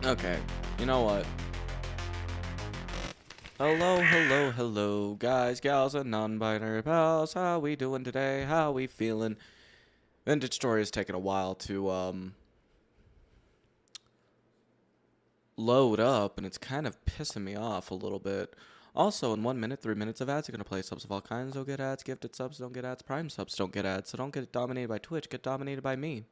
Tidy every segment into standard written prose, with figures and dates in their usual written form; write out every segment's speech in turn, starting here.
Okay, you know what? Hello, hello, hello, guys, gals, and non-binary pals. How we doing today? How we feeling? Vintage Story is taking a while to load up, and it's kind of pissing me off a little bit. Also, in 1 minute, 3 minutes of ads are gonna play. Subs of all kinds don't get ads. Gifted subs don't get ads. Prime subs don't get ads. So don't get dominated by Twitch. Get dominated by me.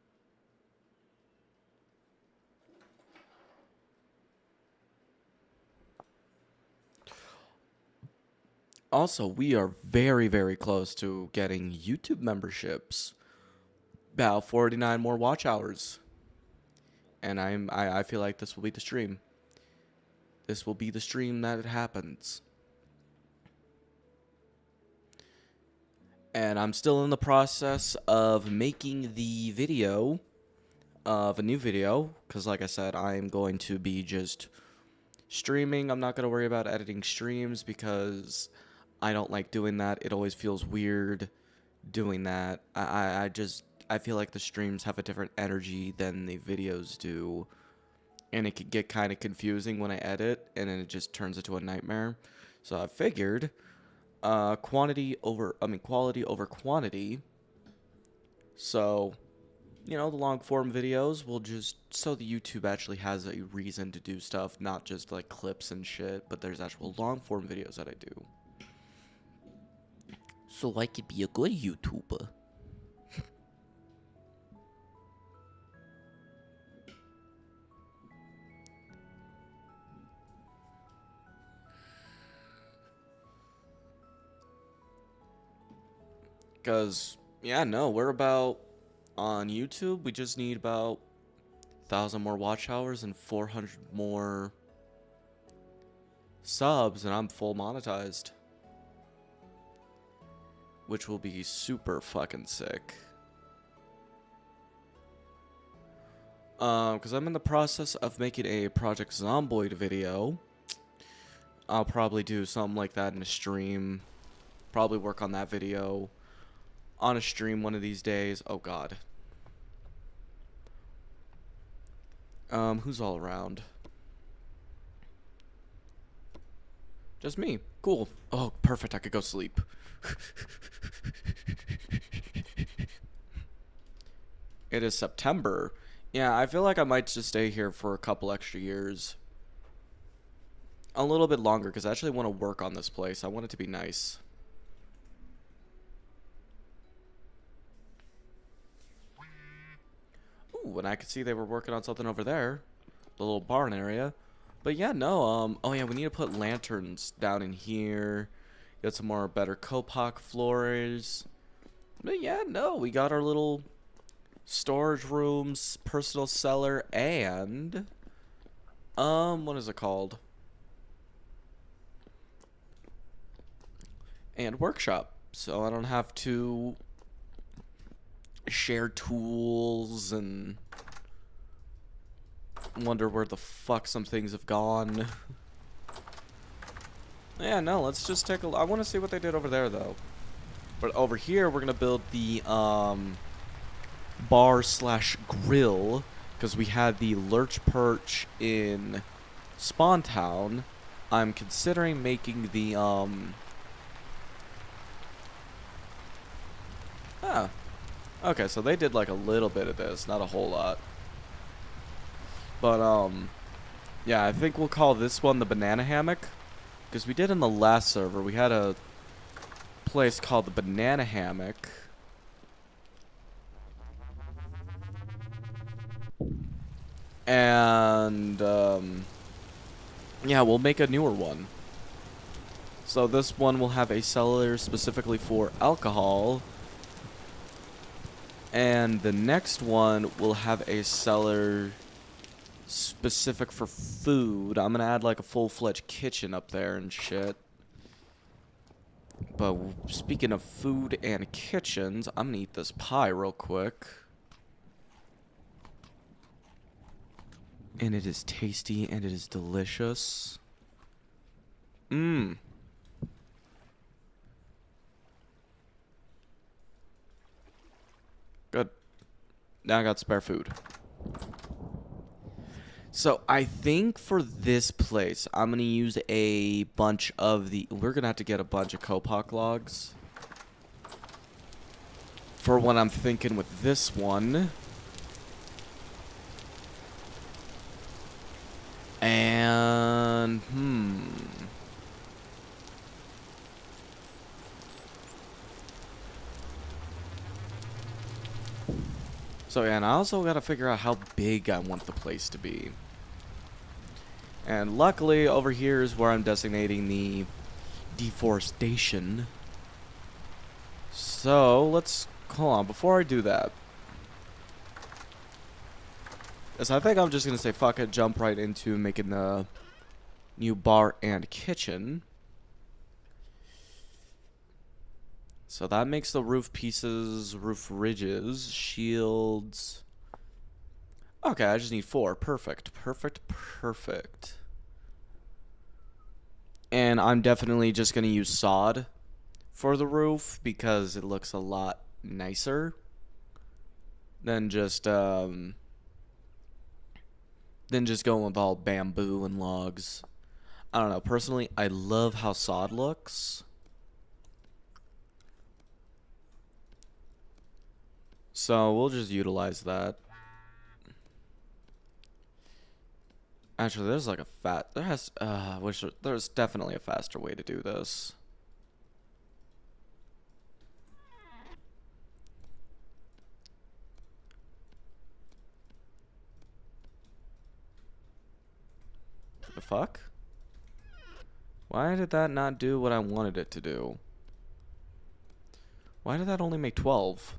Also, we are very, very close to getting YouTube memberships. About 49 more watch hours. And I feel like this will be the stream. This will be the stream that it happens. And I'm still in the process of making the video of a new video. Because like I said, I'm going to be just streaming. I'm not going to worry about editing streams because I don't like doing that. It always feels weird doing that. I feel like the streams have a different energy than the videos do. And it could get kind of confusing when I edit, and then it just turns into a nightmare. So I figured quality over quantity. So, you know, the long form videos will just, so the YouTube actually has a reason to do stuff, not just like clips and shit, but there's actual long form videos that I do. So I could be a good YouTuber. Because, yeah, no, we're about, on YouTube, we just need about 1,000 more watch hours and 400 more subs, and I'm full monetized. Which will be super fucking sick. Because I'm in the process of making a Project Zomboid video. I'll probably do something like that in a stream. Probably work on that video on a stream one of these days. Oh god. Who's all around? Just me. Cool. Oh, perfect. I could go sleep. It is September. Yeah, I feel like I might just stay here for a couple extra years. A little bit longer, because I actually want to work on this place. I want it to be nice. Ooh, and I could see they were working on something over there. The little barn area. But yeah, no, oh yeah, we need to put lanterns down in here. Get some more better Copoc floors. But yeah, no, we got our little storage rooms, personal cellar, and what is it called? And workshop. So I don't have to share tools and wonder where the fuck some things have gone. Yeah, no, let's just take a look. I want to see what they did over there, though. But over here, we're going to build the bar/grill, because we had the Lurch Perch in Spawn Town. I'm considering making the okay, so they did like a little bit of this, not a whole lot. But yeah, I think we'll call this one the banana hammock, because we did in the last server, we had a place called the banana hammock. And yeah, we'll make a newer one. So this one will have a cellar specifically for alcohol. And the next one will have a cellar specific for food. I'm gonna add like a full-fledged kitchen up there and shit. But speaking of food and kitchens, I'm gonna eat this pie real quick. And it is tasty and it is delicious. Mmm. Good. Now I got spare food. So I think for this place, I'm going to use a bunch of the... We're going to have to get a bunch of Copoc logs. For what I'm thinking with this one. And... So yeah, and I also gotta figure out how big I want the place to be. And luckily, over here is where I'm designating the deforestation. So, let's... Hold on, before I do that. So I think I'm just going to say fuck it, jump right into making the new bar and kitchen. So that makes the roof pieces, roof ridges, shields. Okay, I just need 4. Perfect, perfect, perfect. And I'm definitely just going to use sod for the roof because it looks a lot nicer than just going with all bamboo and logs. I don't know. Personally, I love how sod looks. So we'll just utilize that. Actually, there's like a there's definitely a faster way to do this. The fuck? Why did that not do what I wanted it to do? Why did that only make 12?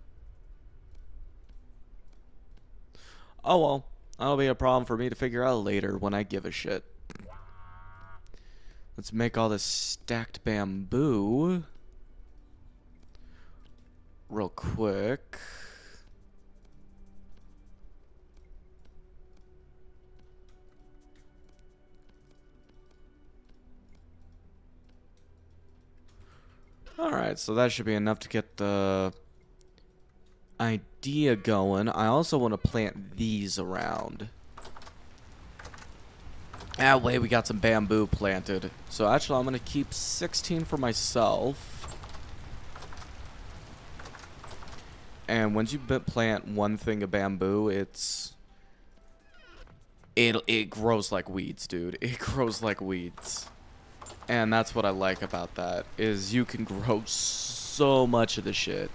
Oh well, that'll be a problem for me to figure out later when I give a shit. Let's make all this stacked bamboo real quick. Alright, so that should be enough to get the idea going. I also want to plant these around. That way we got some bamboo planted. So actually I'm going to keep 16 for myself. And once you plant one thing of bamboo, it grows like weeds, dude. It grows like weeds. And that's what I like about that, is you can grow so much of the shit.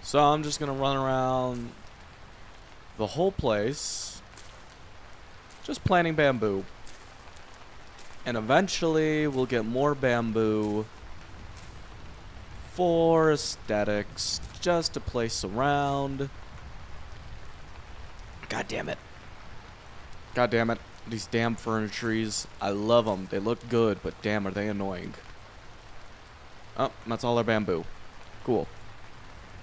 So I'm just gonna run around the whole place, just planting bamboo. And eventually we'll get more bamboo for aesthetics, just to place around. God damn it. God damn it. These damn fern trees. I love them. They look good, but damn are they annoying. Oh, that's all our bamboo. Cool.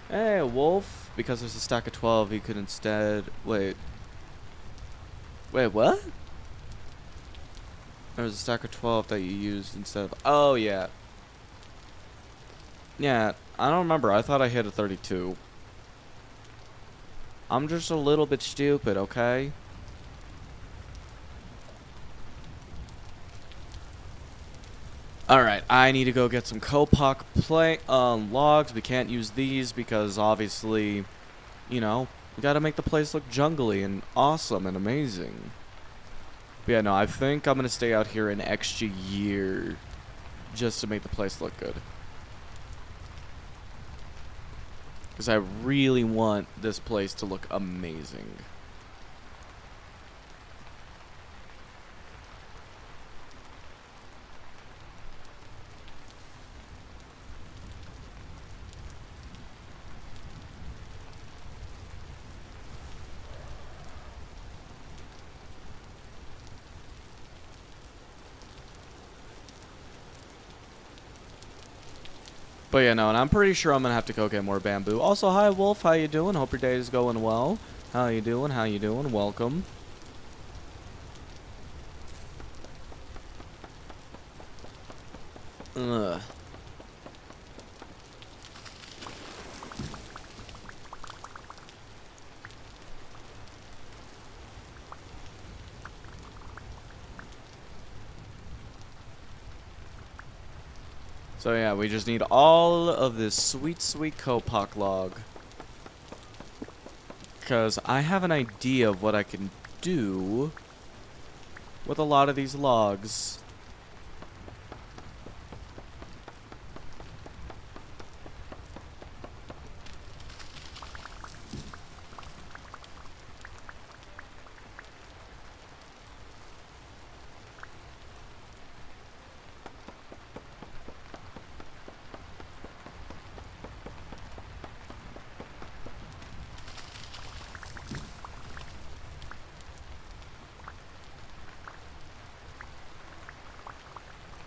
Hey, wolf. Because there's a stack of 12, you could instead... Wait. Wait, what? There's a stack of 12 that you used instead of... Oh, yeah. Yeah, I don't remember. I thought I hit a 32. I'm just a little bit stupid, okay? Alright, I need to go get some Kopok logs. We can't use these because obviously, you know, we gotta make the place look jungly and awesome and amazing. But yeah, no, I think I'm gonna stay out here an extra year just to make the place look good. Because I really want this place to look amazing. But yeah, no, and I'm pretty sure I'm gonna have to go get more bamboo. Also, hi Wolf, how you doing? Hope your day is going well. How you doing? How you doing? Welcome. Ugh. So yeah, we just need all of this sweet, sweet Kopok log. Because I have an idea of what I can do with a lot of these logs.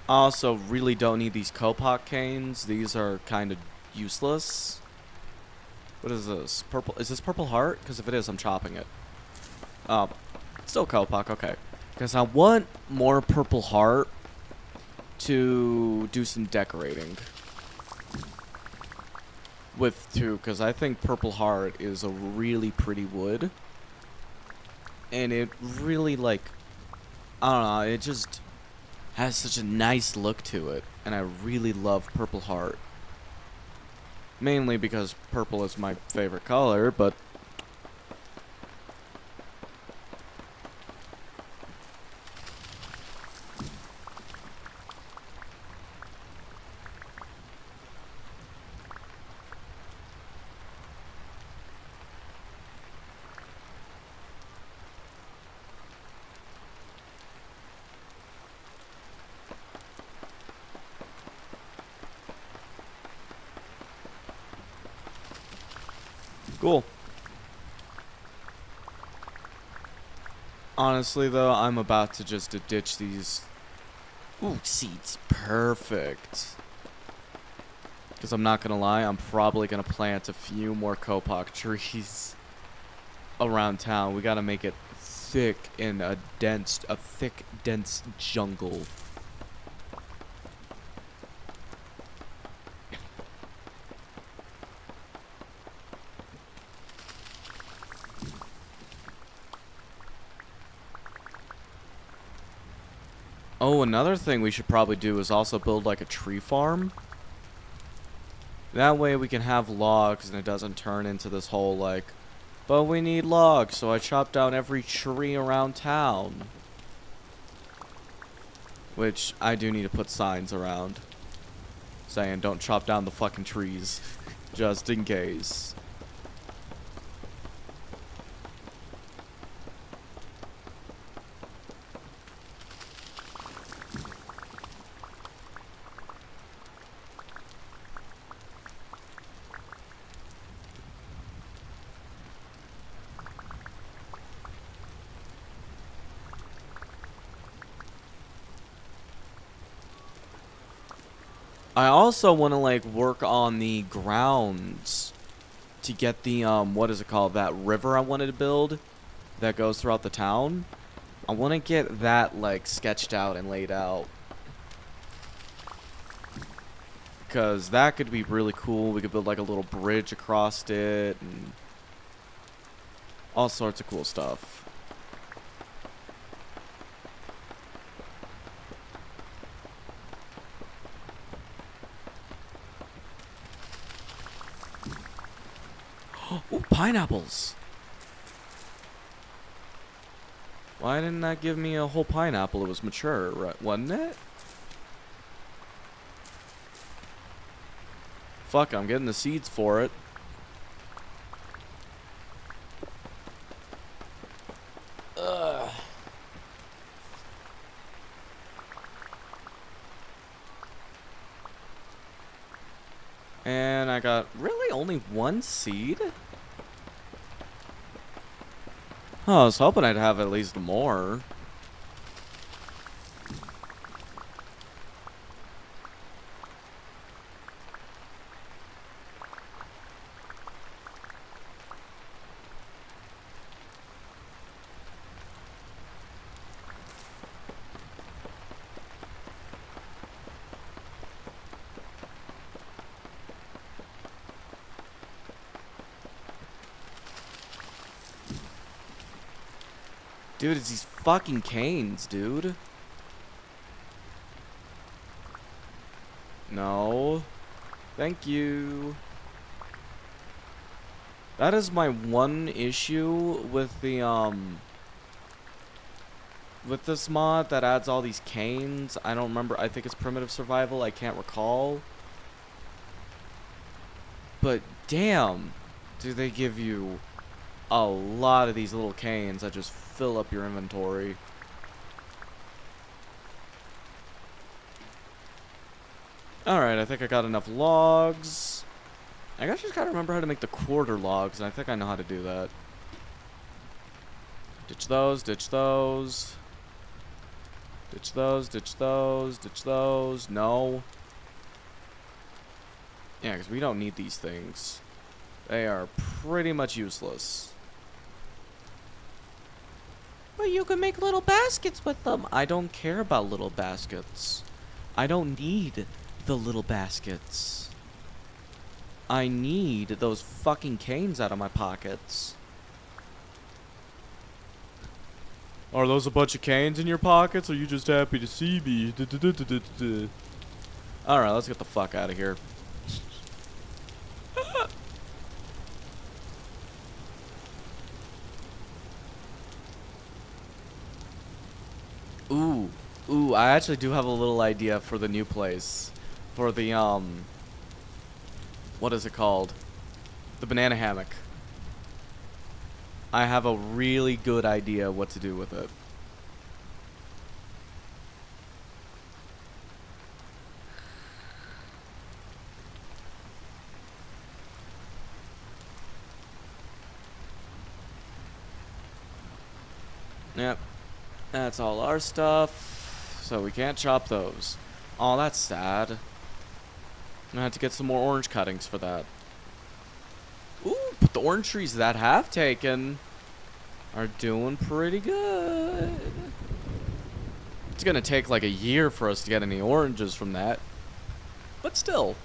Also, really don't need these Kopok canes. These are kind of useless. What is this? Purple? Is this purple heart? Because if it is, I'm chopping it. Oh, still Kopok. Okay. Because I want more purple heart to do some decorating with too. Because I think purple heart is a really pretty wood, and it really like, I don't know. It just has such a nice look to it, and I really love purple heart. Mainly because purple is my favorite color, but cool. Honestly, though, I'm about to just ditch these. Ooh, seeds. Perfect. Because I'm not going to lie, I'm probably going to plant a few more Kopok trees around town. We got to make it thick in a thick, dense jungle. Oh, another thing we should probably do is also build like a tree farm. That way we can have logs and it doesn't turn into this whole like, but we need logs, so I chop down every tree around town. Which I do need to put signs around saying don't chop down the fucking trees, just in case. I also want to like work on the grounds to get the what is it called, that river I wanted to build that goes throughout the town. I want to get that like sketched out and laid out, because that could be really cool. We could build like a little bridge across it and all sorts of cool stuff. Ooh, pineapples. Why didn't that give me a whole pineapple? It was mature, right? Wasn't it? Fuck, I'm getting the seeds for it. Ugh. And I got really only one seed? Oh, I was hoping I'd have at least more. Dude, it's these fucking canes, dude. No. Thank you. That is my one issue with the, with this mod that adds all these canes. I don't remember. I think it's Primitive Survival. I can't recall. But damn, do they give you a lot of these little canes that just fill up your inventory. Alright, I think I got enough logs. I guess I just gotta remember how to make the quarter logs, and I think I know how to do that. Ditch those, ditch those. Ditch those, ditch those, ditch those. No. Yeah, because we don't need these things. They are pretty much useless. But you can make little baskets with them. I don't care about little baskets. I don't need the little baskets. I need those fucking canes out of my pockets. Are those a bunch of canes in your pockets, or are you just happy to see me? Alright, let's get the fuck out of here. Ooh, I actually do have a little idea for the new place. For the, what is it called? The banana hammock. I have a really good idea what to do with it. Yep. That's all our stuff. So we can't chop those. Oh, that's sad. I had to get some more orange cuttings for that. Ooh, but the orange trees that have taken are doing pretty good. It's gonna take like a year for us to get any oranges from that. But still.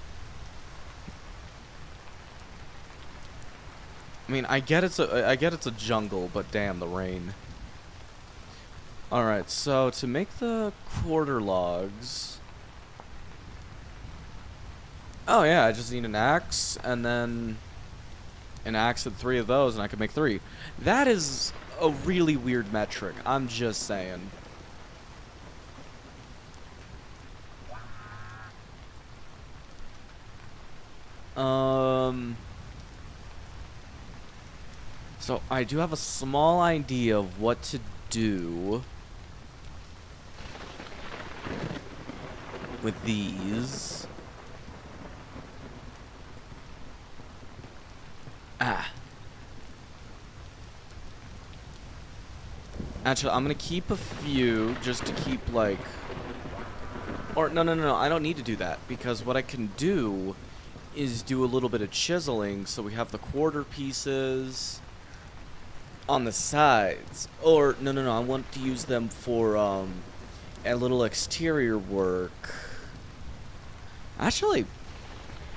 I mean, I get it's a jungle, but damn, the rain. Alright, so to make the quarter logs... Oh yeah, I just need an axe, and then an axe and 3 of those, and I can make 3. That is a really weird metric, I'm just saying. So I do have a small idea of what to do with these. Actually, I'm gonna keep a few just to keep like, or no, I don't need to do that, because what I can do is do a little bit of chiseling so we have the quarter pieces on the sides. Or no, I want to use them for a little exterior work. Actually,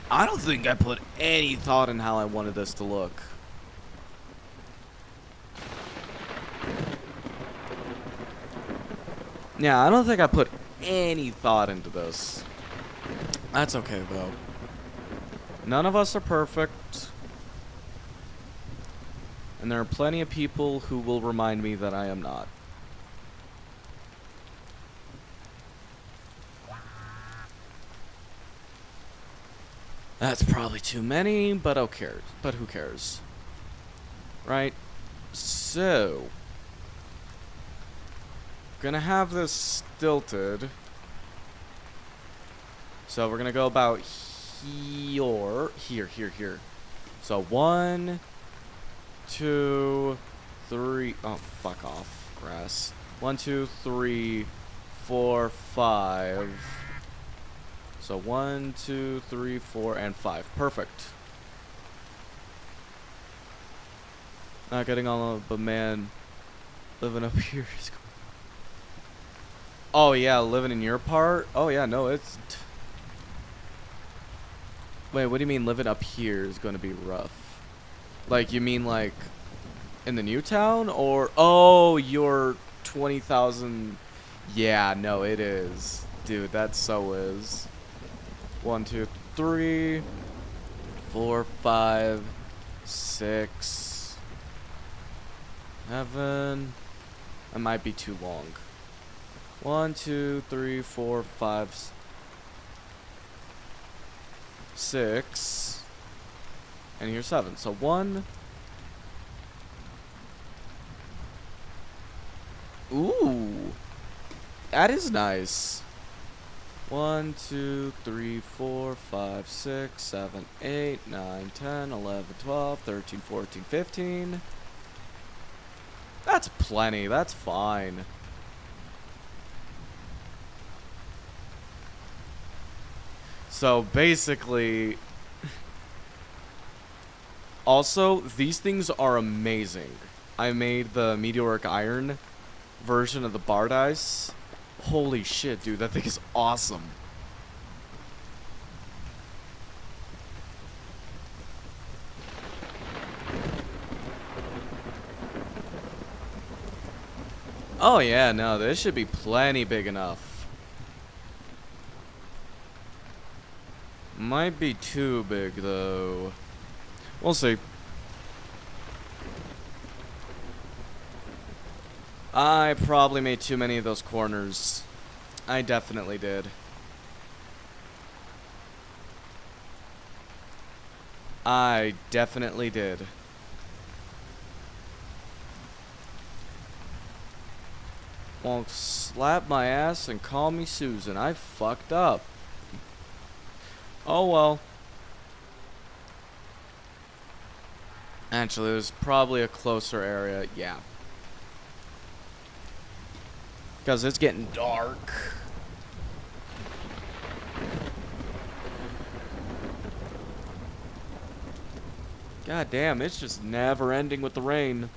I don't think I put any thought in how I wanted this to look. Yeah, I don't think I put any thought into this. That's okay, though. None of us are perfect. And there are plenty of people who will remind me that I am not. That's probably too many, but who cares? But who cares? Right? So, gonna have this stilted. So we're gonna go about here. So 1, 2, 3. Oh, fuck off, grass. 1, 2, 3, 4, 5. So 1, 2, 3, 4, and 5. Perfect. Not getting all of, but man, living up here is cool. Oh yeah, living in your part? Oh yeah, no, it's... Wait, what do you mean living up here is going to be rough? Like, you mean like in the new town? Or, oh, you're 20,000... Yeah, no, it is. Dude, that so is. 1, 2, 3, 4, 5, 6, 7. That might be too long. 1, 2, 3, 4, 5, 6, and here's 7. So 1. Ooh, that is nice. 1, 2, 3, 4, 5, 6, 7, 8, 9, 10, 11, 12, 13, 14, 15. That's plenty. That's fine. So basically, also, these things are amazing. I made the meteoric iron version of the Bard Ice. Holy shit, dude, that thing is awesome. Oh yeah, no, this should be plenty big enough. Might be too big, though. We'll see. I probably made too many of those corners. I definitely did. I definitely did. Well, slap my ass and call me Susan. I fucked up. Oh well. Actually, there's probably a closer area. Yeah. Because it's getting dark. God damn, it's just never ending with the rain.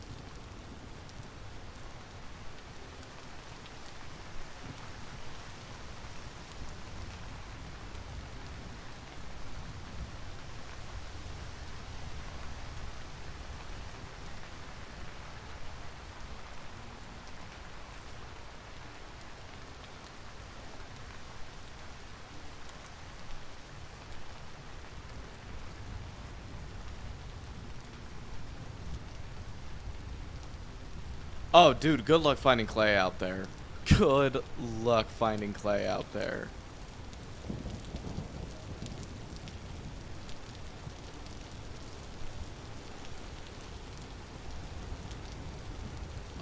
Oh, dude, good luck finding clay out there. Good luck finding clay out there.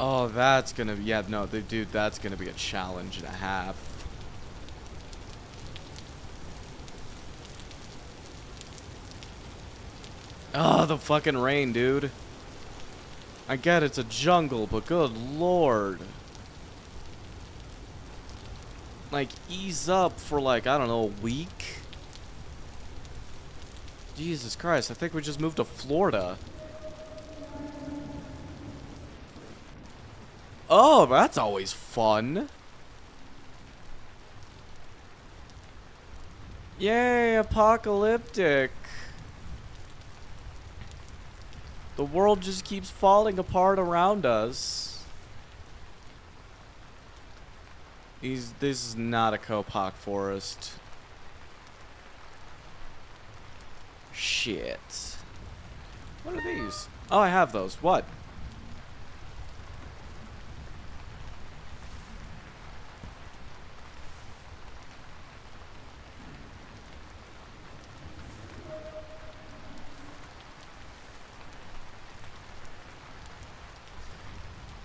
Oh, that's gonna be, yeah, no, dude, that's gonna be a challenge and a half. Oh, the fucking rain, dude. I get it's a jungle, but good lord. Like, ease up for like, I don't know, a week? Jesus Christ, I think we just moved to Florida. Oh, that's always fun. Yay, apocalyptic. The world just keeps falling apart around us. This is not a Copoc forest. Shit. What are these? Oh, I have those. What?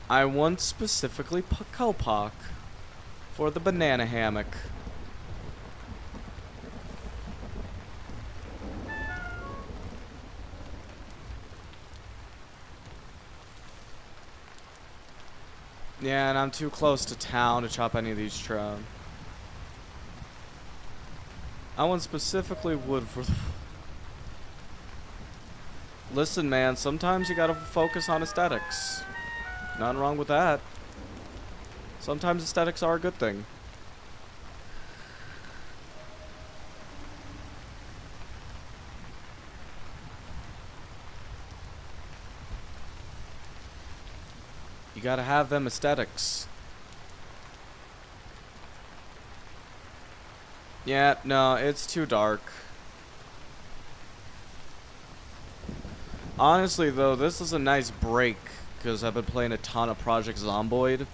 I want specifically Copoc for the banana hammock. Yeah, and I'm too close to town to chop any of these trees. I want specifically wood for the... Listen, man, sometimes you gotta focus on aesthetics. Nothing wrong with that. Sometimes aesthetics are a good thing. You gotta have them aesthetics. Yeah, no, it's too dark. Honestly, though, this is a nice break, because I've been playing a ton of Project Zomboid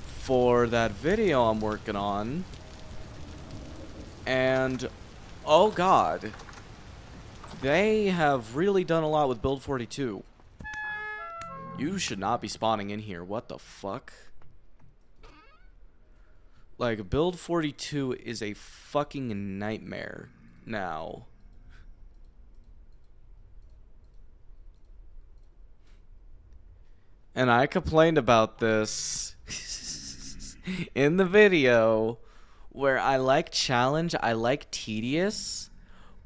for that video I'm working on. And, oh god, they have really done a lot with Build 42. You should not be spawning in here. What the fuck? Like, Build 42 is a fucking nightmare now. And I complained about this in the video where I like challenge, I like tedious,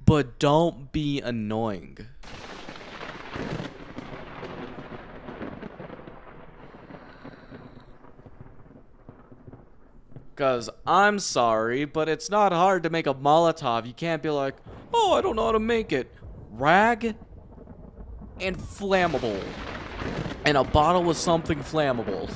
but don't be annoying. Because I'm sorry, but it's not hard to make a Molotov. You can't be like, oh, I don't know how to make it. Rag and flammable. And a bottle with something flammable.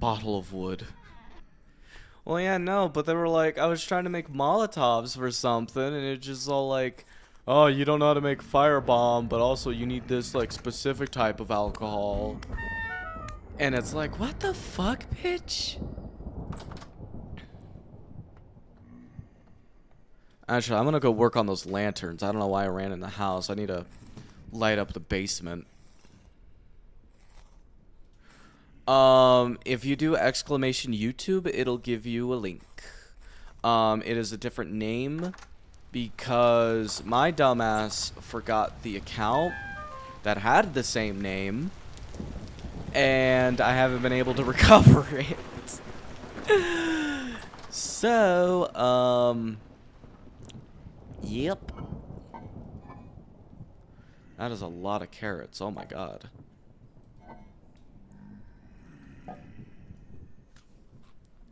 Bottle of wood. Well, yeah, no, but they were like, I was trying to make Molotovs for something, and it's just all like, oh, you don't know how to make firebomb, but also you need this, like, specific type of alcohol. And it's like, what the fuck, bitch? Actually, I'm gonna go work on those lanterns. I don't know why I ran in the house. I need to light up the basement. If you do exclamation YouTube, it'll give you a link. It is a different name because my dumbass forgot the account that had the same name, and I haven't been able to recover it. So, yep. That is a lot of carrots. Oh my god.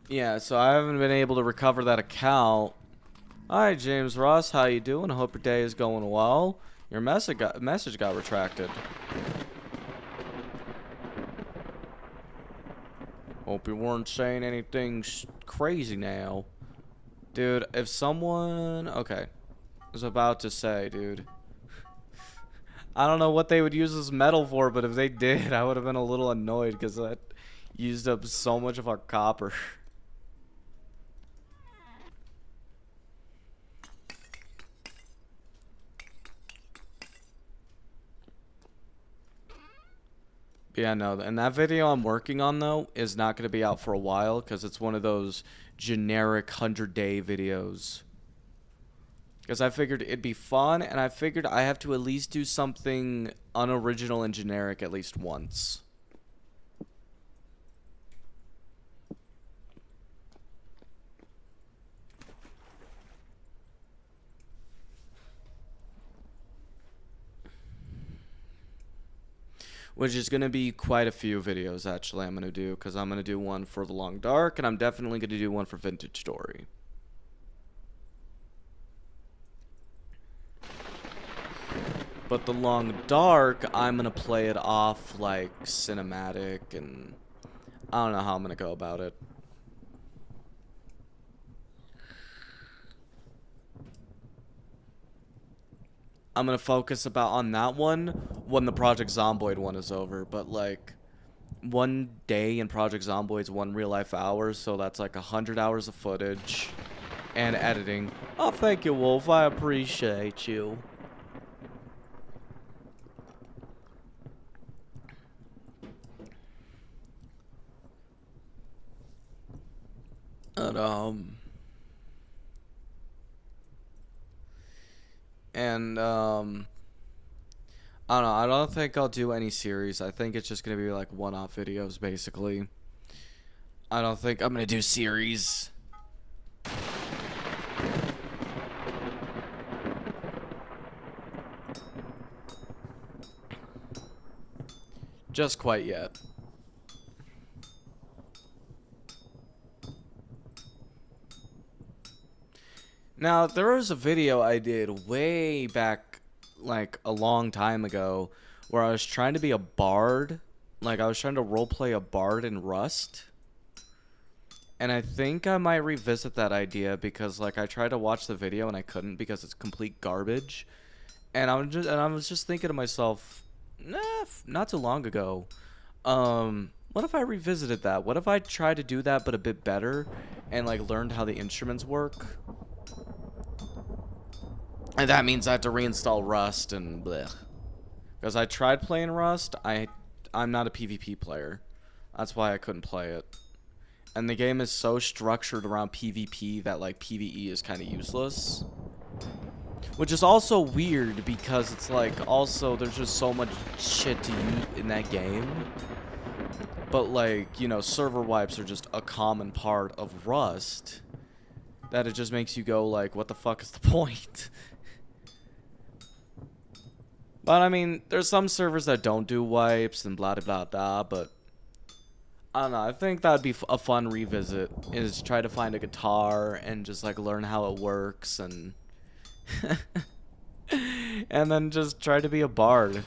Yeah, so I haven't been able to recover that account. Hi, James Ross. How you doing? I hope your day is going well. Your message got retracted. Hope you weren't saying anything crazy now. Dude, if someone... Okay. I was about to say, dude. I don't know what they would use this metal for, but if they did, I would have been a little annoyed because that used up so much of our copper. Yeah, no, and that video I'm working on, though, is not going to be out for a while because it's one of those generic 100-day videos. Because I figured it'd be fun, and I figured I have to at least do something unoriginal and generic at least once. Which is going to be quite a few videos, actually, I'm going to do. Because I'm going to do one for The Long Dark, and I'm definitely going to do one for Vintage Story. But The Long Dark, I'm going to play it off, like, cinematic, and I don't know how I'm going to go about it. I'm going to focus on that one when the Project Zomboid one is over. But, like, one day in Project Zomboid's 1 real life hour, so that's like 100 hours of footage and editing. Oh, thank you, Wolf. I appreciate you. And, I don't know. I don't think I'll do any series. I think it's just going to be like one-off videos, basically. I don't think I'm going to do series. Just quite yet. Now, there was a video I did way back, like, a long time ago, where I was trying to be a bard. Like, I was trying to roleplay a bard in Rust. And I think I might revisit that idea because, like, I tried to watch the video and I couldn't because it's complete garbage. And I was just thinking to myself, nah, not too long ago. What if I revisited that? What if I tried to do that but a bit better and like learned how the instruments work? And that means I have to reinstall Rust and bleh. Because I tried playing Rust, I'm not a PvP player. That's why I couldn't play it. And the game is so structured around PvP that like PvE is kind of useless. Which is also weird because it's like also there's just so much shit to use in that game. But like, you know, server wipes are just a common part of Rust. That it just makes you go like, what the fuck is the point? But I mean, there's some servers that don't do wipes and blah blah blah, but I don't know, I think that'd be a fun revisit, is try to find a guitar and just like learn how it works and and then just try to be a bard.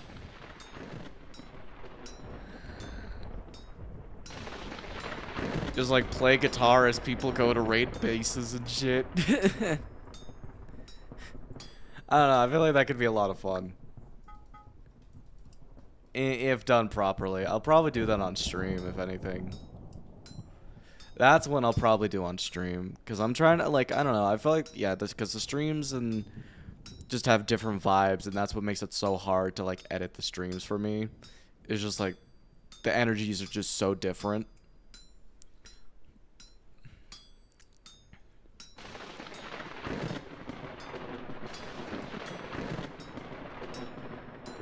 Just like play guitar as people go to raid bases and shit. I don't know, I feel like that could be a lot of fun. If done properly. I'll probably do that on stream, if anything. That's when I'll probably do on stream. Because I'm trying to, like, I don't know. I feel like, yeah, because the streams and just have different vibes. And that's what makes it so hard to, like, edit the streams for me. It's just, like, the energies are just so different.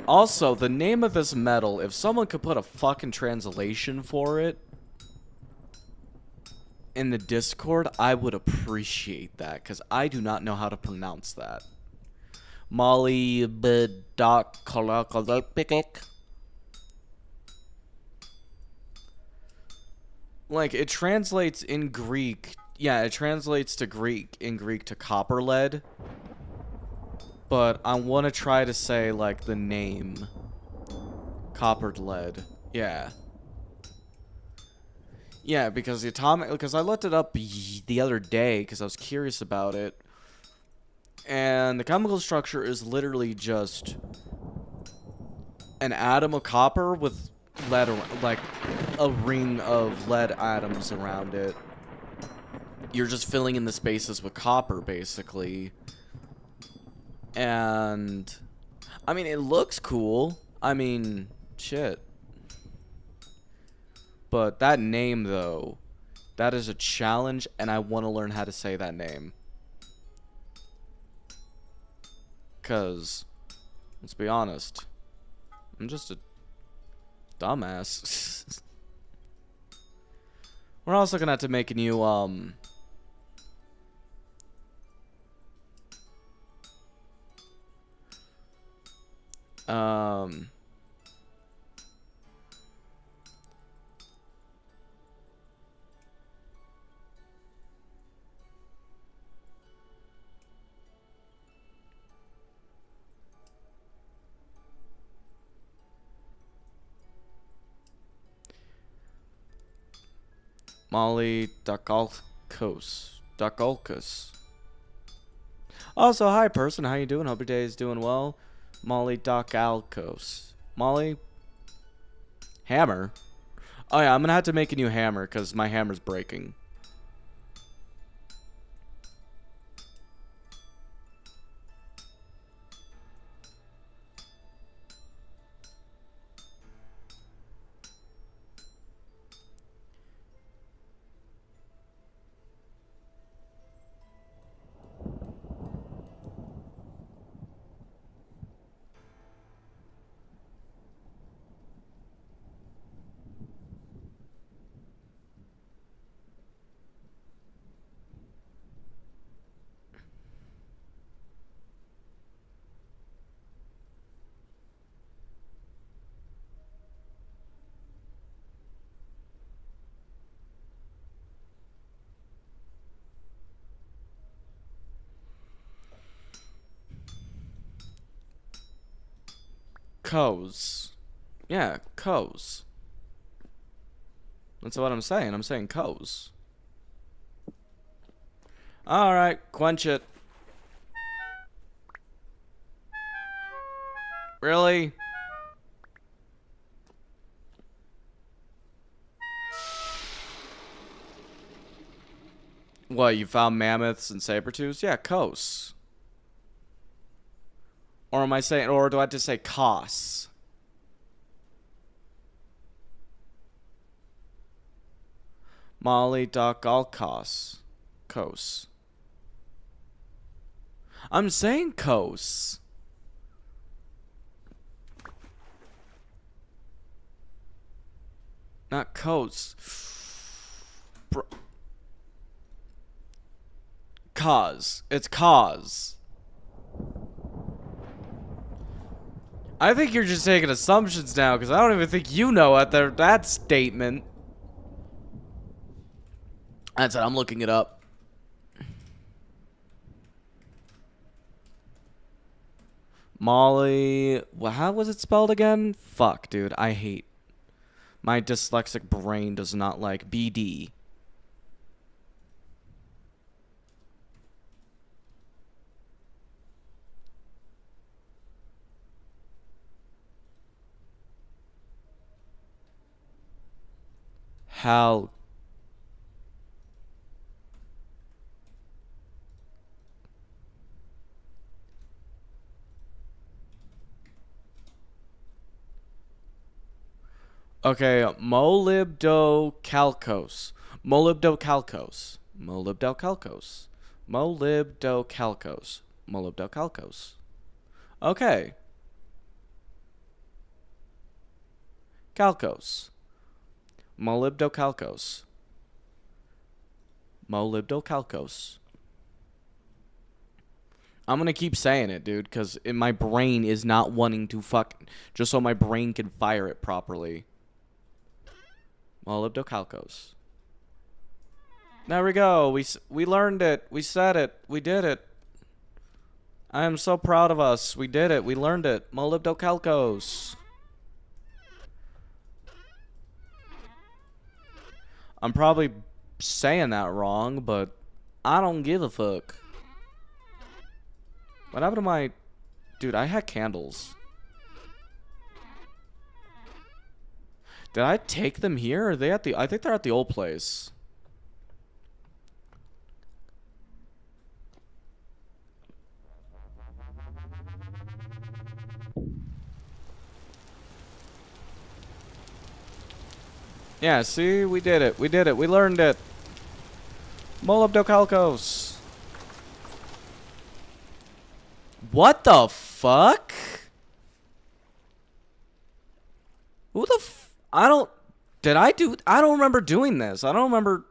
Also, the name of this medal, if someone could put a fucking translation for it in the Discord, I would appreciate that, because I do not know how to pronounce that. Molly like, it translates in Greek. Yeah, it translates to Greek, in Greek to copper lead. But I want to try to say, like, the name. Coppered lead. Yeah. Yeah, because the atomic... Because I looked it up the other day, because I was curious about it. And the chemical structure is literally just an atom of copper with lead, like, a ring of lead atoms around it. You're just filling in the spaces with copper, basically. And I mean, it looks cool. I mean, shit. But that name, though, that is a challenge, and I want to learn how to say that name. Because, let's be honest, I'm just a dumbass. We're also gonna have to make a new, Molly Dakalkos. Dakalkus. Also, hi person, how you doing? Hope your day is doing well. Molly Dakalkos. Molly? Hammer? Oh yeah, I'm gonna have to make a new hammer, because my hammer's breaking. Coes. Yeah, coes. That's what I'm saying. I'm saying coes. Alright, quench it. Really? What, you found mammoths and saber-tooths? Yeah, Kos. Or am I saying, or do I have to say Kos? Molly Dokalkos. Kos. I'm saying Kos. Not Kos. Bro. Cause. It's cause. I think you're just taking assumptions now, because I don't even think you know that statement. That's it, I'm looking it up. Molly... Well, how was it spelled again? Fuck, dude. I hate... My dyslexic brain does not like BD. Hal... Okay, molybdocalcose. Molybdocalcose. Molybdocalcose. Molybdocalcose. Molybdocalcose. Okay. Calcose. Molybdocalcose. Molybdocalcose. I'm gonna keep saying it, dude, because my brain is not wanting to just so my brain can fire it properly. Molybdocalcose. There we go. We learned it. We said it. We did it. I am so proud of us. We did it. We learned it. Molybdocalcose. I'm probably saying that wrong, but I don't give a fuck. What happened to my... Dude, I had candles. Did I take them here? Or are they at the... I think they're at the old place. Yeah, see? We did it. We did it. We learned it. Molybdocalcose. What the fuck? Who the I don't... I don't remember doing this. I don't remember...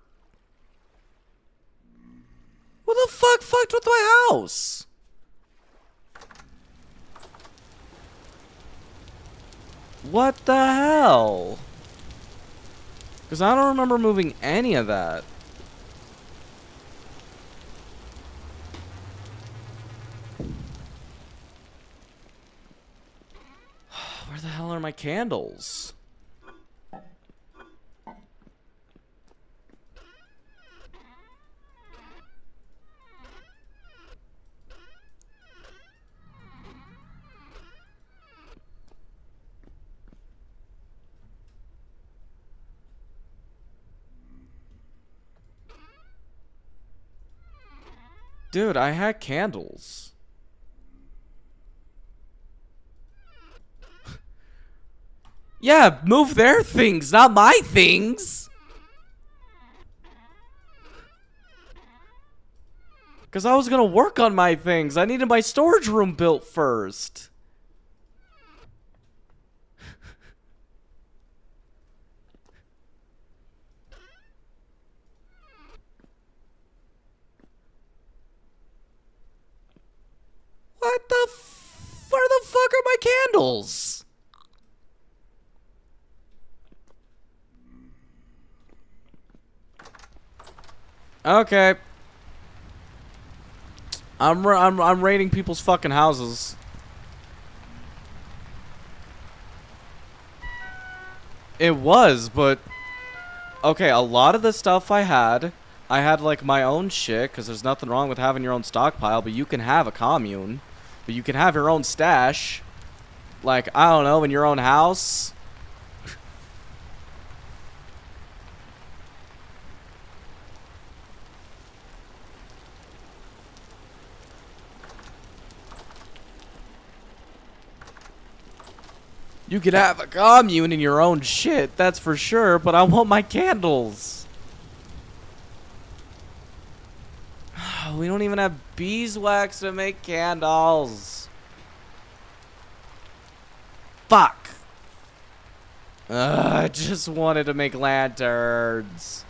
Who the fuck fucked with my house? What the hell? Because I don't remember moving any of that. Where the hell are my candles? Dude, I had candles. Yeah, move their things, not my things. Because I was going to work on my things. I needed my storage room built first. Where the fuck are my candles? Okay. I'm raiding people's fucking houses. It was, but okay, a lot of the stuff I had like my own shit, because there's nothing wrong with having your own stockpile, but you can have a commune. But you can have your own stash. Like, I don't know, in your own house? You could have a commune in your own shit, that's for sure, but I want my candles. We don't even have beeswax to make candles. Fuck. I just wanted to make lanterns.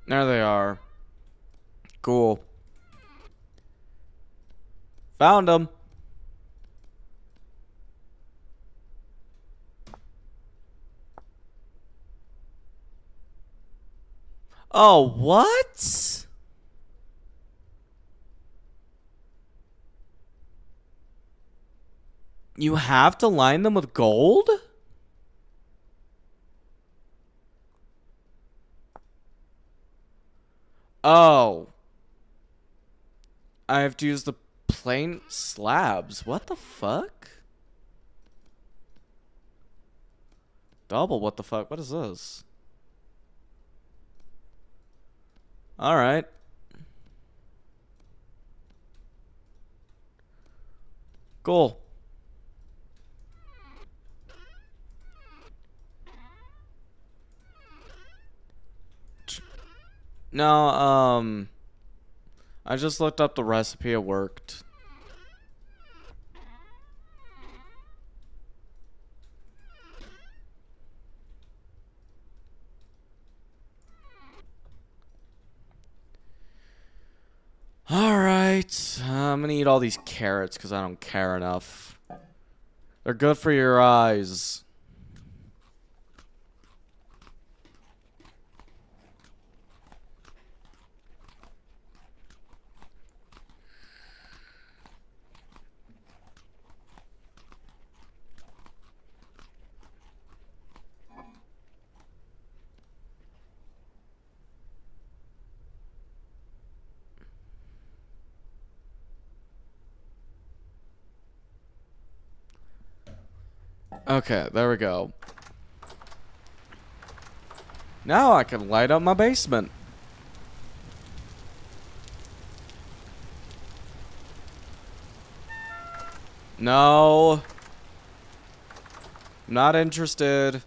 There they are. Cool. Found them. Oh, what? You have to line them with gold? Oh. I have to use the plain slabs. What the fuck? Double, what the fuck? What is this? Alright. Cool. No, I just looked up the recipe, it worked. Alright, I'm gonna eat all these carrots because I don't care enough. They're good for your eyes. Okay, there we go. Now I can light up my basement. No. Not interested.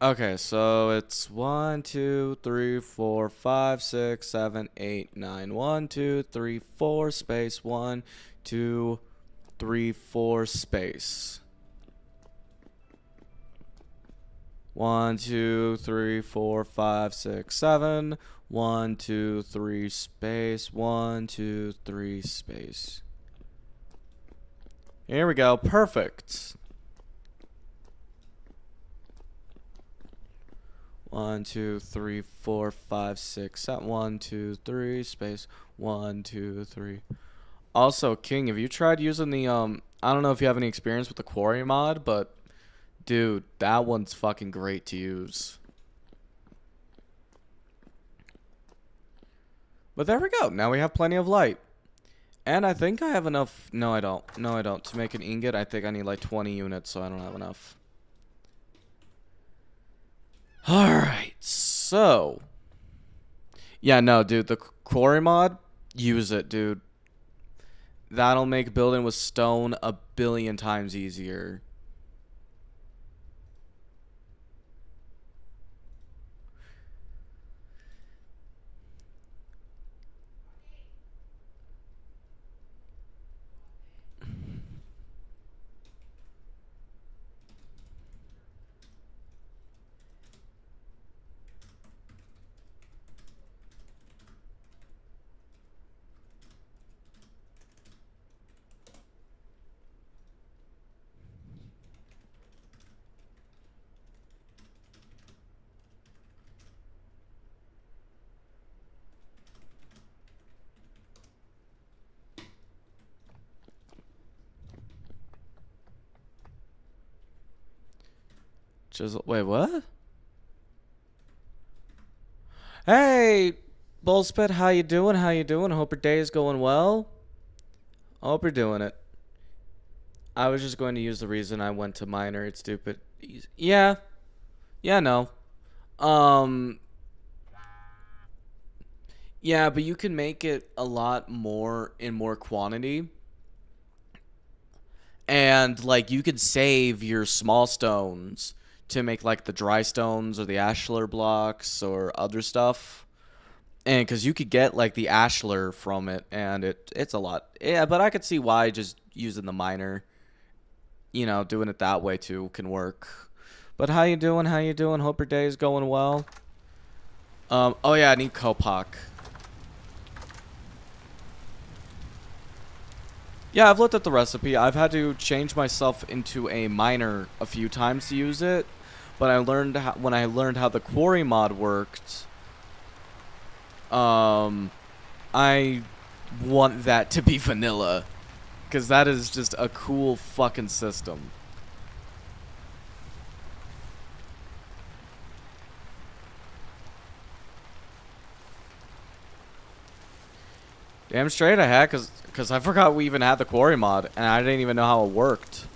Okay, so it's 1, 2, 3, 4, 5, 6, 7, 8, 9. 1, 2, 3, 4, space. 1, 2, 3, 4, space. 1, 2, 3, 4, 5, 6, 7. 1, 2, 3, space. 1, 2, 3, space. Here we go. Perfect. 1, 2, 3, 4, 5, 6, 7. 1, 2, 3, space. 1, 2, 3. Also, King, have you tried using the, I don't know if you have any experience with the Quarry mod, but, dude, that one's fucking great to use. But there we go. Now we have plenty of light. And I think I have enough. No, I don't. No, I don't. To make an ingot, I think I need like 20 units, so I don't have enough. Alright, so. Yeah, no, dude, the quarry mod, use it, dude. That'll make building with stone a billion times easier. Wait, what? Hey, Bullspit, how you doing? How you doing? Hope your day is going well. I hope you're doing it. I was just going to use the reason I went to minor. It's stupid. Yeah. Yeah, no. Yeah, but you can make it a lot more in more quantity. And, like, you could save your small stones to make, like, the dry stones or the ashlar blocks or other stuff. And because you could get, like, the ashlar from it, and it's a lot. Yeah, but I could see why just using the miner, you know, doing it that way, too, can work. But how you doing? How you doing? Hope your day is going well. Oh, yeah, I need Kopok. Yeah, I've looked at the recipe. I've had to change myself into a miner a few times to use it, but I learned when I learned how the quarry mod worked. I want that to be vanilla, because that is just a cool fucking system. Damn straight I had, because I forgot we even had the quarry mod, and I didn't even know how it worked.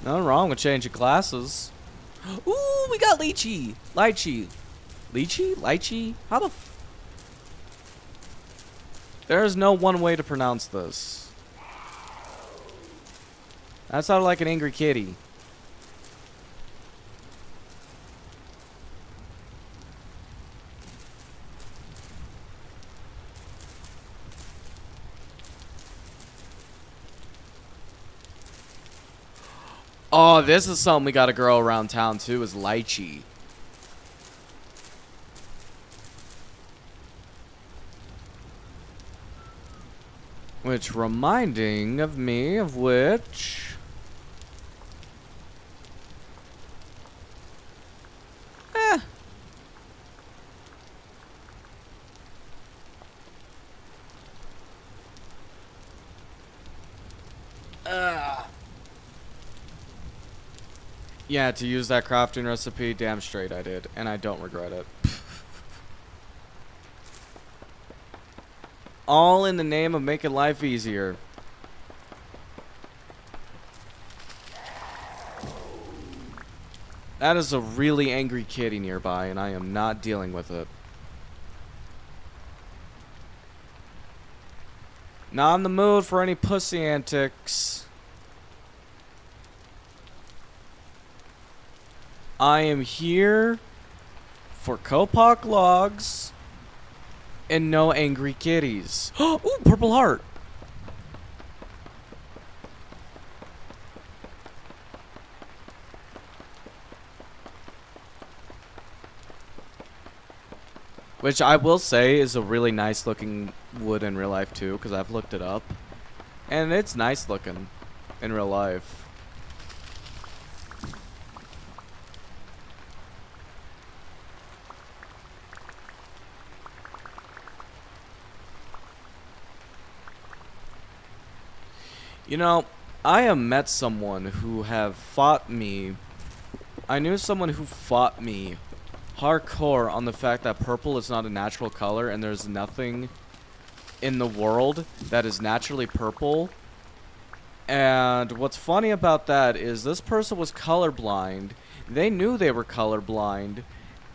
Nothing wrong with changing classes. Ooh, we got Lychee! Lychee! Lychee? Lychee? How the f... There's no one way to pronounce this. That sounded like an angry kitty. Oh, this is something we gotta grow around town too, is lychee. Which, reminding of me of which... Yeah, to use that crafting recipe, damn straight I did, and I don't regret it. All in the name of making life easier. That is a really angry kitty nearby, and I am not dealing with it. Not in the mood for any pussy antics. I am here for Kopok logs and no angry kitties. Ooh, purple heart. Which I will say is a really nice looking wood in real life too, because I've looked it up. And it's nice looking in real life. You know, I have met someone who have fought me. I knew someone who fought me hardcore on the fact that purple is not a natural color and there's nothing in the world that is naturally purple. And what's funny about that is this person was colorblind. They knew they were colorblind,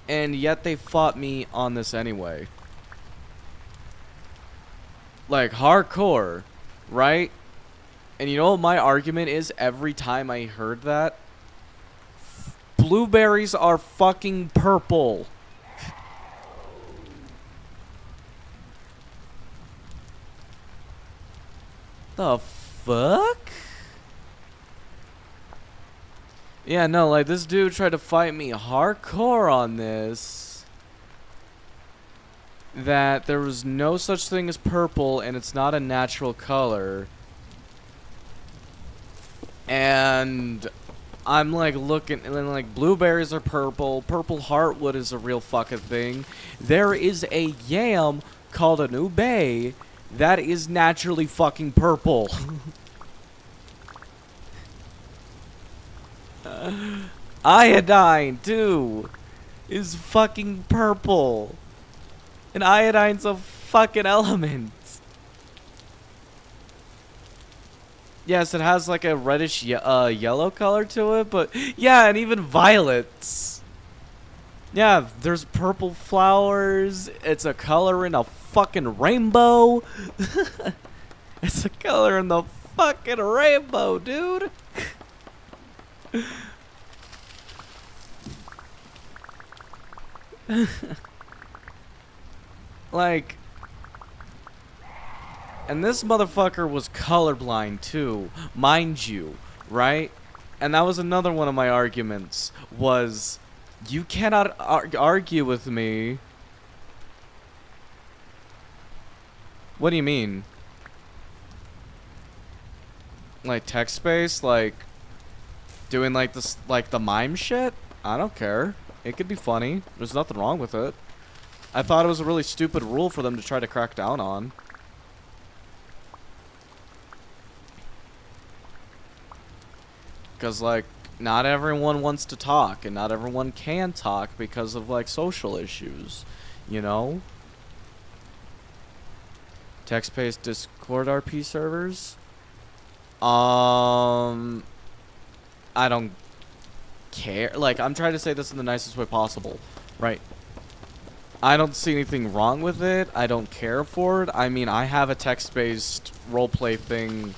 and yet they fought me on this anyway. Like, hardcore, right? And you know what my argument is every time I heard that? Blueberries are fucking purple. The fuck? Yeah, no, like, this dude tried to fight me hardcore on this. That there was no such thing as purple, and it's not a natural color. And I'm like looking, and then like blueberries are purple. Purple heartwood is a real fucking thing. There is a yam called an ube that is naturally fucking purple. Iodine, too, is fucking purple. And iodine's a fucking element. Yes, it has like a reddish yellow color to it, but yeah, and even violets. Yeah, there's purple flowers. It's a color in a fucking rainbow. It's a color in the fucking rainbow, dude. Like, and this motherfucker was colorblind too, mind you, right? And that was another one of my arguments, was you cannot argue with me. What do you mean? Like text-based, like doing like this, like the mime shit? I don't care. It could be funny. There's nothing wrong with it. I thought it was a really stupid rule for them to try to crack down on. Because, like, not everyone wants to talk, and not everyone can talk because of, like, social issues, you know? Text-based Discord RP servers? I don't care. Like, I'm trying to say this in the nicest way possible, right? I don't see anything wrong with it. I don't care for it. I mean, I have a text-based roleplay thing,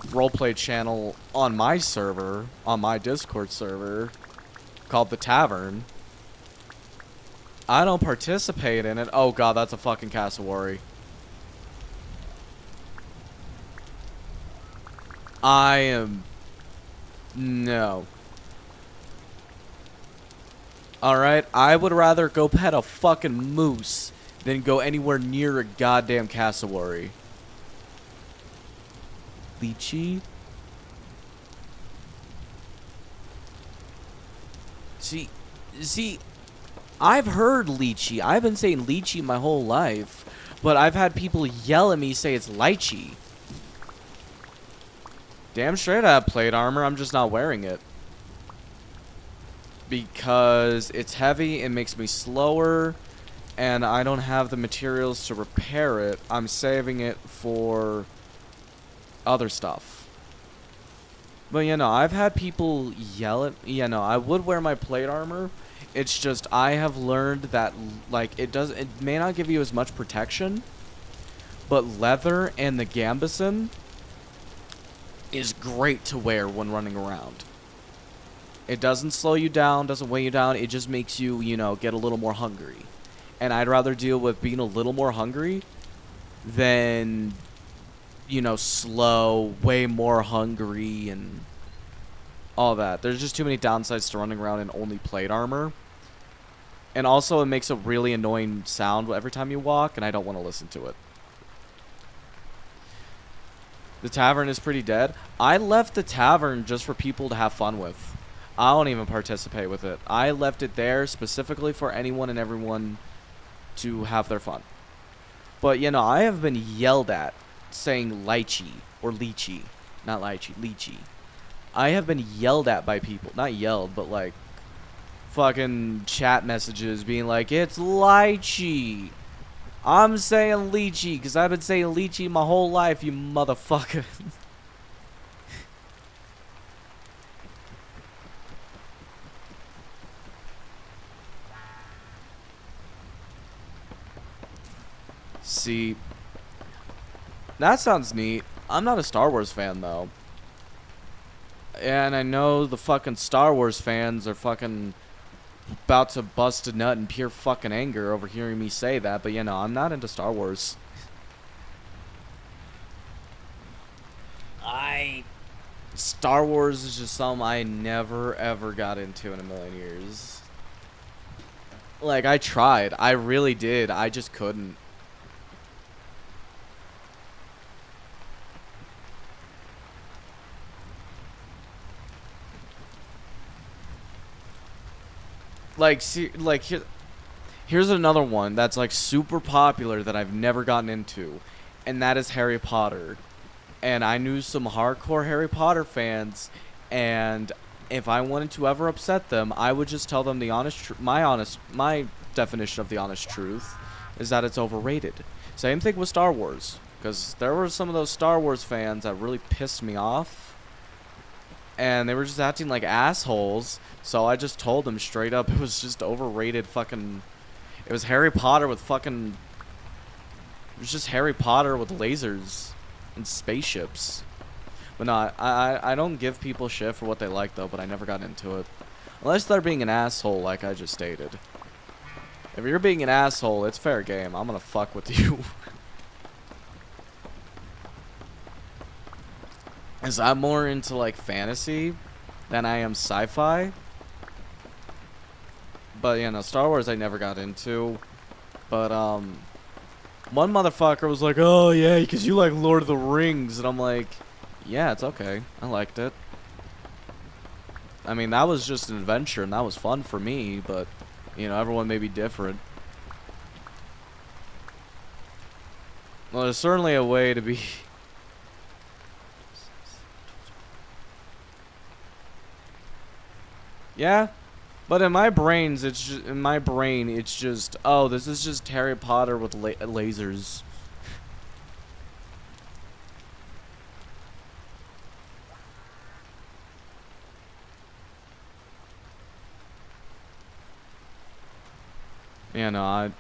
roleplay channel on my server, on my Discord server, called The Tavern. I don't participate in it. Oh god, that's a fucking cassowary. I am... No. Alright, I would rather go pet a fucking moose than go anywhere near a goddamn cassowary. Lychee? See, I've heard lychee. I've been saying lychee my whole life, but I've had people yell at me say it's lychee. Damn straight I have plate armor, I'm just not wearing it. Because it's heavy, it makes me slower, and I don't have the materials to repair it. I'm saving it for other stuff. But, you know, I've had people yell at... Yeah, no, I would wear my plate armor. It's just I have learned that, like, it may not give you as much protection, but leather and the gambeson is great to wear when running around. It doesn't slow you down, doesn't weigh you down. It just makes you, you know, get a little more hungry. And I'd rather deal with being a little more hungry than, you know, slow, way more hungry, and all that. There's just too many downsides to running around in only plate armor. And also, it makes a really annoying sound every time you walk, and I don't want to listen to it. The tavern is pretty dead. I left the tavern just for people to have fun with. I don't even participate with it. I left it there specifically for anyone and everyone to have their fun. But, you know, I have been yelled at saying lychee or lychee. Not lychee, lychee. I have been yelled at by people. Not yelled, but like fucking chat messages being like, it's lychee. I'm saying lychee because I've been saying lychee my whole life, you motherfucker. See, that sounds neat. I'm not a Star Wars fan, though. And I know the fucking Star Wars fans are fucking about to bust a nut in pure fucking anger over hearing me say that, but you know, I'm not into Star Wars. Star Wars is just something I never ever got into in a million years. Like, I tried. I really did. I just couldn't. Like, see, like here's another one that's like super popular that I've never gotten into, and that is Harry Potter. And I knew some hardcore Harry Potter fans, and if I wanted to ever upset them, I would just tell them the my definition of the honest truth is that it's overrated. Same thing with Star Wars, because there were some of those Star Wars fans that really pissed me off, and they were just acting like assholes. So I just told them straight up it was just overrated. Fucking, it was Harry Potter with fucking. It was just Harry Potter with lasers and spaceships. But no, I don't give people shit for what they like though, but I never got into it. Unless they're being an asshole like I just stated. If you're being an asshole, it's fair game. I'm gonna fuck with you. Cause I'm more into like fantasy than I am sci-fi. But you know, Star Wars I never got into. But one motherfucker was like, "Oh yeah, because you like Lord of the Rings," and I'm like, "Yeah, it's okay. I liked it. I mean, that was just an adventure, and that was fun for me. But you know, everyone may be different. Well, there's certainly a way to be." Yeah, but in my brains, it's just, oh, this is just Harry Potter with lasers. You know,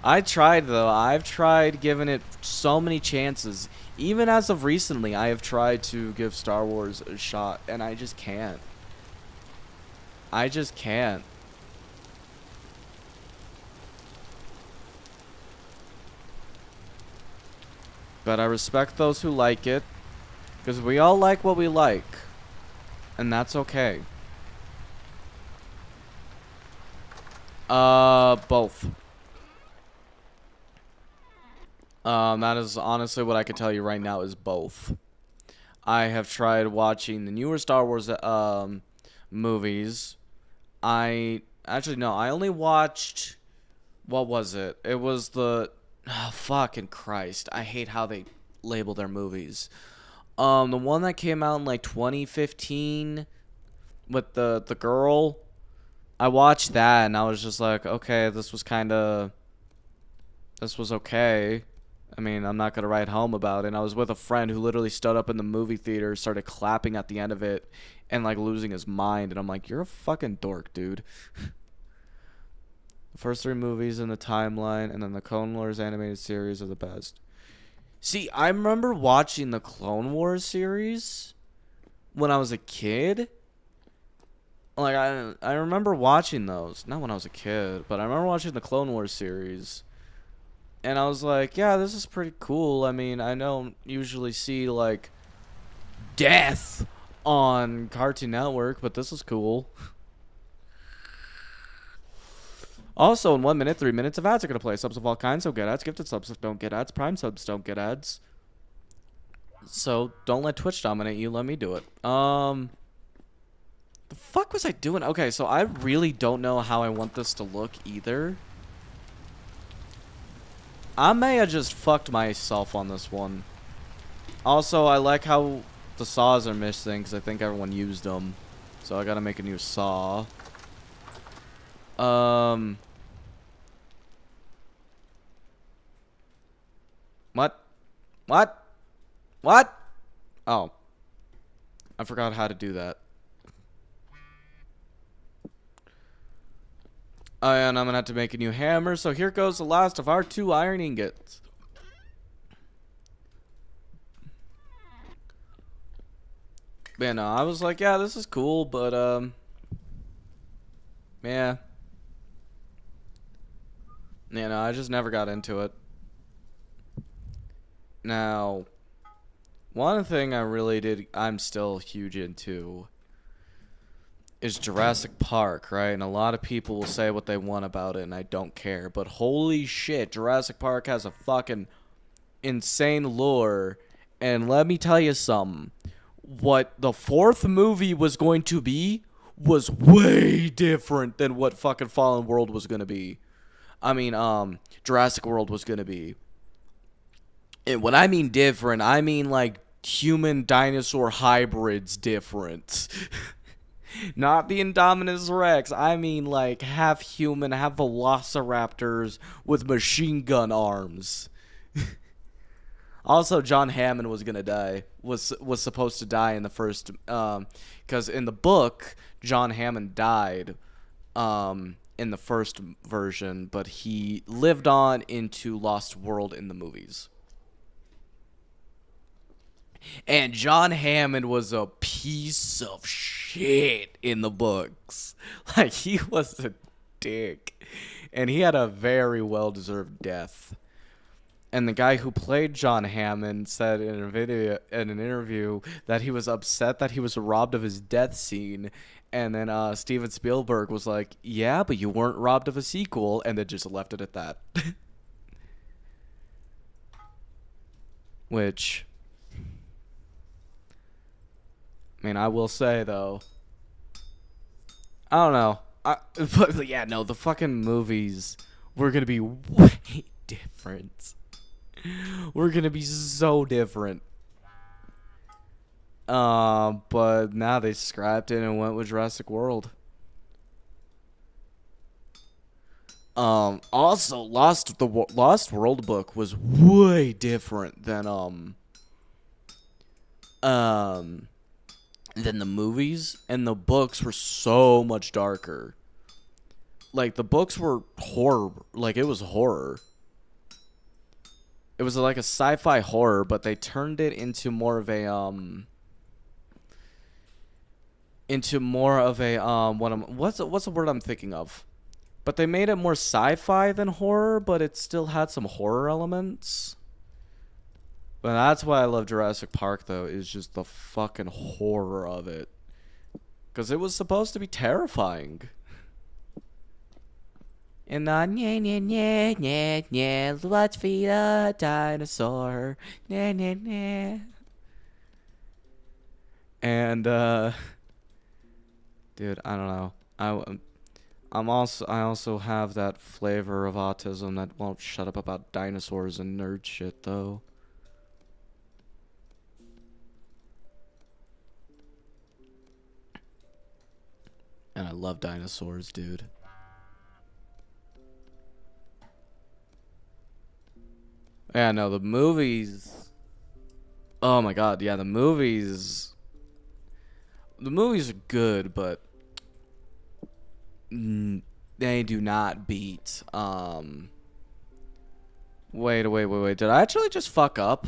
I tried though. I've tried giving it so many chances. Even as of recently, I have tried to give Star Wars a shot, and I just can't. I just can't. But I respect those who like it, because we all like what we like, and that's okay. Both. That is honestly what I can tell you right now is both. I have tried watching the newer Star Wars movies. I actually no, I only watched, what was it? It was the, oh, fucking Christ. I hate how they label their movies. The one that came out in like 2015 with the girl. I watched that and I was just like, okay, this was okay. I mean, I'm not going to write home about it. And I was with a friend who literally stood up in the movie theater, started clapping at the end of it, and, like, losing his mind. And I'm like, you're a fucking dork, dude. The first 3 movies in the timeline, and then the Clone Wars animated series are the best. See, I remember watching the Clone Wars series when I was a kid. Like, I remember watching those. Not when I was a kid, but I remember watching the Clone Wars series. And I was like, yeah, this is pretty cool. I mean, I don't usually see, like, death on Cartoon Network, but this is cool. Also, in 1 minute, 3 minutes of ads are going to play. Subs of all kinds don't get ads. Gifted subs don't get ads. Prime subs don't get ads. So, don't let Twitch dominate you. Let me do it. The fuck was I doing? Okay, so I really don't know how I want this to look either. I may have just fucked myself on this one. Also, I like how the saws are missing because I think everyone used them. So I gotta make a new saw. What? What? What? Oh. I forgot how to do that. Oh, yeah, and I'm gonna have to make a new hammer, so here goes the last of our 2 iron ingots. Man, no, I was like, yeah, this is cool, but, yeah. Yeah, no, I just never got into it. Now, one thing I'm still huge into is Jurassic Park, right? And a lot of people will say what they want about it, and I don't care. But holy shit, Jurassic Park has a fucking insane lore. And let me tell you something. What the 4th movie was going to be was way different than what fucking Fallen World was gonna be. I mean, Jurassic World was gonna be. And when I mean different, I mean like human dinosaur hybrids different. Not the Indominus Rex. I mean like half human, half velociraptors with machine gun arms. Also, John Hammond was gonna die. Was supposed to die in the first, because in the book, John Hammond died, in the first version, but he lived on into Lost World in the movies. And John Hammond was a piece of shit in the books. Like, he was a dick. And he had a very well-deserved death. And the guy who played John Hammond said in an interview that he was upset that he was robbed of his death scene. And then Steven Spielberg was like, "Yeah, but you weren't robbed of a sequel," and then just left it at that. Which, I mean, I will say though, I don't know. But yeah, no, the fucking movies were gonna be way different. We're gonna be so different. But now they scrapped it and went with Jurassic World. Also, Lost World book was way different than the movies, and the books were so much darker. Like, the books were horror. Like, it was horror. It was like a sci-fi horror, but they turned it into more of a what's the word I'm thinking of? But they made it more sci-fi than horror, but it still had some horror elements. But that's why I love Jurassic Park, though, is just the fucking horror of it. Because it was supposed to be terrifying. And let's feed a dinosaur. And dude, I don't know. I also have that flavor of autism that won't shut up about dinosaurs and nerd shit, though. And I love dinosaurs, dude. Yeah, no, the movies. Oh my god, yeah, the movies. The movies are good, but they do not beat. Wait. Did I actually just fuck up?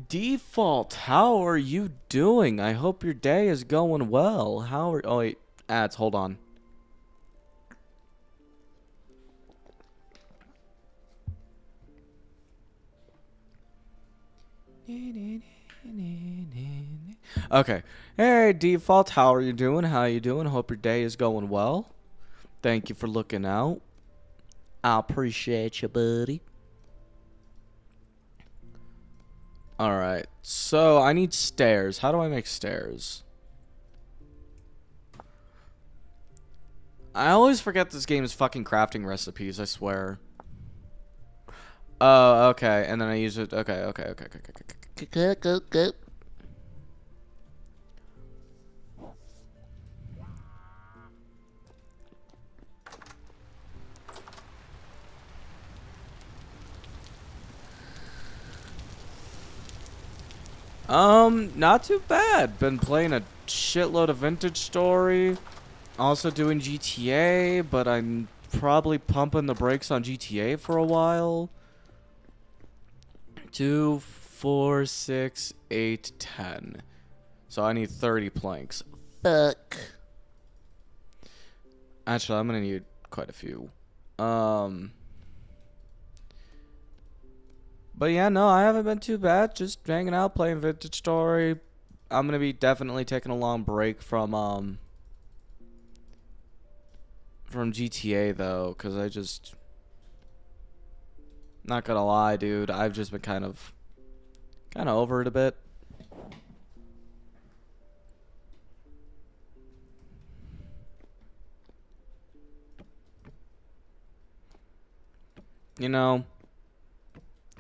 Default, how are you doing? I hope your day is going well. Oh wait, ads, hold on. Okay. Hey, Default, how are you doing? How you doing? Hope your day is going well. Thank you for looking out. I appreciate you, buddy. Alright, so I need stairs. How do I make stairs? I always forget this game is fucking crafting recipes, I swear. Oh, okay, and then I use it. Okay. Not too bad. Been playing a shitload of Vintage Story. Also doing GTA, but I'm probably pumping the brakes on GTA for a while. 2, 4, 6, 8, 10. So I need 30 planks. Fuck. Actually, I'm gonna need quite a few. But yeah, no, I haven't been too bad. Just hanging out, playing Vintage Story. I'm gonna be definitely taking a long break from GTA though, cause I just Not gonna lie, dude. I've just been kind of over it a bit. You know,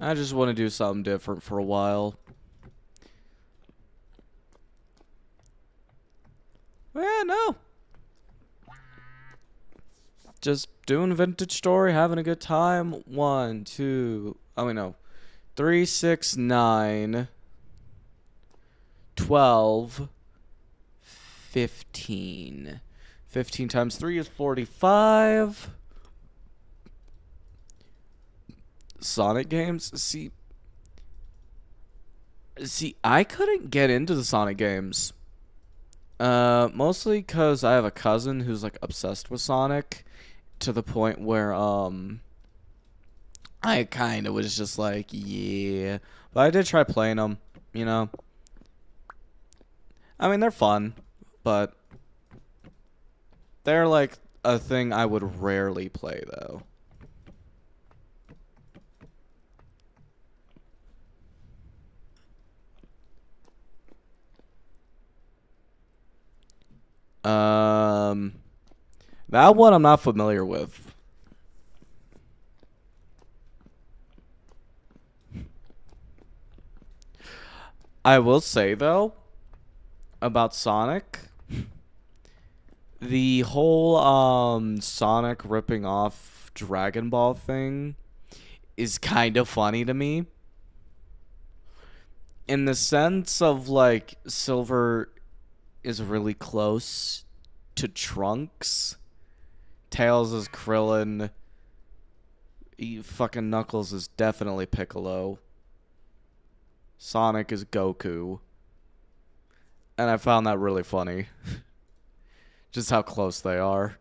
I just want to do something different for a while. Yeah, no. Just doing Vintage Story, having a good time. 1, 2, oh wait, no. 3, 6, 9, 12, 15. 15 times 3 is 45. Sonic games? See, I couldn't get into the Sonic games. Mostly because I have a cousin who's like obsessed with Sonic to the point where I kind of was just like, yeah. But I did try playing them, you know. I mean, they're fun, but they're like a thing I would rarely play though. That one I'm not familiar with. I will say though, about Sonic, the whole Sonic ripping off Dragon Ball thing is kind of funny to me. In the sense of like Silver is really close to Trunks. Tails is Krillin. Fucking Knuckles is definitely Piccolo. Sonic is Goku. And I found that really funny. Just how close they are.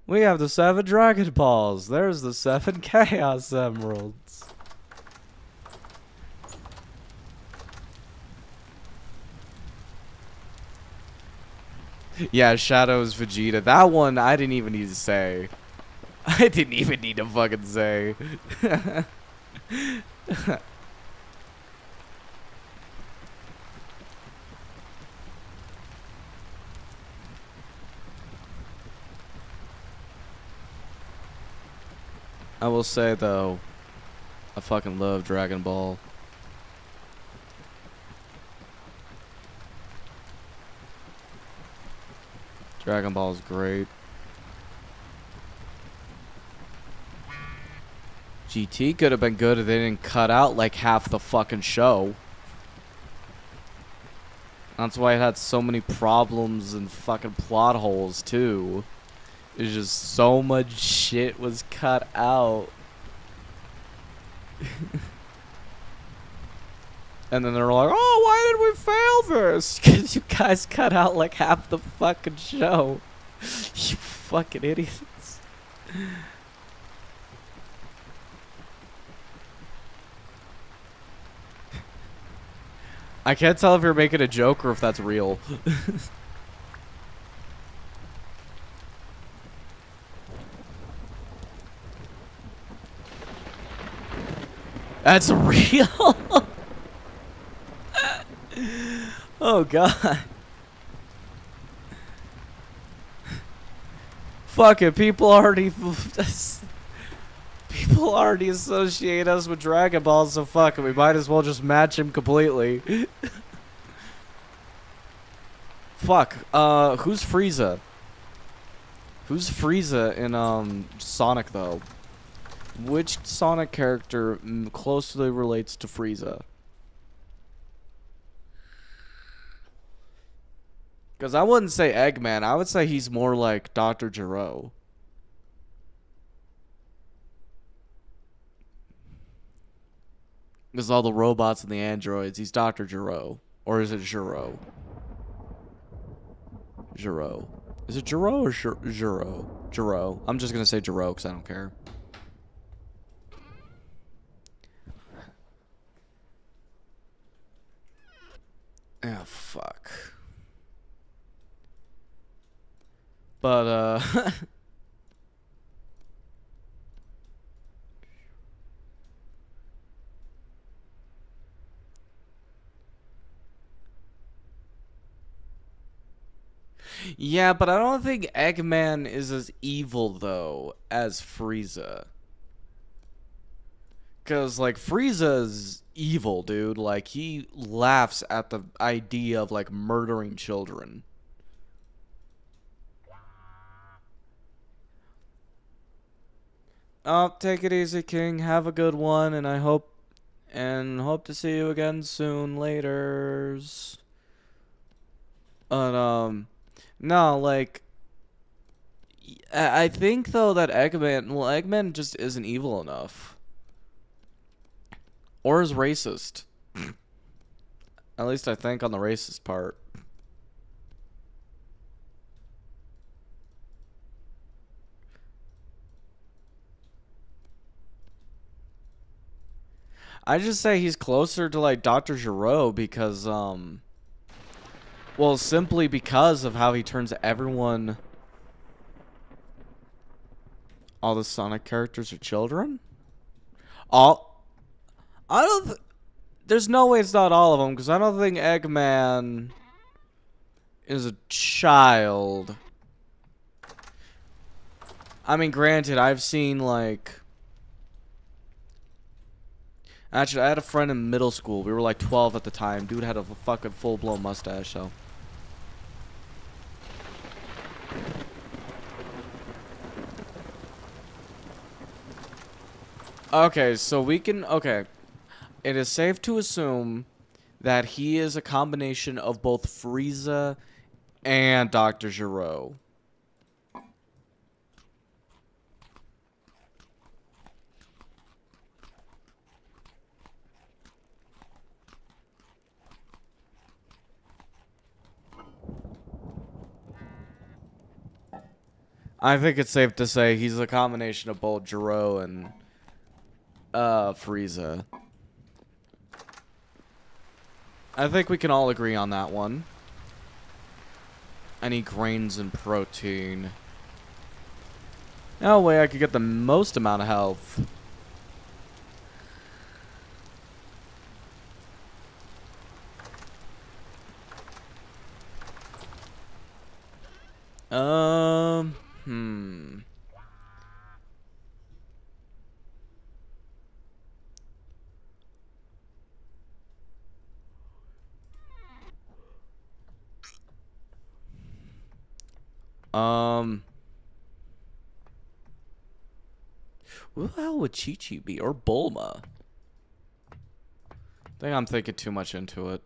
We have the 7 Dragon Balls. There's the 7 Chaos Emeralds. Yeah, Shadow's Vegeta. That one I didn't even need to say. I didn't even need to fucking say. I will say though, I fucking love Dragon Ball. Dragon Ball is great. GT could have been good if they didn't cut out like half the fucking show. That's why it had so many problems and fucking plot holes too. It's just so much shit was cut out. And then they're like, oh, why did we fail this? Because you guys cut out like half the fucking show. You fucking idiots. I can't tell if you're making a joke or if that's real. That's real? Oh god. Fuck it, people already associate us with Dragon Ball, so fuck it, we might as well just match him completely. Fuck, who's Frieza? Who's Frieza in Sonic though? Which Sonic character closely relates to Frieza? Because I wouldn't say Eggman. I would say he's more like Dr. Gero. Because all the robots and the androids, he's Dr. Gero. Or is it Gero? Gero. Is it Gero or Gero? Gero. I'm just going to say Gero because I don't care. Oh, fuck. But, Yeah, but I don't think Eggman is as evil, though, as Frieza. Because, like, Frieza's evil, dude. Like, he laughs at the idea of, like, murdering children. Oh, take it easy, King. Have a good one, and I hope to see you again soon. Laters. But no, like, I think though that Eggman just isn't evil enough, or is racist. At least I think on the racist part. I just say he's closer to like Dr. Gero because well, simply because of how he turns everyone. All the Sonic characters are children? All. I don't. There's no way it's not all of them, because I don't think Eggman is a child. I mean, granted, I've seen, like. Actually, I had a friend in middle school. We were like 12 at the time. Dude had a fucking full-blown mustache, so. Okay, so we can. Okay. It is safe to assume that he is a combination of both Frieza and Dr. Gero. I think it's safe to say he's a combination of both Gero and Frieza. I think we can all agree on that one. Any grains and protein. No way I could get the most amount of health. Hmm. Who the hell would Chi-Chi be? Or Bulma? I think I'm thinking too much into it.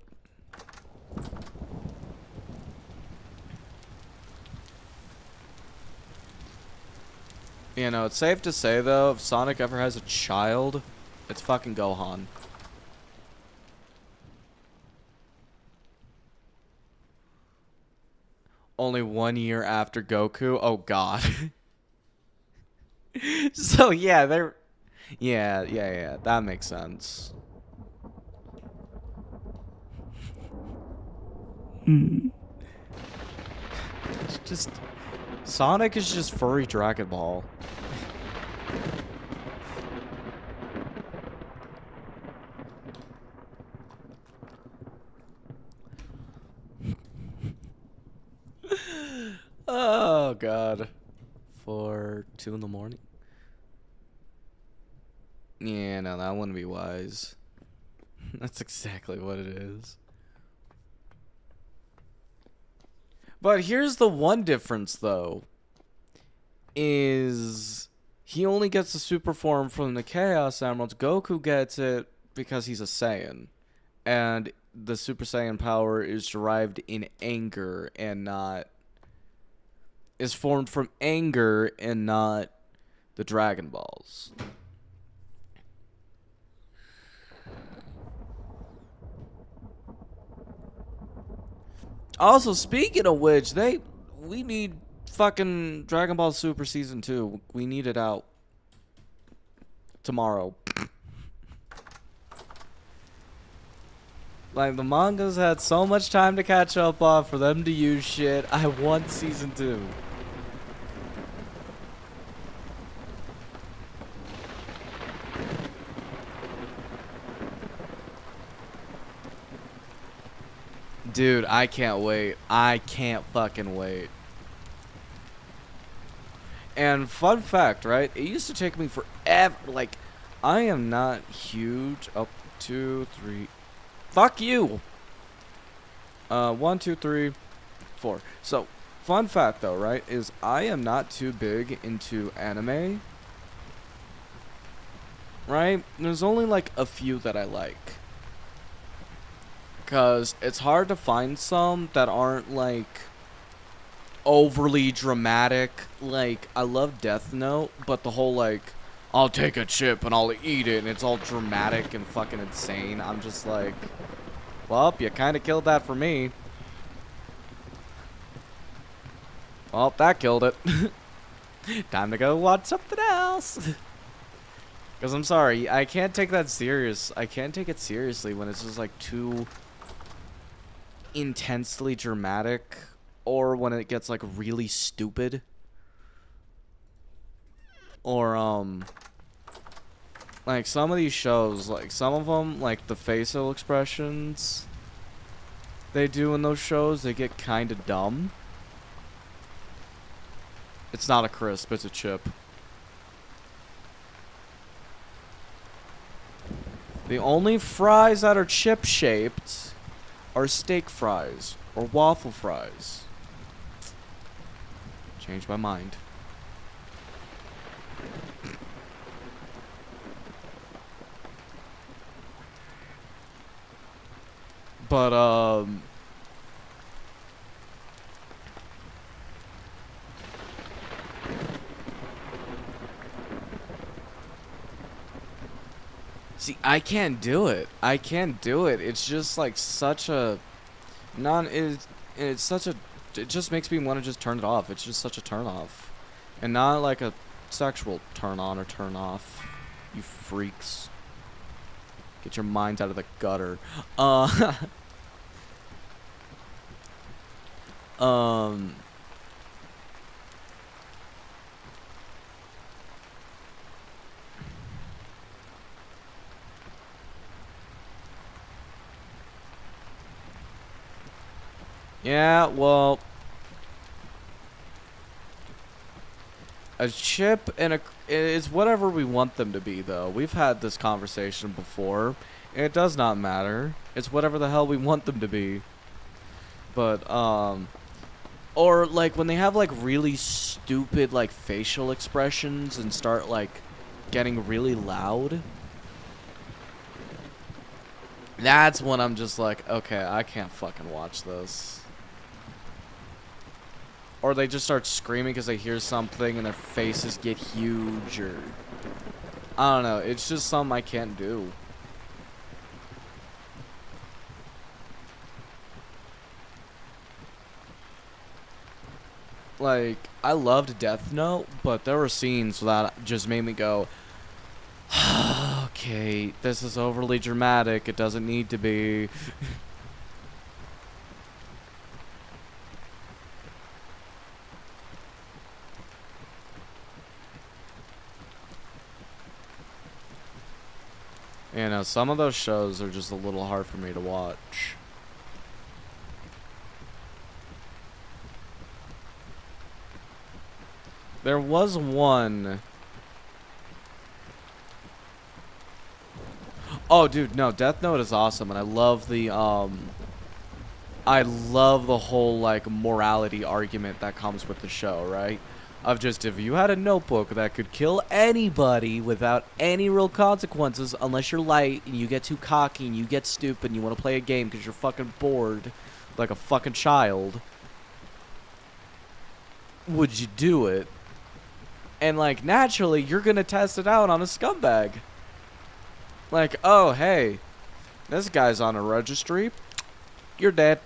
You know, it's safe to say, though, if Sonic ever has a child, it's fucking Gohan. Only 1 year after Goku? Oh, God. So, yeah, they're... Yeah, that makes sense. It's just... Sonic is just furry Dragon Ball. Oh, God. For 2 in the morning? Yeah, no, that wouldn't be wise. That's exactly what it is. But here's the one difference, though. Is he only gets the super form from the Chaos Emeralds. Goku gets it because he's a Saiyan. And the Super Saiyan power is derived in anger and not... is formed from anger and not the Dragon Balls. Also, speaking of which, we need fucking Dragon Ball Super Season 2. We need it out tomorrow. Like, the manga's had so much time to catch up on for them to use shit. I want Season 2. Dude, I can't wait. I can't fucking wait. And fun fact, right? It used to take me forever. Like, I am not huge. Oh, 2, 3. Fuck you. 1, 2, 3, 4. So, fun fact though, right? Is I am not too big into anime. Right? There's only like a few that I like. Cause it's hard to find some that aren't like overly dramatic. Like, I love Death Note, but the whole like, I'll take a chip and I'll eat it, and it's all dramatic and fucking insane. I'm just like, well, you kind of killed that for me. Well, that killed it. Time to go watch something else. Because I'm sorry, I can't take that serious. I can't take it seriously when it's just like too intensely dramatic, or when it gets like really stupid, or like some of these shows, like some of them, like the facial expressions they do in those shows, they get kind of dumb. It's not a crisp, it's a chip. The only fries that are chip shaped are steak fries or waffle fries. Changed my mind. But see, I can't do it. I can't do it. It's just like such a it's such a, it just makes me want to just turn it off. It's just such a turn off. And not like a sexual turn on or turn off. You freaks. Get your minds out of the gutter. Um Yeah, well, a chip and a is whatever we want them to be, though. We've had this conversation before, and it does not matter. It's whatever the hell we want them to be. But or like when they have like really stupid like facial expressions and start like getting really loud. That's when I'm just like, okay, I can't fucking watch this. Or they just start screaming because they hear something and their faces get huge, or I don't know. It's just something I can't do. Like, I loved Death Note, but there were scenes that just made me go, okay, this is overly dramatic. It doesn't need to be. You know, some of those shows are just a little hard for me to watch. There was one. Oh, dude, no, Death Note is awesome, and I love the whole like morality argument that comes with the show, right? Of just, if you had a notebook that could kill anybody without any real consequences, unless you're light and you get too cocky and you get stupid and you want to play a game because you're fucking bored like a fucking child, would you do it? And like, naturally, you're gonna test it out on a scumbag. Like, oh, hey, this guy's on a registry. You're dead.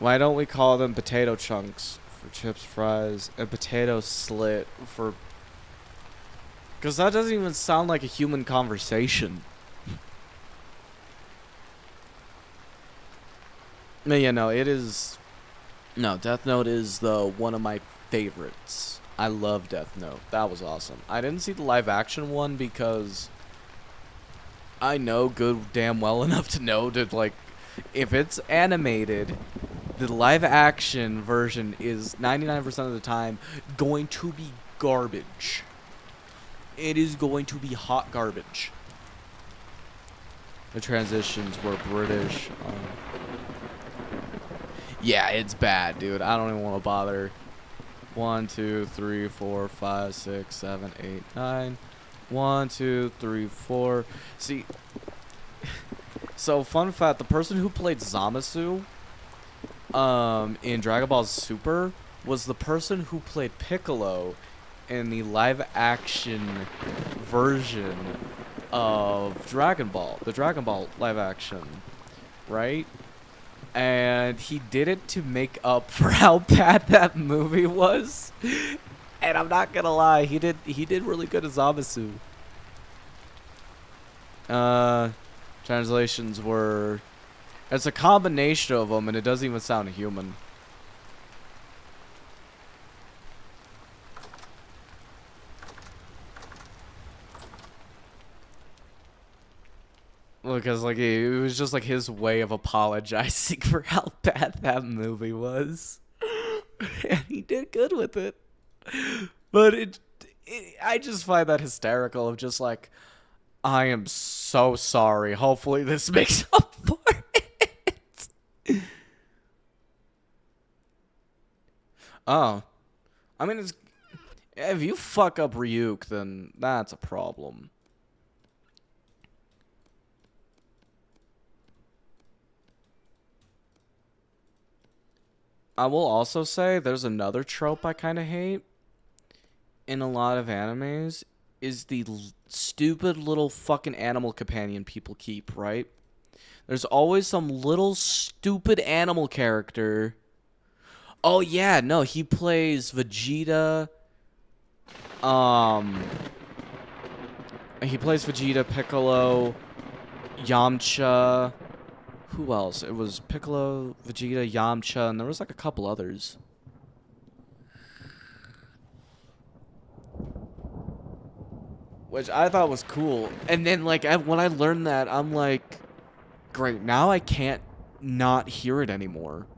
Why don't we call them potato chunks for chips, fries, and potato slit for... Because that doesn't even sound like a human conversation. But yeah, no, it is... No, Death Note is one of my favorites. I love Death Note. That was awesome. I didn't see the live action one because I know good damn well enough to know to, like, If it's animated, the live action version is 99% of the time going to be garbage. It is going to be hot garbage. The transitions were British. Yeah, it's bad, dude. I don't even want to bother. 1, 2, 3, 4, 5, 6, 7, 8, 9. 1, 2, 3, 4. See, so fun fact: the person who played Zamasu, in Dragon Ball Super, was the person who played Piccolo in the live-action version of Dragon Ball, the Dragon Ball live-action, right? And he did it to make up for how bad that movie was. And I'm not gonna lie, he did really good as Zamasu. Translations were, it's a combination of them, and it doesn't even sound human. Because like it was just like his way of apologizing for how bad that movie was, and he did good with it. But I just find that hysterical. Of just like, I am so sorry. Hopefully this makes up for it. Oh, I mean, it's, if you fuck up Ryuk, then that's a problem. I will also say there's another trope I kind of hate in a lot of animes, is the stupid little fucking animal companion people keep, right? There's always some little stupid animal character. Oh yeah, no, he plays Vegeta. He plays Vegeta, Piccolo, Yamcha. Who else? It was Piccolo, Vegeta, Yamcha, and there was like a couple others. Which I thought was cool. And then like when I learned that, I'm like, great, now I can't not hear it anymore.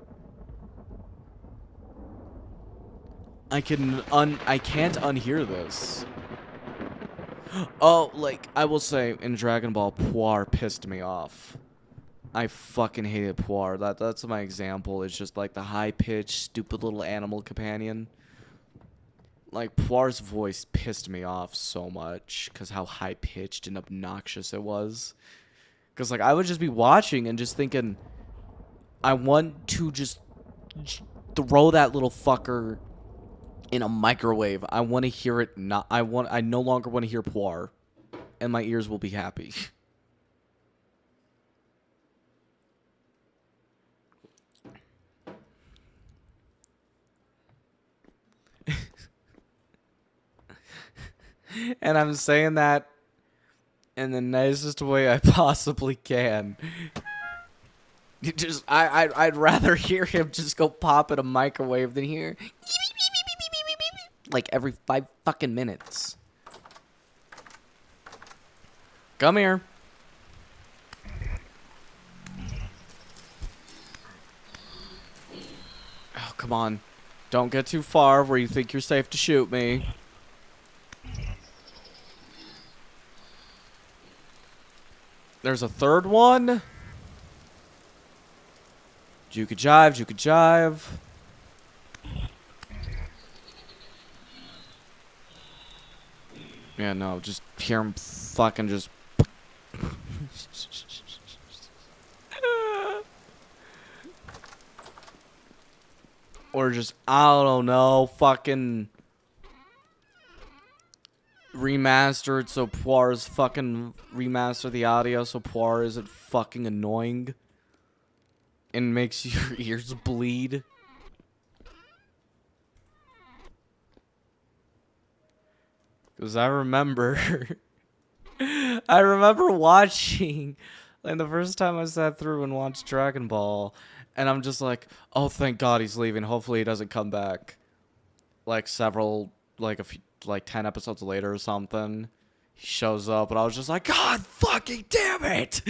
I can't unhear this. Oh, like I will say in Dragon Ball, Puar pissed me off. I fucking hated Puar. That's my example. It's just like the high-pitched, stupid little animal companion. Like, Puar's voice pissed me off so much because how high-pitched and obnoxious it was. Because, like, I would just be watching and just thinking, I want to just throw that little fucker in a microwave. I want to hear it not... I no longer want to hear Puar. And my ears will be happy. And I'm saying that in the nicest way I possibly can. I'd rather hear him just go pop in a microwave than hear like every 5 fucking minutes. Come here. Oh, come on. Don't get too far where you think you're safe to shoot me. There's a third one. Juke jive, juke jive. Yeah, no, just hear him fucking just... Or just, I don't know, fucking... remaster it so Puar's fucking remaster the audio so Puar isn't fucking annoying and makes your ears bleed. Because I remember watching, like, the first time I sat through and watched Dragon Ball, and I'm just like, oh, thank God he's leaving. Hopefully he doesn't come back. Like, a few, like 10 episodes later or something, he shows up, and I was just like, God fucking damn it!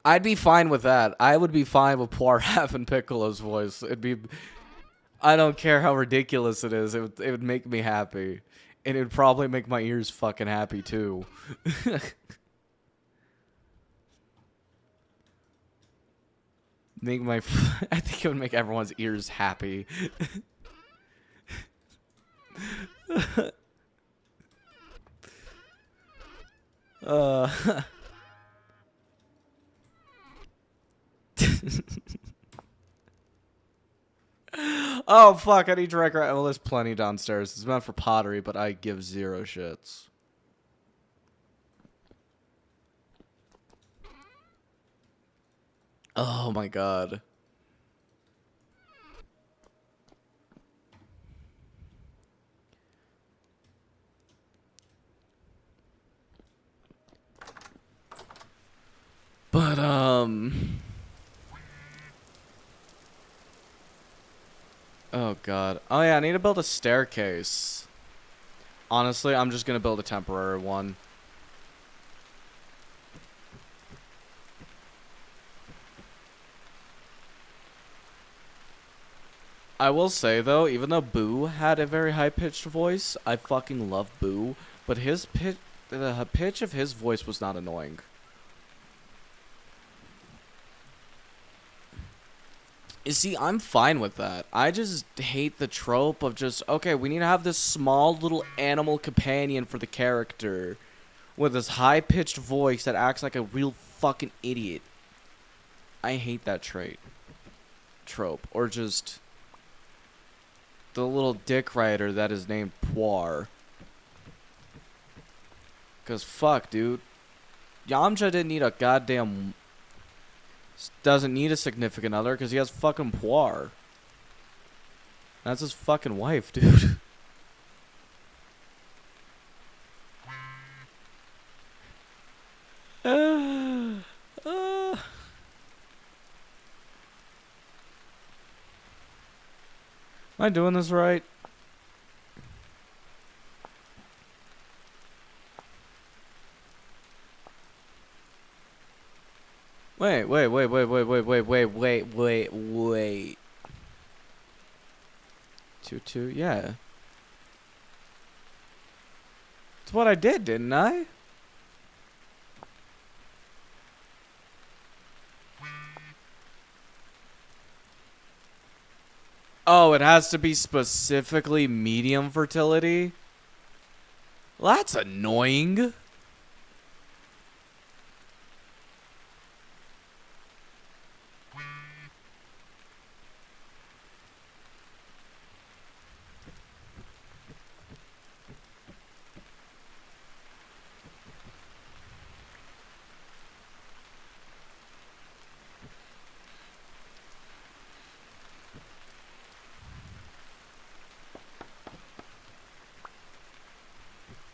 I'd be fine with that. I would be fine with Poir having Piccolo's voice. It'd be... I don't care how ridiculous it is. It would make me happy. And it would probably make my ears fucking happy, too. Make my... I think it would make everyone's ears happy. Oh, fuck, I need to write... Well, there's plenty downstairs. It's meant for pottery, but I give 0 shits. Oh, my God. But, oh, God. Oh, yeah, I need to build a staircase. Honestly, I'm just gonna build a temporary one. I will say, though, even though Boo had a very high-pitched voice, I fucking love Boo, but the pitch of his voice was not annoying. You see, I'm fine with that. I just hate the trope of just, okay, we need to have this small little animal companion for the character with this high-pitched voice that acts like a real fucking idiot. I hate that trope. Or just the little dick rider that is named Poir. Because fuck, dude. Yamcha didn't need a goddamn... Doesn't need a significant other because he has fucking Poir. That's his fucking wife, dude. Am I doing this right? Wait. 2-2, yeah. It's what I did, didn't I? Oh, it has to be specifically medium fertility? Well, that's annoying.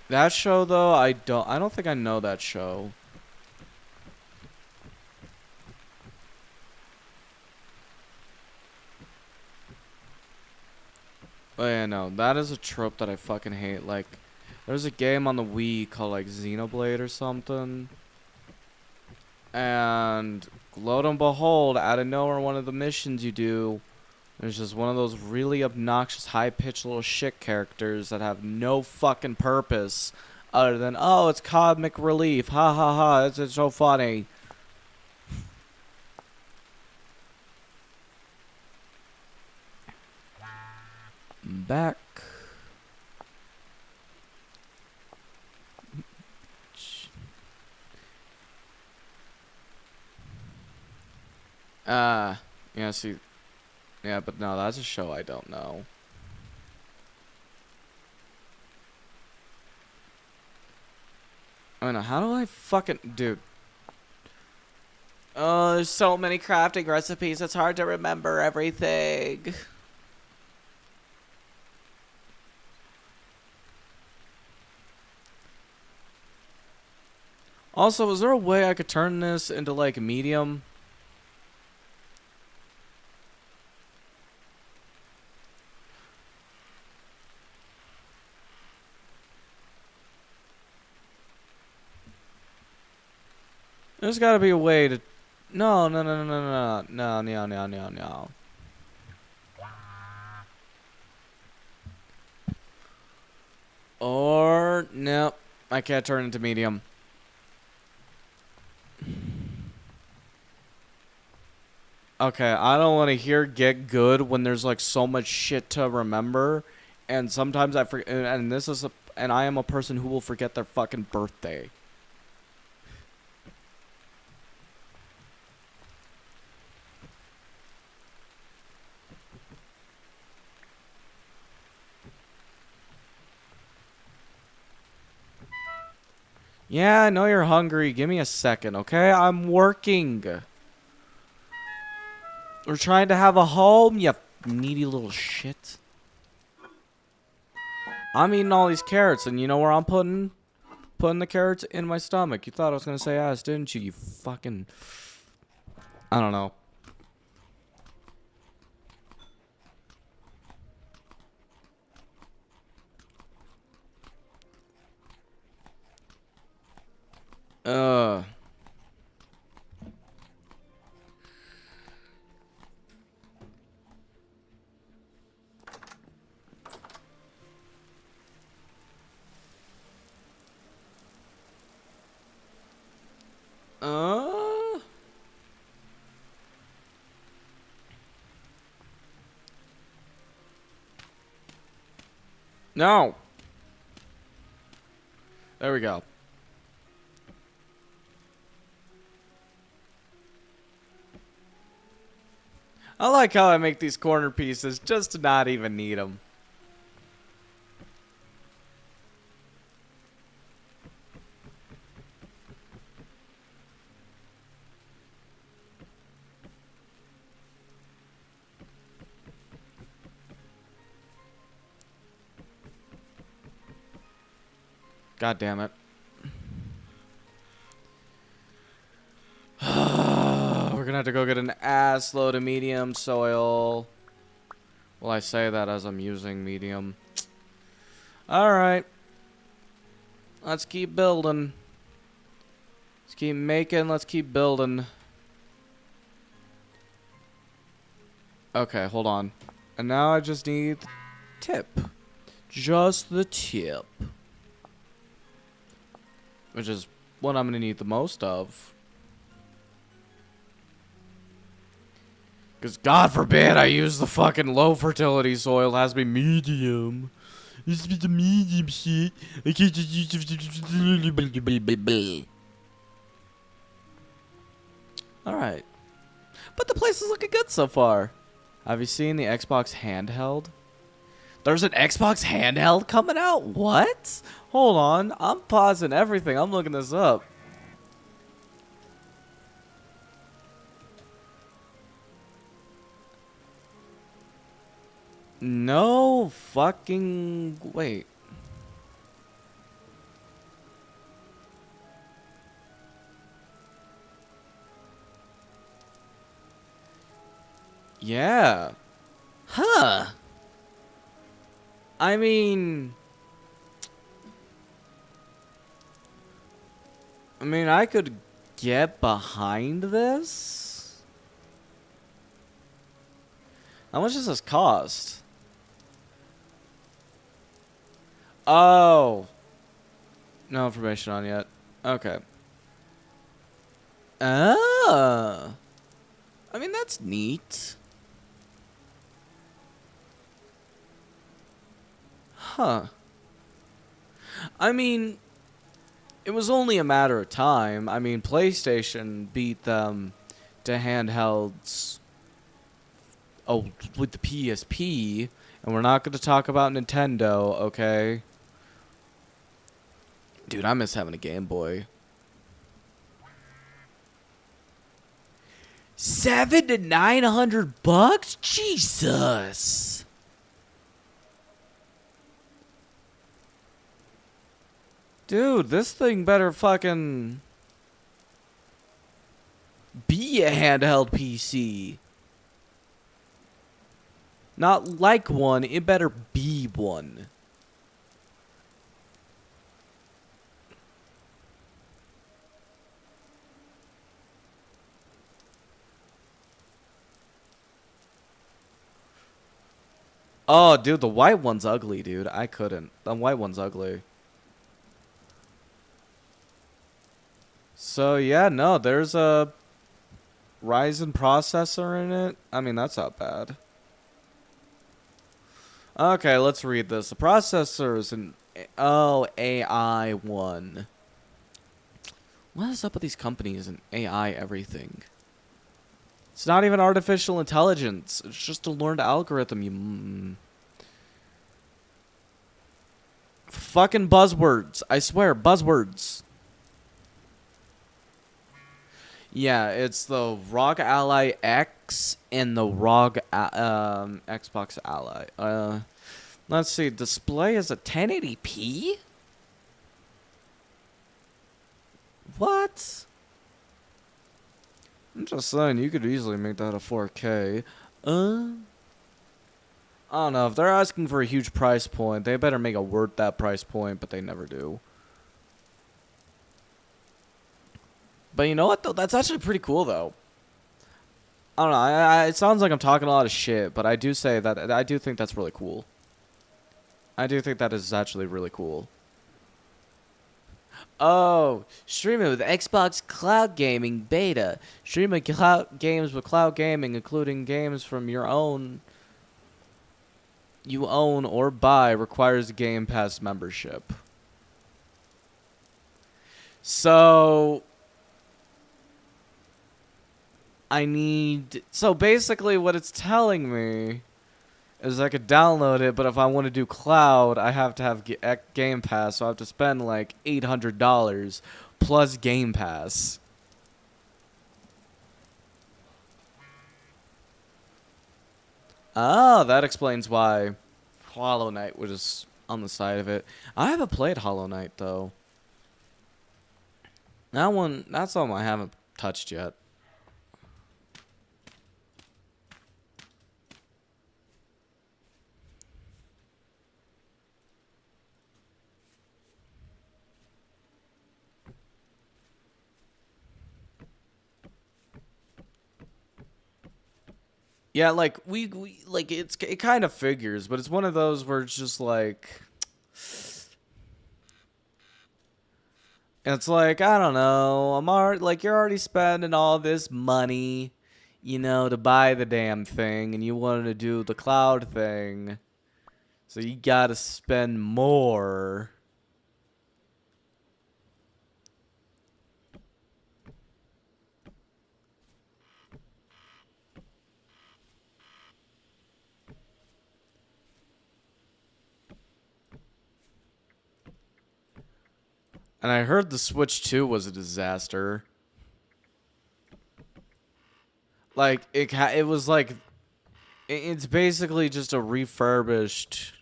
That show, though, I don't think I know that show. Oh yeah, no, that is a trope that I fucking hate. Like, there's a game on the Wii called like Xenoblade or something. And lo and behold, out of nowhere, one of the missions you do, there's just one of those really obnoxious, high-pitched little shit characters that have no fucking purpose other than, oh, it's comic relief. Ha ha ha, it's so funny. Back. Yeah, see. Yeah, but no, that's a show I don't know. I mean, how do I fucking... Dude. Oh, there's so many crafting recipes, it's hard to remember everything. Also, is there a way I could turn this into, like, medium? There's gotta be a way to... No, no, no, no, no, no, no, no, no, no. Or... Nope. I can't turn into medium. Okay, I don't want to hear get good when there's like so much shit to remember, and sometimes I forget. And this is and I am a person who will forget their fucking birthday. Yeah, I know you're hungry. Give me a second, okay? I'm working. We're trying to have a home, you needy little shit. I'm eating all these carrots, and you know where I'm putting the carrots? In my stomach. You thought I was gonna say ass, didn't you? You fucking... I don't know. Uh... No. There we go. I like how I make these corner pieces just to not even need them. God damn it. We're gonna have to go get an ass load of medium soil. Well, I say that as I'm using medium. Alright. Let's keep building. Let's keep making, let's keep building. Okay, hold on. And now I just need the tip. Just the tip. Which is what I'm gonna need the most of. Because God forbid I use the fucking low fertility soil. It has to be medium. It has to be the medium shit. I can't just use... Alright. But the place is looking good so far. Have you seen the Xbox handheld? There's an Xbox handheld coming out? What? Hold on. I'm pausing everything. I'm looking this up. No fucking... Wait. Yeah. Huh. I mean, I could get behind this. How much does this cost? Oh. No information on yet. Okay. Ah. I mean, that's neat. Huh. I mean, it was only a matter of time. I mean, PlayStation beat them to handhelds with the PSP, and we're not going to talk about Nintendo, okay? Dude, I miss having a Game Boy. $700 to $900? Jesus! Dude, this thing better fucking be a handheld PC. Not like one, it better be one. Oh, dude, the white one's ugly, dude. I couldn't. The white one's ugly. So, yeah, no, there's a Ryzen processor in it. I mean, that's not bad. Okay, let's read this. The processor is an AI1. What is up with these companies and AI everything? It's not even artificial intelligence. It's just a learned algorithm, you... Fucking buzzwords. I swear, buzzwords. Yeah, it's the ROG Ally X and the ROG Xbox Ally. Let's see. Display is a 1080p? What? I'm just saying, you could easily make that a 4K. I don't know. If they're asking for a huge price point, they better make it worth that price point, but they never do. But you know what, though? That's actually pretty cool, though. I don't know. It sounds like I'm talking a lot of shit, but I do say that I do think that's really cool. I do think that is actually really cool. Oh, streaming with Xbox Cloud Gaming Beta. Streaming games with Cloud Gaming, including games from your own... you own or buy, requires a Game Pass membership. So... So basically what it's telling me is I could download it, but if I want to do cloud, I have to have Game Pass, so I have to spend like $800 plus Game Pass. Oh, that explains why Hollow Knight was on the side of it. I haven't played Hollow Knight, though. That's something I haven't touched yet. Yeah, like we like it kind of figures, but it's one of those where it's just like it's like I don't know. You're already spending all this money, to buy the damn thing, and you wanted to do the cloud thing, so you gotta spend more. And I heard the Switch 2 was a disaster. Like it was like it's basically just a refurbished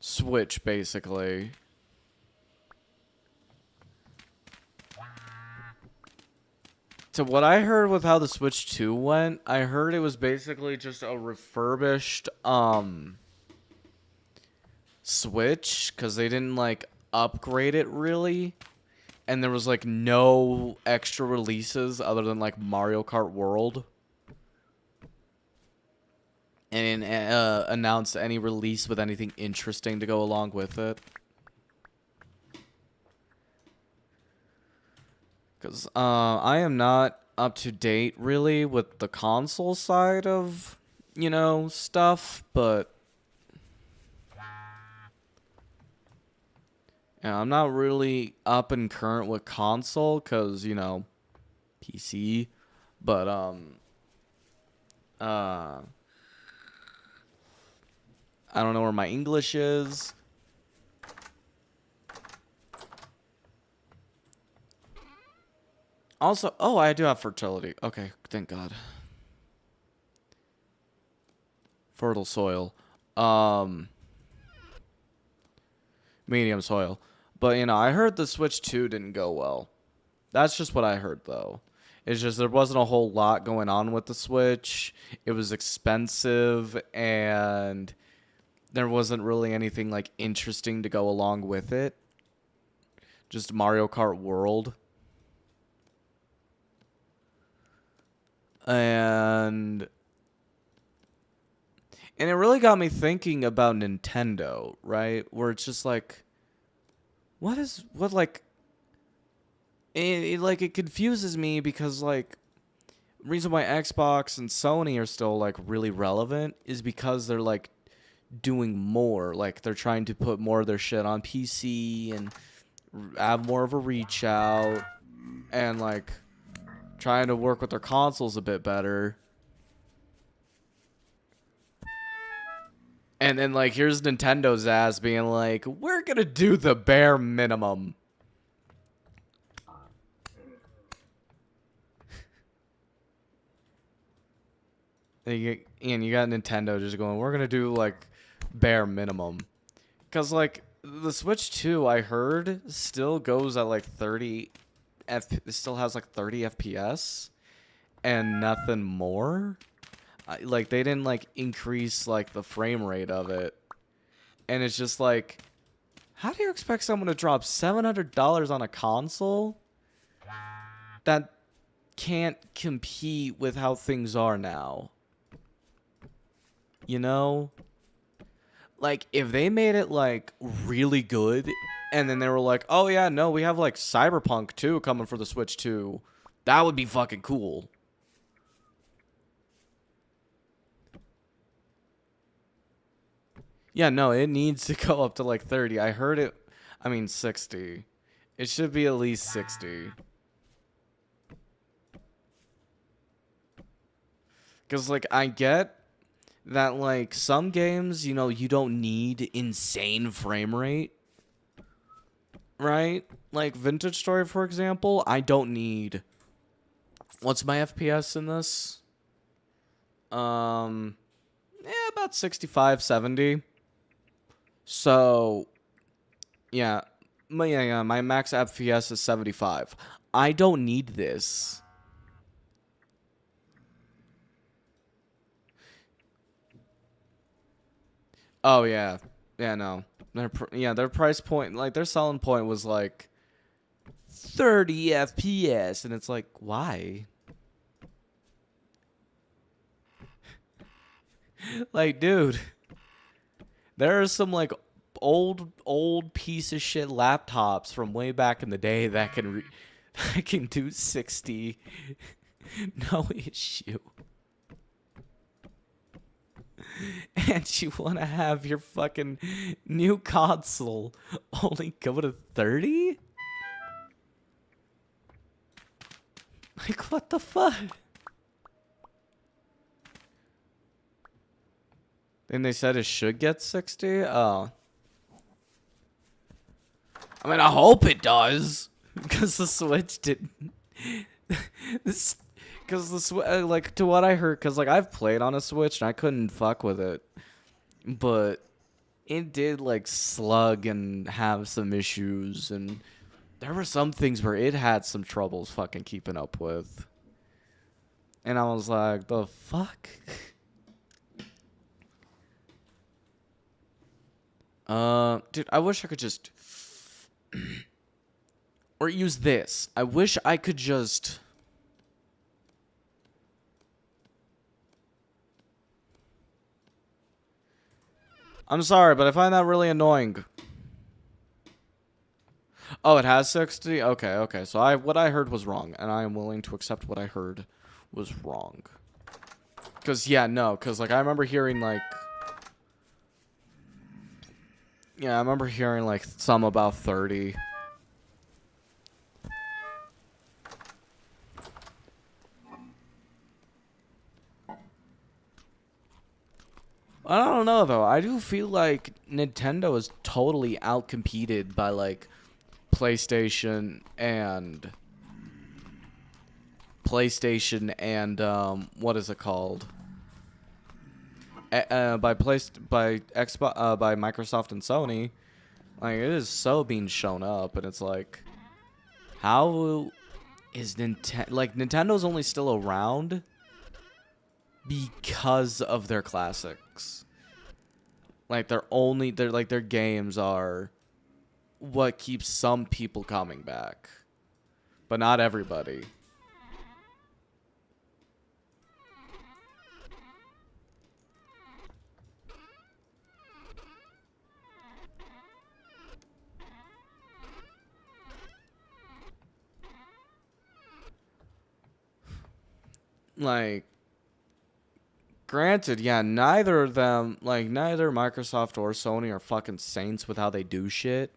Switch, basically. So what I heard with how the Switch 2 went, I heard it was basically just a refurbished Switch, because they didn't like upgrade it really, and there was like no extra releases other than like Mario Kart World, and announced any release with anything interesting to go along with it. Because I am not up to date really with the console side of, stuff, but yeah, I'm not really up and current with console because, PC, but I don't know where my English is. Also, oh, I do have fertility. Okay, thank God. Fertile soil. Medium soil. But, I heard the Switch 2 didn't go well. That's just what I heard, though. It's just there wasn't a whole lot going on with the Switch. It was expensive, and there wasn't really anything, like, interesting to go along with it. Just Mario Kart World. And And it really got me thinking about Nintendo, right? Where it's just like, like, it confuses me because, like, reason why Xbox and Sony are still, like, really relevant is because they're, like, doing more. Like, they're trying to put more of their shit on PC and have more of a reach out and, like, trying to work with their consoles a bit better. And then, like, here's Nintendo's ass being like, we're gonna do the bare minimum. And you got Nintendo just going, we're gonna do, like, bare minimum. Because, like, the Switch 2, I heard, still goes at, like, 30... it still has, like, 30 FPS. And nothing more. Like, they didn't, like, increase, like, the frame rate of it. And it's just like, how do you expect someone to drop $700 on a console that can't compete with how things are now? You know? Like, if they made it, like, really good, and then they were like, oh, yeah, no, we have, like, Cyberpunk 2 coming for the Switch 2, that would be fucking cool. Yeah, no, it needs to go up to, like, 30. I heard it, 60. It should be at least 60. Because, like, I get that, like, some games, you know, you don't need insane frame rate. Right? Like, Vintage Story, for example, I don't need... What's my FPS in this? About 65, 70. So, yeah. My max FPS is 75. I don't need this. Oh, yeah. Yeah, no. Their price point, like, their selling point was, like, 30 FPS. And it's like, why? Like, dude. There are some, like, old piece of shit laptops from way back in the day that can do 60. No issue. And you want to have your fucking new console only go to 30? Like, what the fuck? And they said it should get 60? Oh. I mean, I hope it does. Because the Switch didn't. Because the Switch, like, to what I heard, because, like, I've played on a Switch and I couldn't fuck with it. But it did, like, slug and have some issues. And there were some things where it had some troubles fucking keeping up with. And I was like, the fuck? Dude, I wish I could just... or use this. I wish I could just... I'm sorry, but I find that really annoying. Oh, it has 60? Okay. So what I heard was wrong, and I am willing to accept what I heard was wrong. Because, yeah, no, because, like, I remember hearing, like... Yeah, I remember hearing, like, some about 30. I don't know, though. I do feel like Nintendo is totally outcompeted by, like, PlayStation and... what is it called? By Xbox, by Microsoft and Sony. Like, it is so being shown up, and it's like... How is Nintendo... Like, Nintendo's only still around... because of their classics. Like, their games are what keeps some people coming back. But not everybody. Like, granted, yeah, neither of them, like, neither Microsoft or Sony are fucking saints with how they do shit.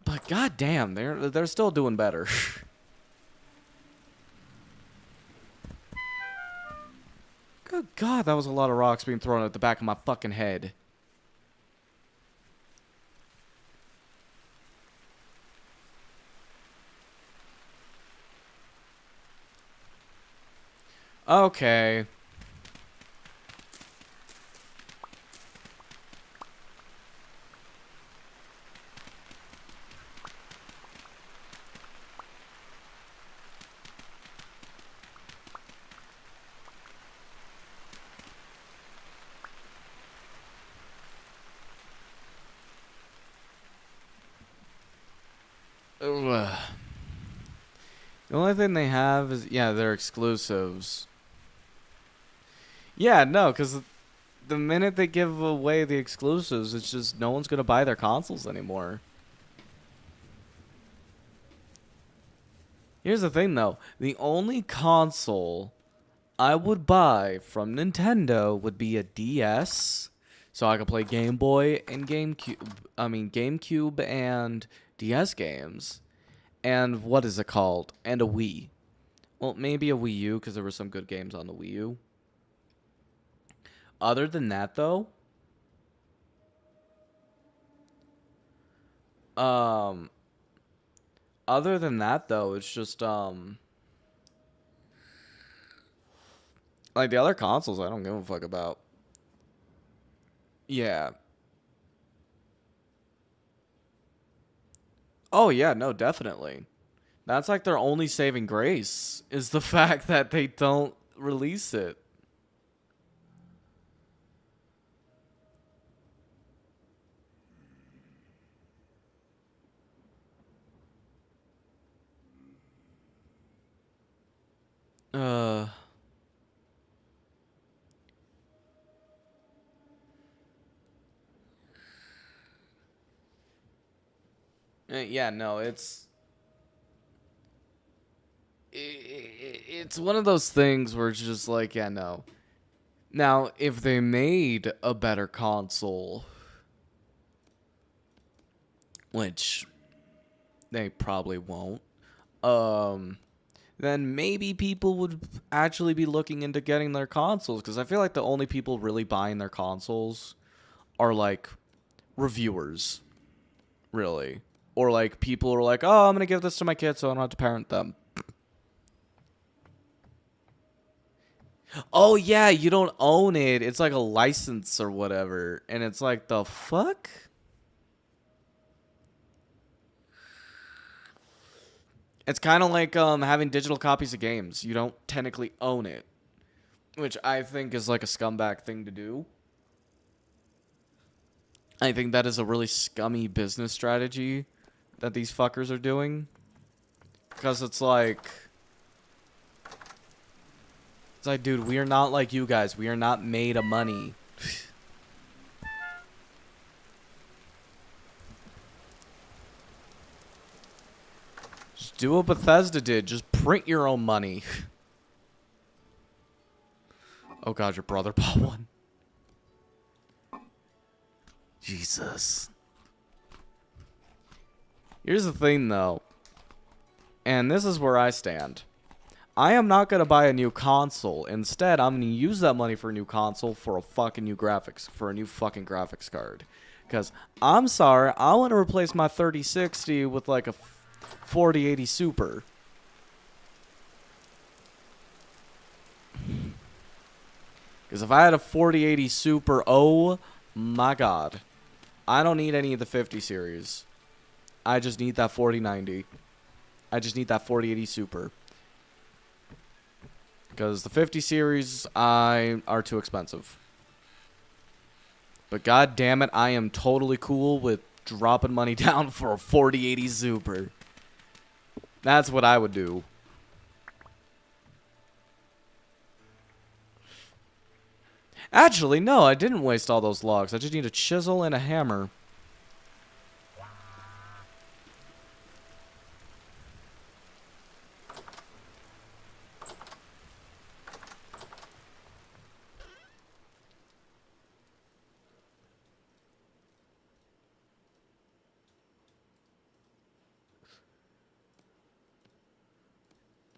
But goddamn, they're still doing better. Good God, that was a lot of rocks being thrown at the back of my fucking head. Okay. Ugh. The only thing they have is, yeah, they're exclusives. Yeah, no, because the minute they give away the exclusives, it's just no one's going to buy their consoles anymore. Here's the thing, though. The only console I would buy from Nintendo would be a DS, so I could play Game Boy and GameCube and DS games. And what is it called? And a Wii. Well, maybe a Wii U, because there were some good games on the Wii U. Other than that, though, um, it's just, like, the other consoles I don't give a fuck about. Yeah. Oh, yeah, no, definitely. That's like their only saving grace, is the fact that they don't release it. Uh... Yeah, no, it's one of those things where it's just like, yeah, no. Now, if they made a better console, which they probably won't, then maybe people would actually be looking into getting their consoles, because I feel like the only people really buying their consoles are like reviewers, really. Or like people who are like, oh, I'm gonna give this to my kids so I don't have to parent them. Oh yeah, you don't own it. It's like a license or whatever. And it's like, the fuck? It's kind of like having digital copies of games. You don't technically own it, which I think is like a scumbag thing to do. I think that is a really scummy business strategy that these fuckers are doing. Because it's like, dude, we are not like you guys. We are not made of money. Just do what Bethesda did. Just print your own money. Oh god, your brother bought one. Jesus. Here's the thing, though. And this is where I stand. I am not going to buy a new console. Instead, I'm going to use that money for a new console for a fucking new graphics, for a new fucking graphics card. Because, I'm sorry, I want to replace my 3060 with like a 4080 Super. Because if I had a 4080 Super, oh my god. I don't need any of the 50 series. I just need that 4090. I just need that 4080 Super. Because the 50 series are too expensive. But god damn it, I am totally cool with dropping money down for a 4080 Super. That's what I would do. Actually, no, I didn't waste all those logs. I just need a chisel and a hammer.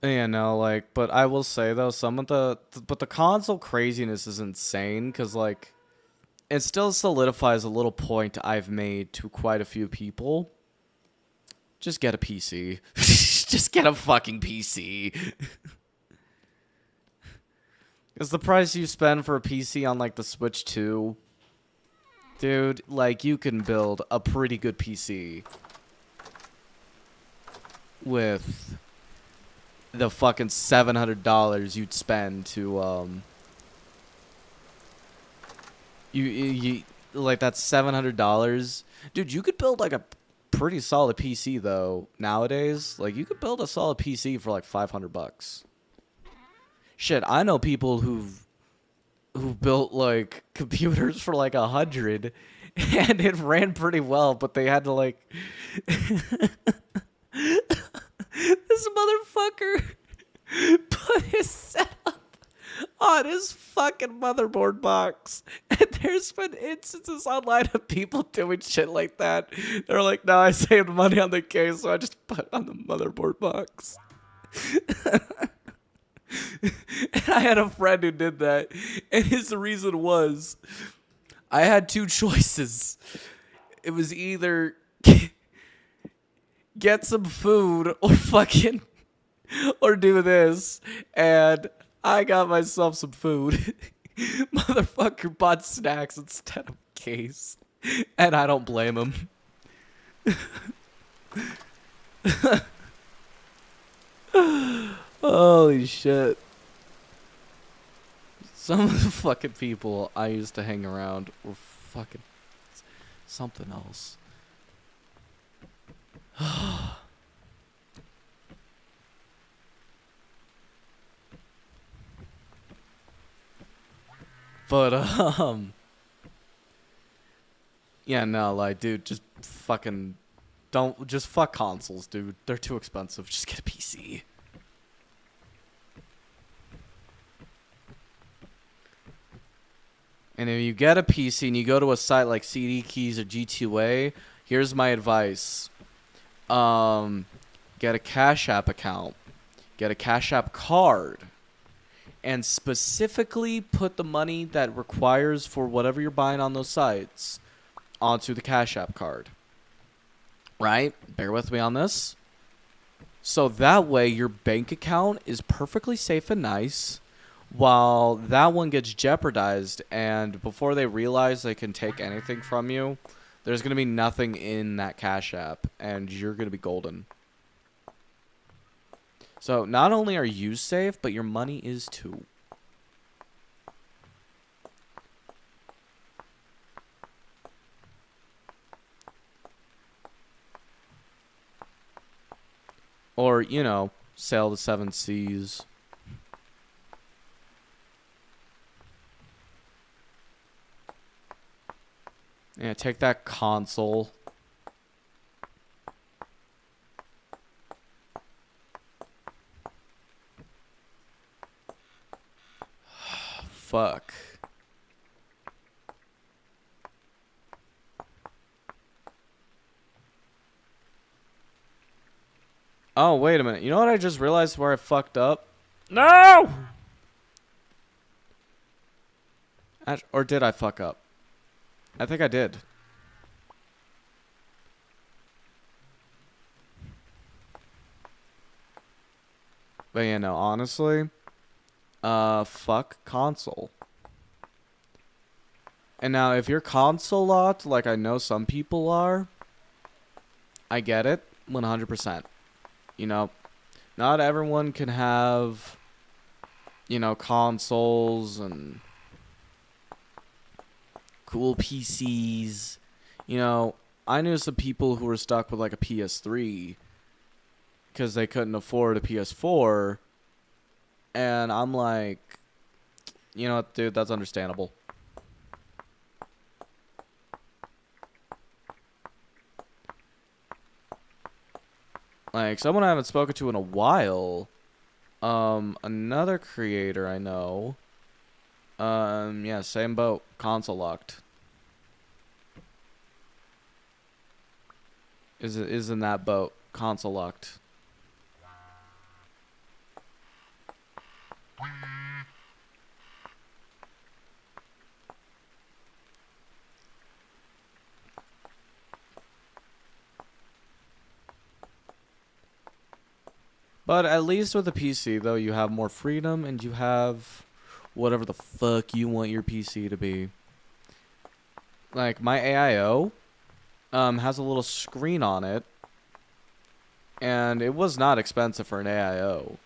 Yeah, no, like, but I will say though, some of but the console craziness is insane, because, like, it still solidifies a little point I've made to quite a few people. Just get a PC. Just get a fucking PC. Because the price you spend for a PC on, like, the Switch 2, dude, like, you can build a pretty good PC with the fucking $700 you'd spend to, you like, that's $700. Dude, you could build, like, a pretty solid PC, though, nowadays. Like, you could build a solid PC for, like, $500. Shit, I know people who've built, like, computers for, like, 100, and it ran pretty well, but they had to, like... This motherfucker put his setup on his fucking motherboard box. And there's been instances online of people doing shit like that. They're like, no, I saved money on the case, so I just put it on the motherboard box. And I had a friend who did that. And his reason was, I had two choices. It was either get some food or fucking... or do this, and I got myself some food. Motherfucker bought snacks instead of case, and I don't blame him. Holy shit. Some of the fucking people I used to hang around were fucking something else. But, yeah, no, like, dude, just fucking just fuck consoles, dude. They're too expensive. Just get a PC. And if you get a PC and you go to a site like CD Keys or G2A, here's my advice. Get a Cash App account. Get a Cash App card. And specifically put the money that requires for whatever you're buying on those sites onto the Cash App card. Right? Bear with me on this. So that way your bank account is perfectly safe and nice, while that one gets jeopardized, and before they realize they can take anything from you, there's going to be nothing in that Cash App, and you're going to be golden. So, not only are you safe, but your money is too. Or, you know, sail the seven seas. Yeah, take that console. Fuck. Oh, wait a minute. You know what I just realized where I fucked up? No! Or did I fuck up? I think I did. But you know, honestly, fuck console. And now, if you're console locked, like I know some people are, I get it, 100%. You know, not everyone can have, you know, consoles and cool PCs. You know, I knew some people who were stuck with like a PS3 because they couldn't afford a PS4. And I'm like, you know what, dude, that's understandable. Like, someone I haven't spoken to in a while, another creator I know, yeah, same boat, console locked. Is in that boat, console locked. But at least with a PC, though, you have more freedom and you have whatever the fuck you want your PC to be. Like, my AIO has a little screen on it. And it was not expensive for an AIO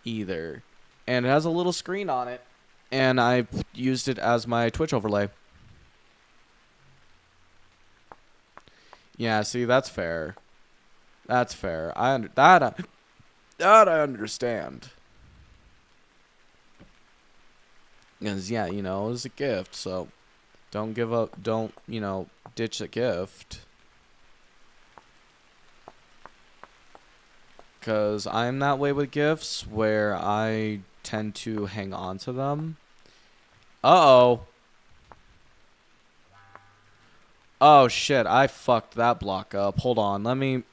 either. And it has a little screen on it. And I used it as my Twitch overlay. Yeah, see, that's fair. That's fair. That I understand. Because, yeah, you know, it was a gift, so don't give up, don't, you know, ditch a gift. Because I'm that way with gifts, where I tend to hang on to them. Uh-oh. Oh, shit, I fucked that block up. Hold on, let me...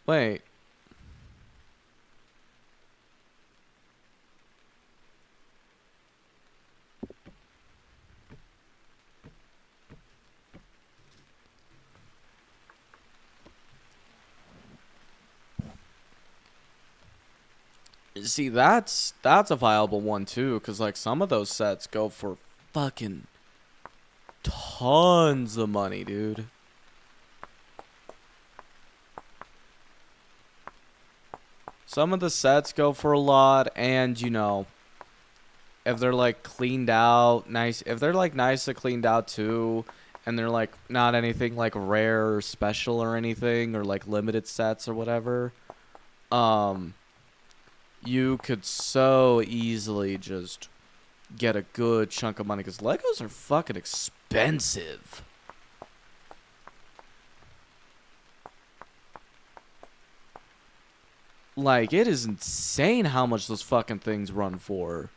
Wait. See, that's a viable one, too, because, like, some of those sets go for fucking tons of money, dude. Some of the sets go for a lot, and, you know, if they're, like, cleaned out, nice, if they're, like, nicely cleaned out, too, and they're, like, not anything, like, rare or special or anything, or, like, limited sets or whatever, you could so easily just get a good chunk of money, because Legos are fucking expensive. Like, it is insane how much those fucking things run for.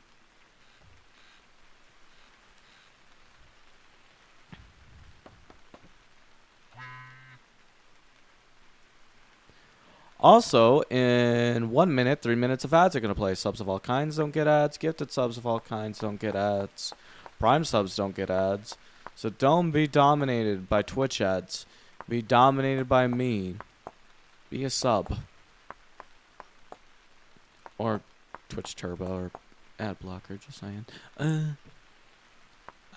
Also, in 1 minute, 3 minutes of ads are going to play. Subs of all kinds don't get ads. Gifted subs of all kinds don't get ads. Prime subs don't get ads. So don't be dominated by Twitch ads. Be dominated by me. Be a sub. Or Twitch Turbo or ad blocker, just saying.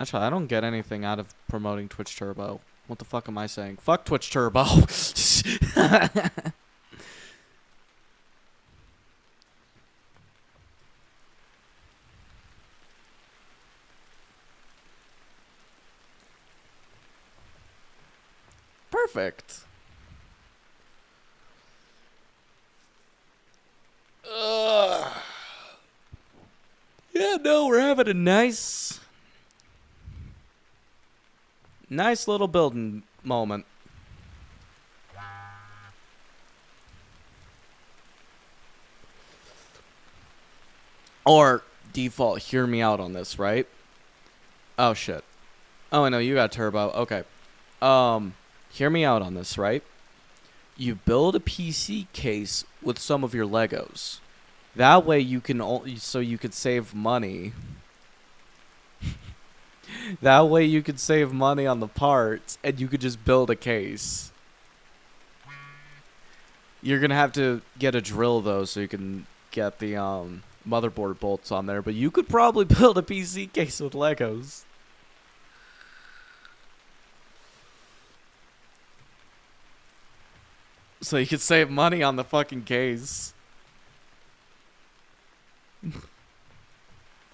Actually, I don't get anything out of promoting Twitch Turbo. What the fuck am I saying? Fuck Twitch Turbo. Perfect. Yeah, no, we're having a nice little building moment. Or default, hear me out on this, right? Oh shit. Oh, I know you got turbo. Okay. Hear me out on this, right? You build a PC case with some of your Legos. That way you can so you could save money. That way you could save money on the parts and you could just build a case. You're going to have to get a drill though so you can get the motherboard bolts on there, but you could probably build a PC case with Legos. So you could save money on the fucking case.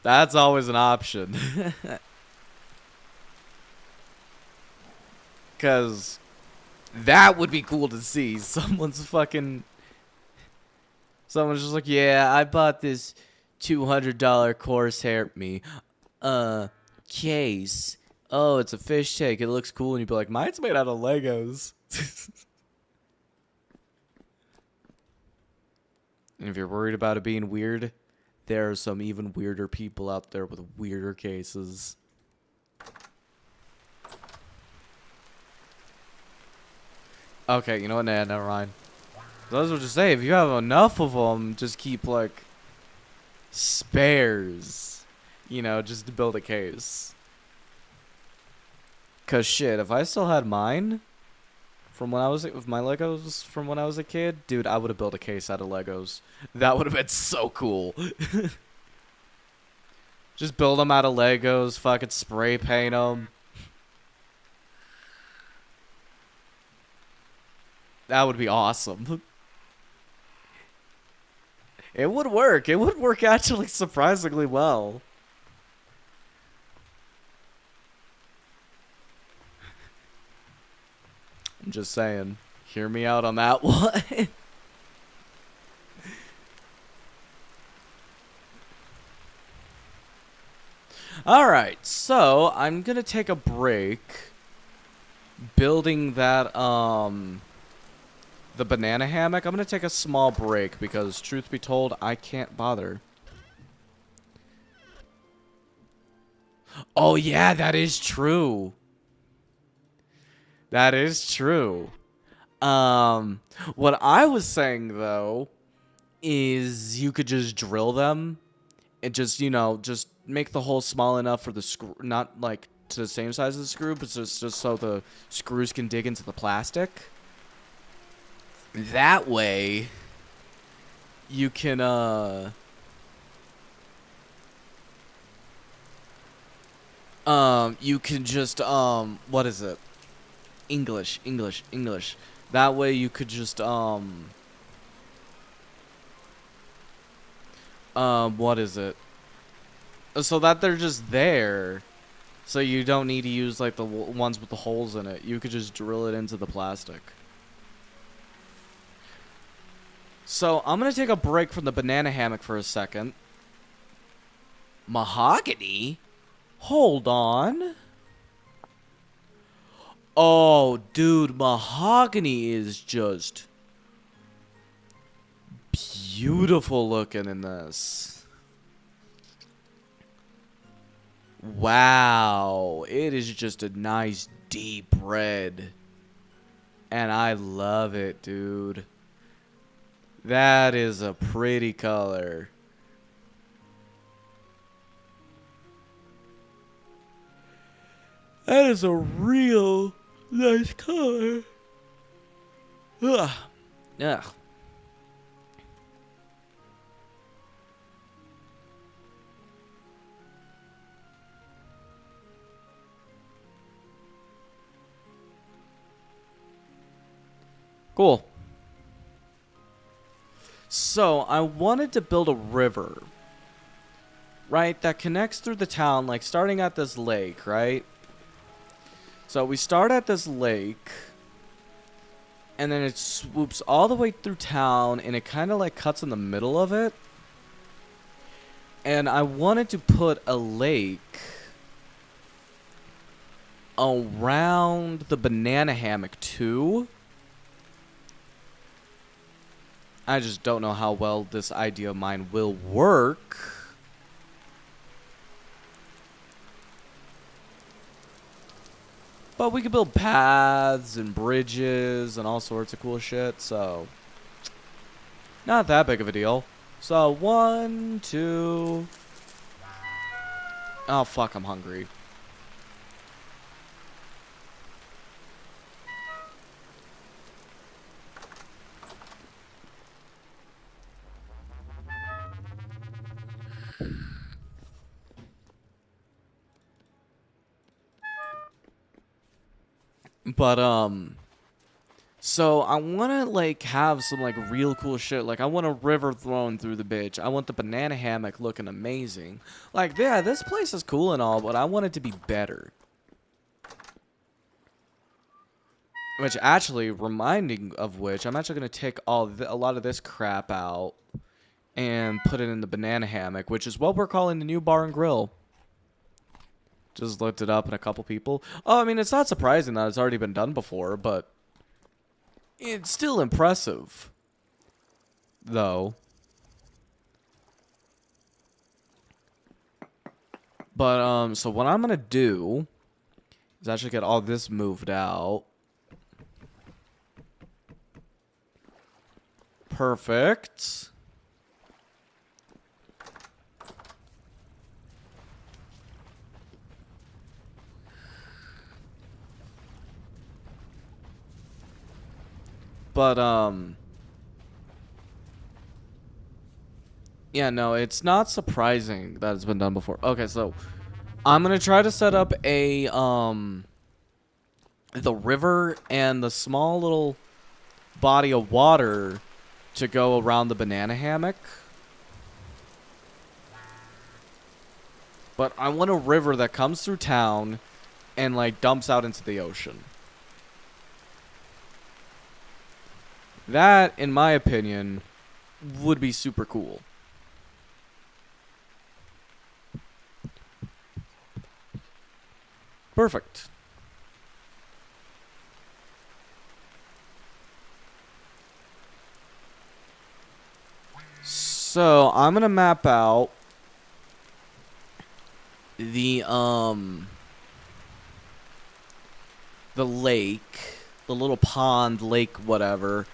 That's always an option. Because that would be cool to see. Someone's just like, yeah, I bought this $200 Corsair case. Oh, it's a fish tank. It looks cool. And you'd be like, mine's made out of Legos. And if you're worried about it being weird, there are some even weirder people out there with weirder cases. Okay, you know what? Nah, never mind. I was just say, if you have enough of them, just keep, like, spares. You know, just to build a case. Cause shit, if I still had mine from when I was with my Legos from when I was a kid, dude, I would have built a case out of Legos. That would have been so cool. Just build them out of Legos, fucking spray paint them. That would be awesome. It would work. It would work actually surprisingly well. I'm just saying. Hear me out on that one. Alright, so I'm gonna take a break building that, the banana hammock. I'm gonna take a small break because, truth be told, I can't bother. Oh, yeah, that is true. That is true. What I was saying, though, is you could just drill them and just, you know, just make the hole small enough for the screw, not, like, to the same size as the screw, but just so the screws can dig into the plastic. That way, you can, you can just, what is it? English. That way you could just, what is it? So that they're just there. So you don't need to use, like, the ones with the holes in it. You could just drill it into the plastic. So I'm going to take a break from the banana hammock for a second. Mahogany? Hold on. Oh, dude, mahogany is just beautiful looking in this. Wow, it is just a nice deep red. And I love it, dude. That is a pretty color. That is a real nice color. Ugh. Ugh. Cool. So, I wanted to build a river, right, that connects through the town, like starting at this lake, right? So we start at this lake, and then it swoops all the way through town, and it kind of like cuts in the middle of it. And I wanted to put a lake around the banana hammock too. I just don't know how well this idea of mine will work. But we could build paths and bridges and all sorts of cool shit, so not that big of a deal. So 1, 2. Oh fuck, I'm hungry. But so I want to like have some like real cool shit. Like I want a river flowing through the bitch. I want the banana hammock looking amazing. Like yeah, this place is cool and all, but I want it to be better. Which actually, reminding of which, I'm actually gonna take a lot of this crap out and put it in the banana hammock, which is what we're calling the new bar and grill. Just looked it up and a couple people. Oh, I mean, it's not surprising that it's already been done before, but it's still impressive, though. But, so what I'm gonna do is actually get all this moved out. Perfect. But, yeah, no, it's not surprising that it's been done before. Okay, so I'm gonna try to set up a, the river and the small little body of water to go around the banana hammock. But I want a river that comes through town and, like, dumps out into the ocean. That, in my opinion, would be super cool. Perfect. So, I'm gonna map out the lake, the little pond, lake, whatever.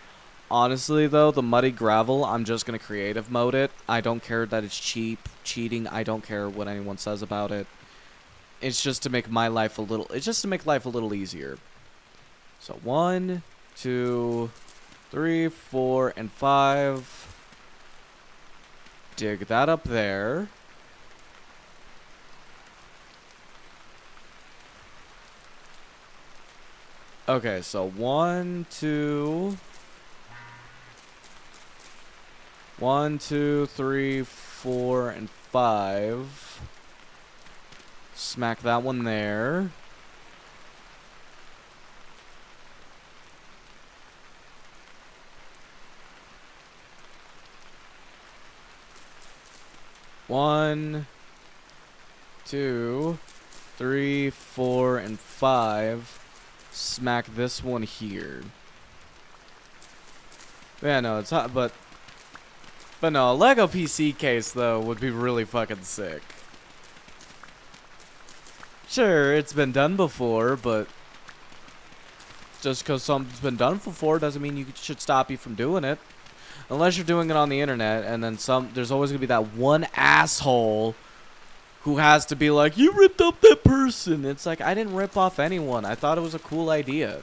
Honestly, though, the muddy gravel, I'm just gonna creative mode it. I don't care that it's cheating. I don't care what anyone says about it. It's just to make my life a little, it's just to make life a little easier. So 1, 2, 3, 4, and 5. Dig that up there. Okay, so 1, 2, 3, 4, and 5. Smack that one there. One, 2, 3, 4, and 5. Smack this one here. Yeah, no, it's hot, but no, a Lego PC case though would be really fucking sick. Sure, it's been done before, but just because something's been done before doesn't mean you should stop you from doing it. Unless you're doing it on the internet, and then there's always gonna be that one asshole who has to be like, you ripped up that person. It's like, I didn't rip off anyone. I thought it was a cool idea.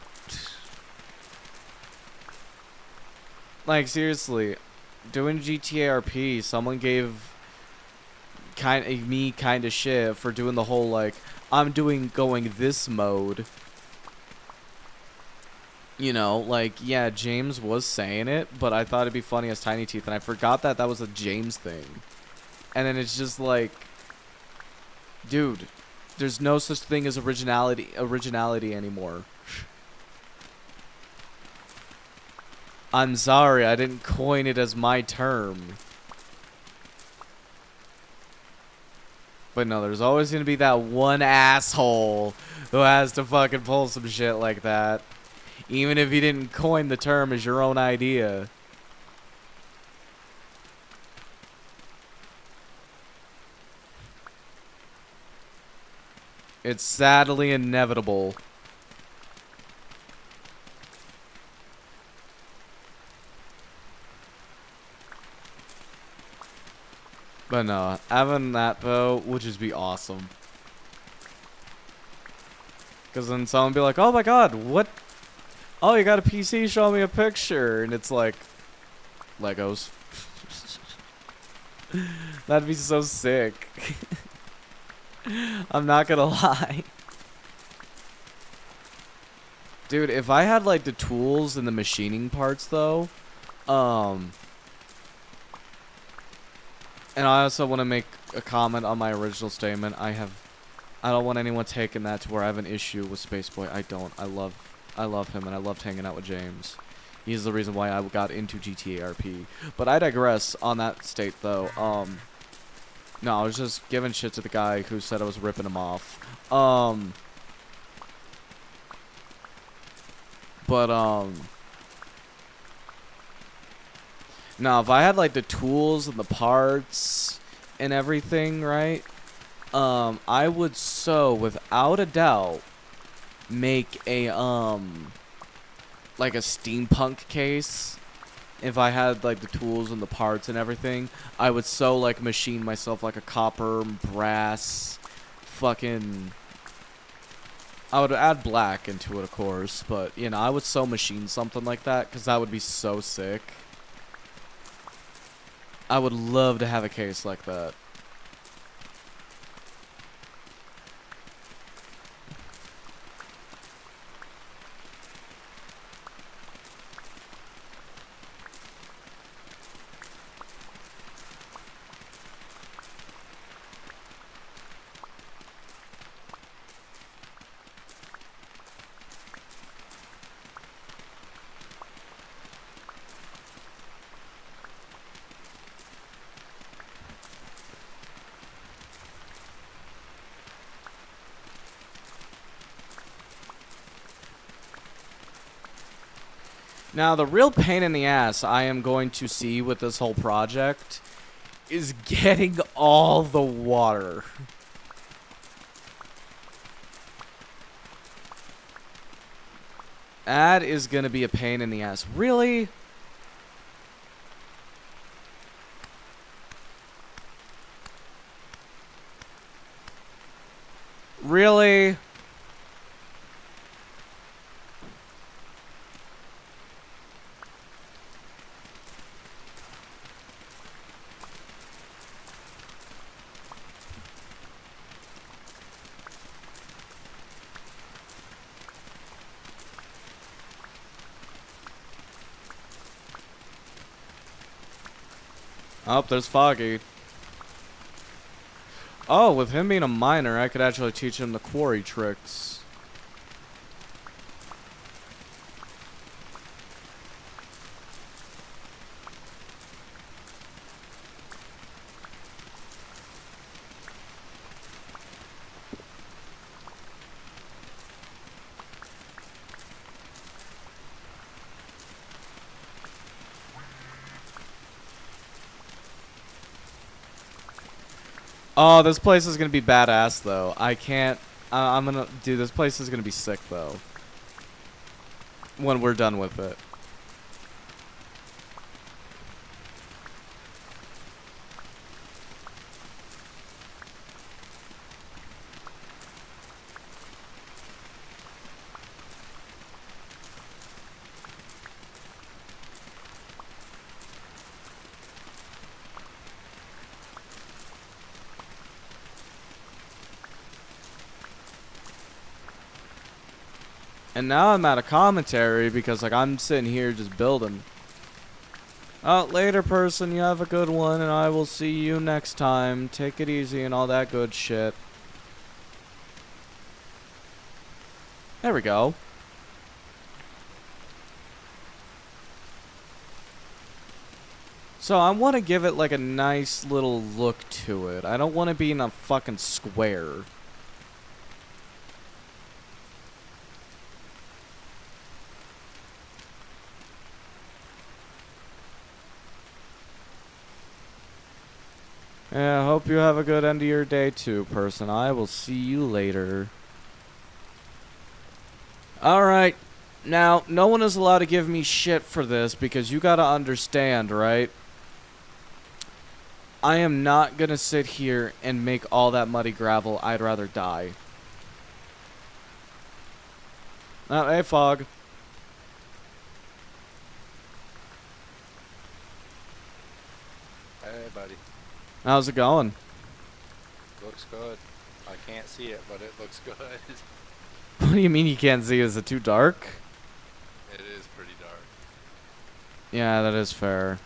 Like, seriously, doing GTA RP, someone gave me kind of shit for doing the whole, like, I'm going this mode. You know, like, yeah, James was saying it, but I thought it'd be funny as Tiny Teeth, and I forgot that was a James thing. And then it's just like, dude, there's no such thing as originality anymore. I'm sorry, I didn't coin it as my term. But no, there's always gonna be that one asshole who has to fucking pull some shit like that. Even if you didn't coin the term as your own idea. It's sadly inevitable. But no, having that though would just be awesome. Because then someone would be like, oh my god, what? Oh, you got a PC, show me a picture. And it's like, Legos. That'd be so sick. I'm not gonna lie. Dude, if I had like the tools and the machining parts though, and I also want to make a comment on my original statement. I don't want anyone taking that to where I have an issue with Spaceboy. I don't. I love him, and I loved hanging out with James. He's the reason why I got into GTA RP. But I digress on that state, though. No, I was just giving shit to the guy who said I was ripping him off. Now, if I had, like, the tools and the parts and everything, right? I would without a doubt, make a, like a steampunk case if I had like the tools and the parts and everything, I would so like machine myself like a copper, brass, fucking. I would add black into it, of course, but you know, I would so machine something like that because that would be so sick. I would love to have a case like that. Now, the real pain in the ass I am going to see with this whole project is getting all the water. That is going to be a pain in the ass. Really? Really? Oh, there's Foggy. Oh, with him being a miner, I could actually teach him the quarry tricks. Oh, this place is gonna be badass, though. I can't... I'm gonna... Dude, this place is gonna be sick, though. When we're done with it. And now I'm out of commentary because, like, I'm sitting here just building. Oh, later, person. You have a good one, and I will see you next time. Take it easy and all that good shit. There we go. So I want to give it, like, a nice little look to it. I don't want to be in a fucking square. Yeah, I hope you have a good end of your day too, person. I will see you later. Alright. Now, no one is allowed to give me shit for this because you gotta understand, right? I am not gonna sit here and make all that muddy gravel. I'd rather die. Oh, hey, Fog. Hey, buddy. How's it going? Looks good. I can't see it, but it looks good. What do you mean you can't see? Is it too dark? It is pretty dark. Yeah, that is fair.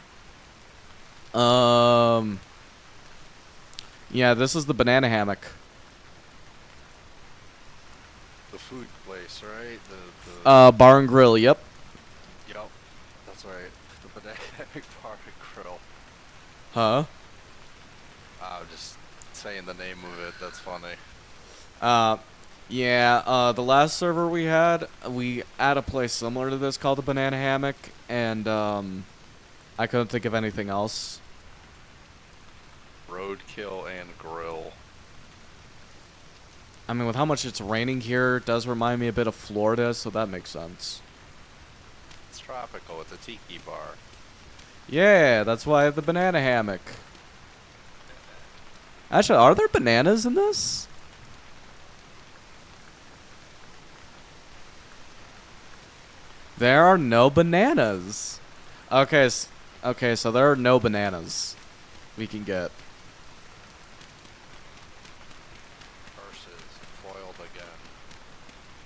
Yeah, this is the banana hammock. The food place, right? The Bar and grill, yep. Yup. That's right. The banana bar and grill. Huh? I'm just saying the name of it. That's funny. Yeah, the last server we had a place similar to this called the Banana Hammock, and, I couldn't think of anything else. Roadkill and grill. I mean, with how much it's raining here, it does remind me a bit of Florida, so that makes sense. It's tropical. It's a tiki bar. Yeah, that's why I have the banana hammock. Actually, are there bananas in this? There are no bananas. Okay, okay, so there are no bananas we can get. Versus foiled again.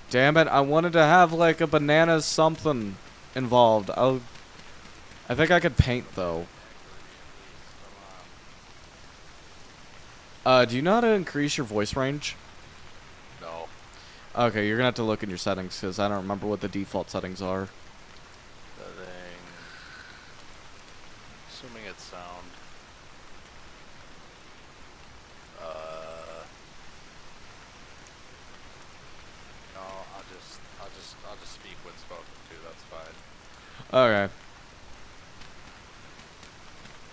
Damn it, I wanted to have like a banana something involved. I think I could paint though. Do you know how to increase your voice range? No. Okay, you're gonna have to look in your settings because I don't remember what the default settings are. Setting. Assuming it's sound. No, I'll just speak when spoken to. That's fine. Okay.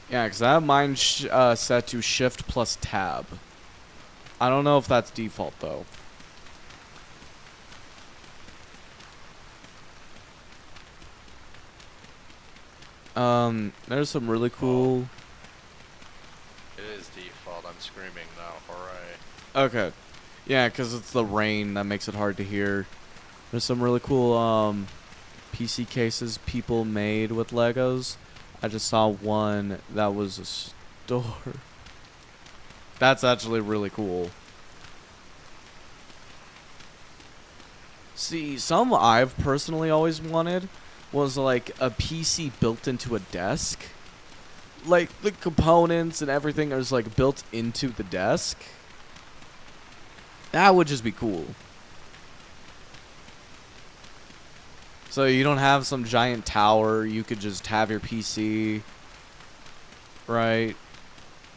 Yeah, because I have mine set to shift plus tab. I don't know if that's default though. There's some really cool. It is default. I'm screaming now. Hooray. Okay. Yeah, because it's the rain that makes it hard to hear. There's some really cool PC cases people made with Legos. I just saw one that was a store. That's actually really cool. See, some I've personally always wanted was like a PC built into a desk. Like the components and everything is like built into the desk. That would just be cool. So you don't have some giant tower, you could just have your PC, right?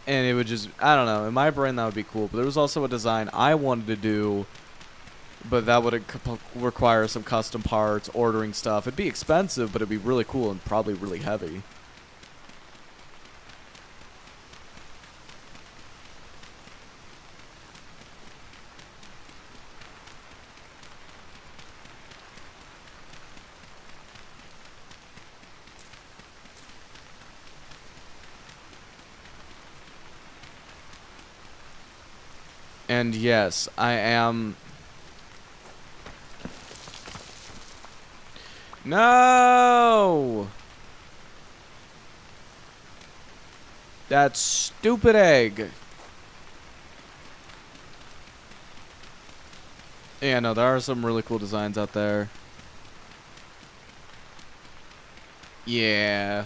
And it would just, I don't know, in my brain that would be cool. But there was also a design I wanted to do, but that would require some custom parts, ordering stuff. It'd be expensive, but it'd be really cool and probably really heavy. And yes, I am... No! That stupid egg. Yeah, no, there are some really cool designs out there. Yeah.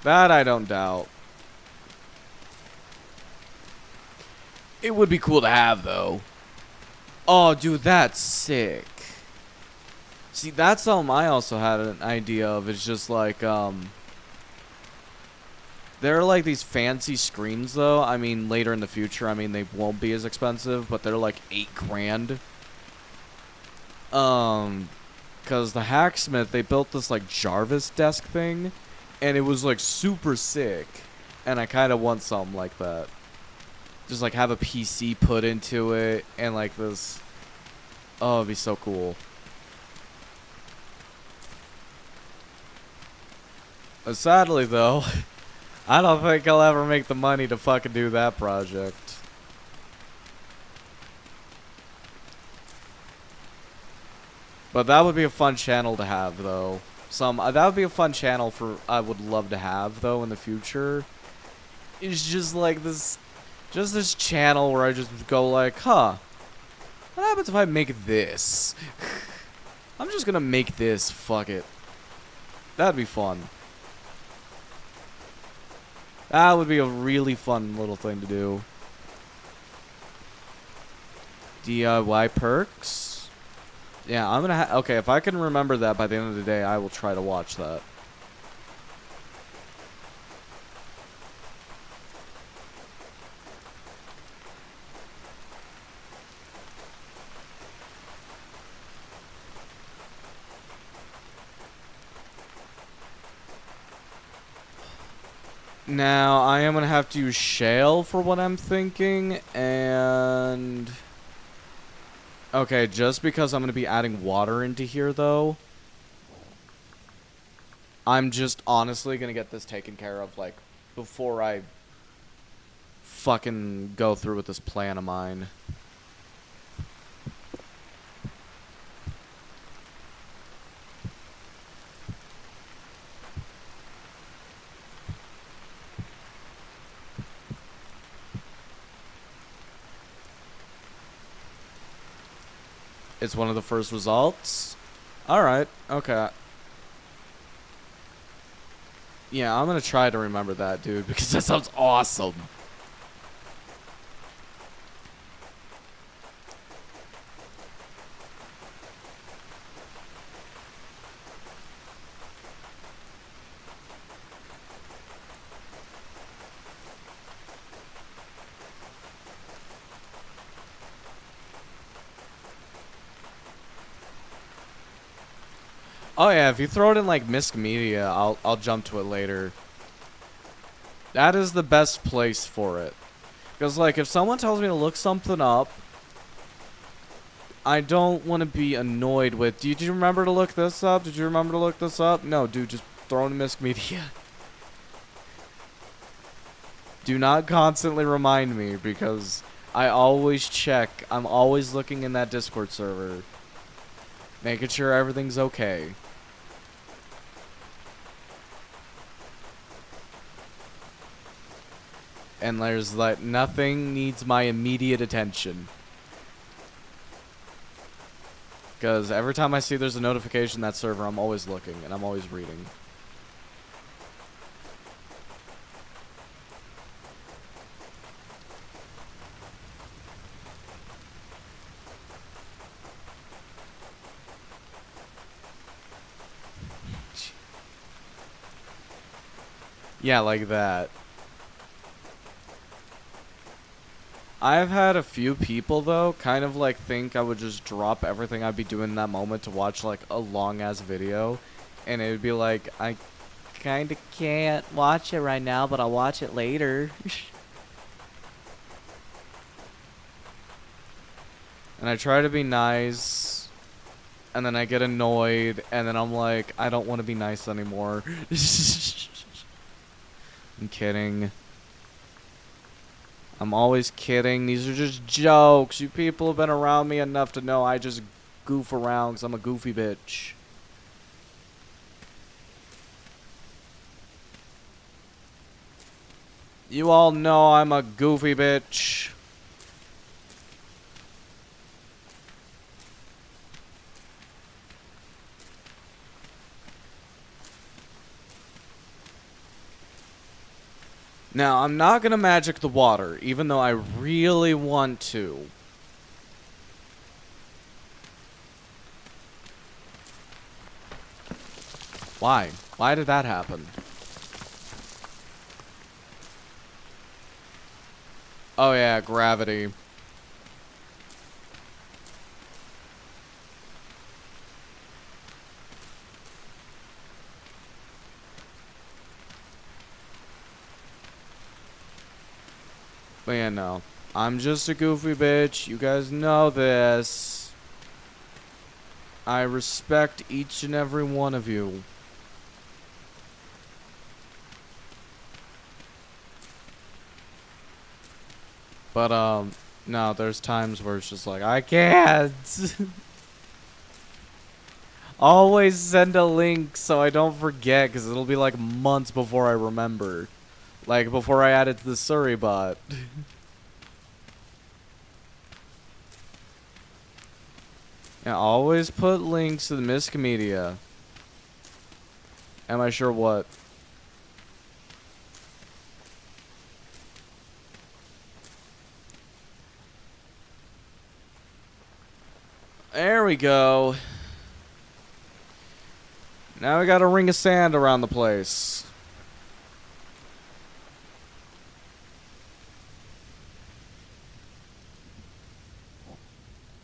That I don't doubt. It would be cool to have, though. Oh, dude, that's sick. See, that's something I also had an idea of. It's just like, there are like these fancy screens, though. I mean, later in the future, I mean, they won't be as expensive, but they're like $8,000. Because the Hacksmith, they built this like Jarvis desk thing, and it was like super sick. And I kind of want something like that. Just like have a PC put into it, and like this. Oh, it'd be so cool. But sadly, though, I don't think I'll ever make the money to fucking do that project. But that would be a fun channel to have, though. That would be a fun channel for I would love to have, though, in the future. It's just like this, just this channel where I just go like, huh, what happens if I make this? I'm just gonna make this, fuck it. That'd be fun. That would be a really fun little thing to do. DIY perks? Yeah, I'm gonna okay, if I can remember that by the end of the day, I will try to watch that. Now, I am going to have to use shale for what I'm thinking, and... Okay, just because I'm going to be adding water into here, though. I'm just honestly gonna get this taken care of, like, before I fucking go through with this plan of mine. It's one of the first results? Alright, okay. Yeah, I'm gonna try to remember that, dude, because that sounds awesome. Oh yeah, if you throw it in like Misc Media, I'll jump to it later. That is the best place for it. Because like if someone tells me to look something up, I don't want to be annoyed with, did you remember to look this up? Did you remember to look this up? No, dude, just throw it in Misc Media. Do not constantly remind me because I always check. I'm always looking in that Discord server. Making sure everything's okay. And there's like nothing needs my immediate attention. Because every time I see there's a notification in that server, I'm always looking and I'm always reading. Yeah, like that. I've had a few people, though, kind of, like, think I would just drop everything I'd be doing in that moment to watch, like, a long-ass video. And it would be like, I kinda can't watch it right now, but I'll watch it later. And I try to be nice. And then I get annoyed. And then I'm like, I don't want to be nice anymore. I'm kidding. I'm always kidding. These are just jokes. You people have been around me enough to know I just goof around because I'm a goofy bitch. You all know I'm a goofy bitch. Now, I'm not gonna magic the water, even though I really want to. Why? Why did that happen? Oh yeah, gravity. But yeah, no. I'm just a goofy bitch. You guys know this. I respect each and every one of you. But, no, there's times where it's just like, I can't. Always send a link so I don't forget, because it'll be like months before I remember. Like, before I add it to the Surrey bot. Yeah, always put links to the Misc Media. Am I sure what? There we go. Now we got a ring of sand around the place.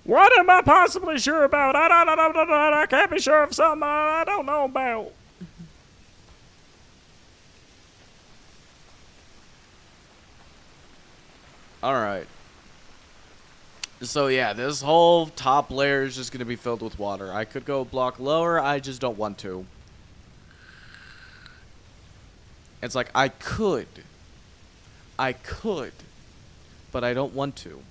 What am I possibly sure about? I can't be sure of something I don't know about. Alright. So yeah, this whole top layer is just going to be filled with water. I could go a block lower, I just don't want to. It's like, I could, but I don't want to.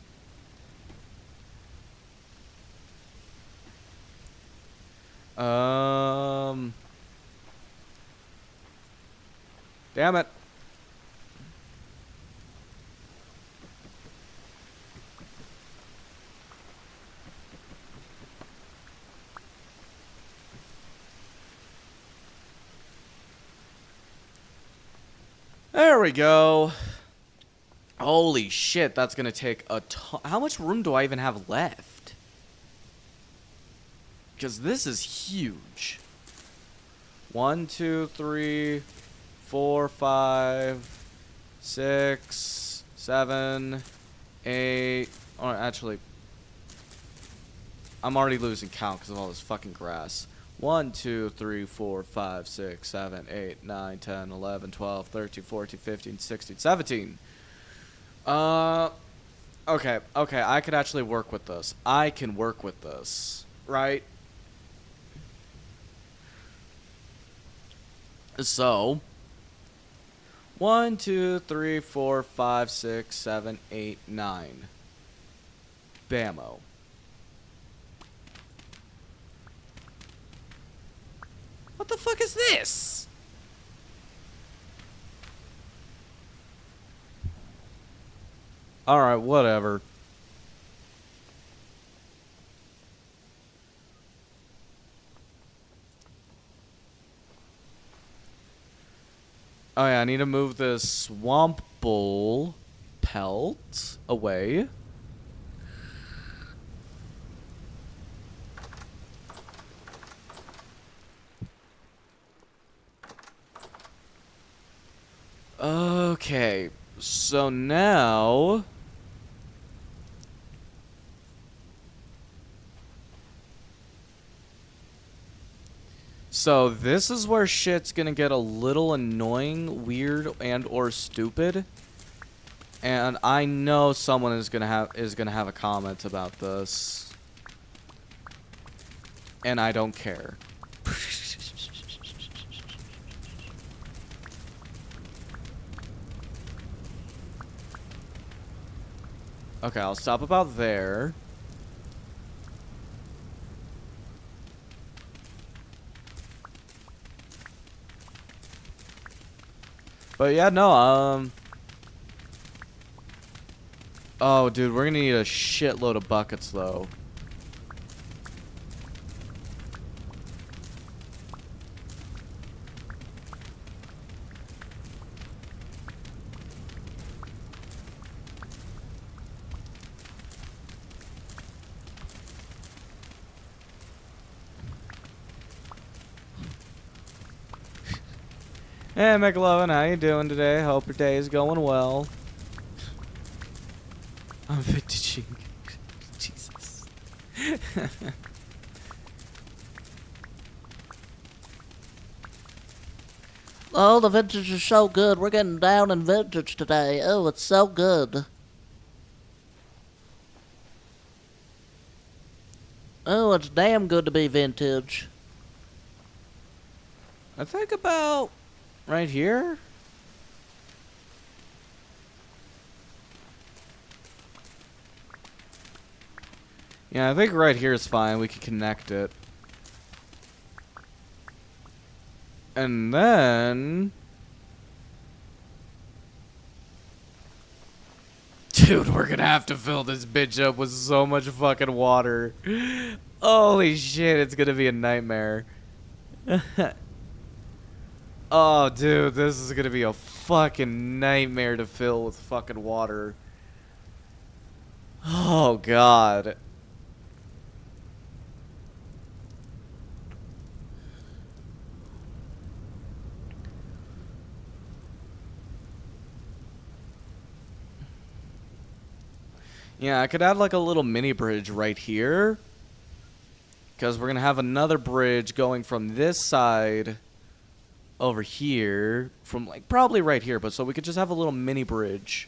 Damn it. There we go. Holy shit, that's gonna take a ton. How much room do I even have left? Because this is huge. 1, 2, 3, 4, 5, 6, 7, 8. Or actually, I'm already losing count because of all this fucking grass. 1, 2, 3, 4, 5, 6, 7, 8, 9, 10, 11, 12, 13, 14, 15, 16, 17. Okay, I could actually work with this. I can work with this, right? So, 1, 2, 3, 4, 5, 6, 7, 8, 9. Bammo. What the fuck is this? Alright, whatever. Oh yeah, I need to move this swamp bull pelt away. Okay, so now... So this is where shit's gonna get a little annoying, weird, and or stupid. And I know someone is gonna have a comment about this. And I don't care. Okay, I'll stop about there. But yeah, no, oh, dude, we're gonna need a shitload of buckets, though. Hey, McLovin, how you doing today? Hope your day is going well. I'm vintaging. Jesus. Oh, the vintage is so good. We're getting down in vintage today. Oh, it's so good. Oh, it's damn good to be vintage. I think about right here. Yeah, I think right here is fine. We can connect it. And then... Dude, we're gonna have to fill this bitch up with so much fucking water. Holy shit, it's gonna be a nightmare. Oh, dude, this is gonna be a fucking nightmare to fill with fucking water. Oh, God. Yeah, I could add like a little mini bridge right here. Because we're going to have another bridge going from this side over here. From like probably right here. But so we could just have a little mini bridge.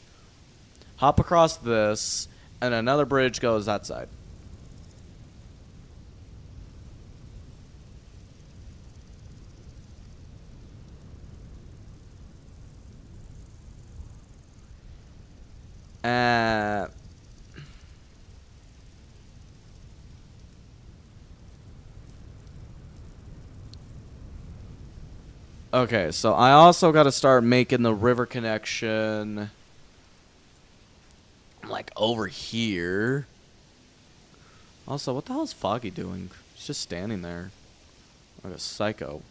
Hop across this. And another bridge goes that side. Uh, okay, so I also got to start making the river connection, like, over here. Also, what the hell is Foggy doing? He's just standing there. Like a psycho.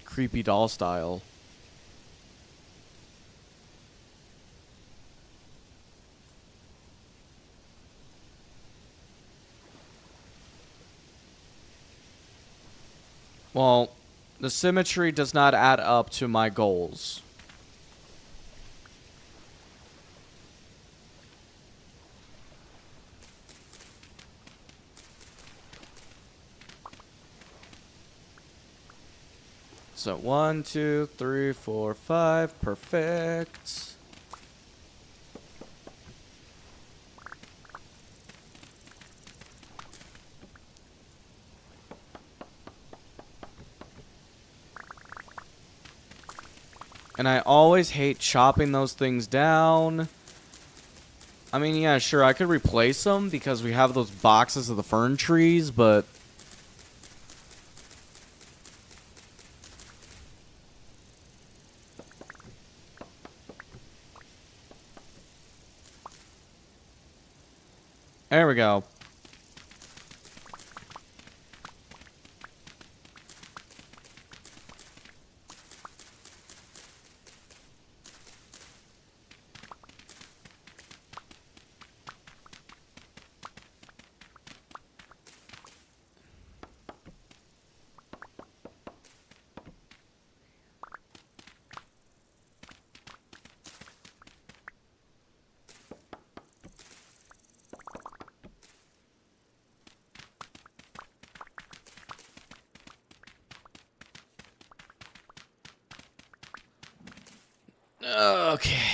Creepy doll style. Well, the symmetry does not add up to my goals. So 1, 2, 3, 4, 5. Perfect. And I always hate chopping those things down. I mean, yeah, sure, I could replace them because we have those boxes of the fern trees, but... There we go. Okay.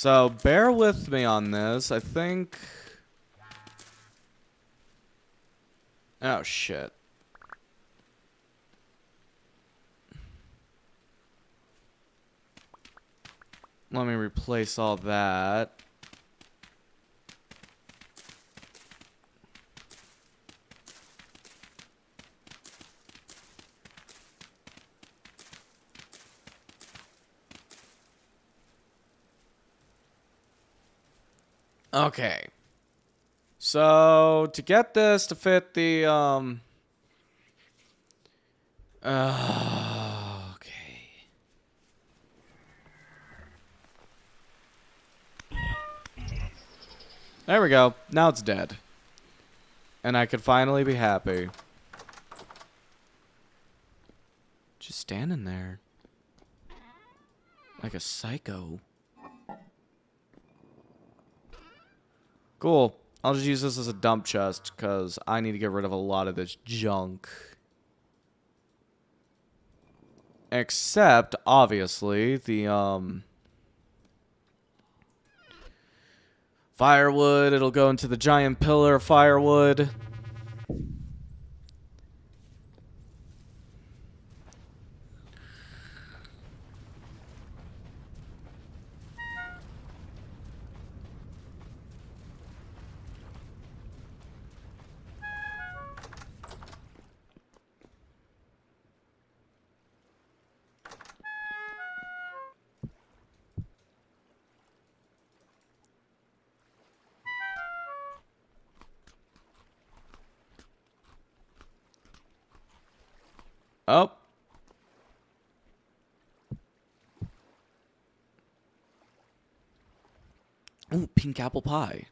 So, bear with me on this. I think... Oh, shit. Let me replace all that. Okay. So, to get this to fit the, okay. There we go. Now it's dead. And I could finally be happy. Just standing there. Like a psycho. Cool. I'll just use this as a dump chest, because I need to get rid of a lot of this junk. Except, obviously, the, firewood. It'll go into the giant pillar of firewood. Oh. Ooh, pink apple pie.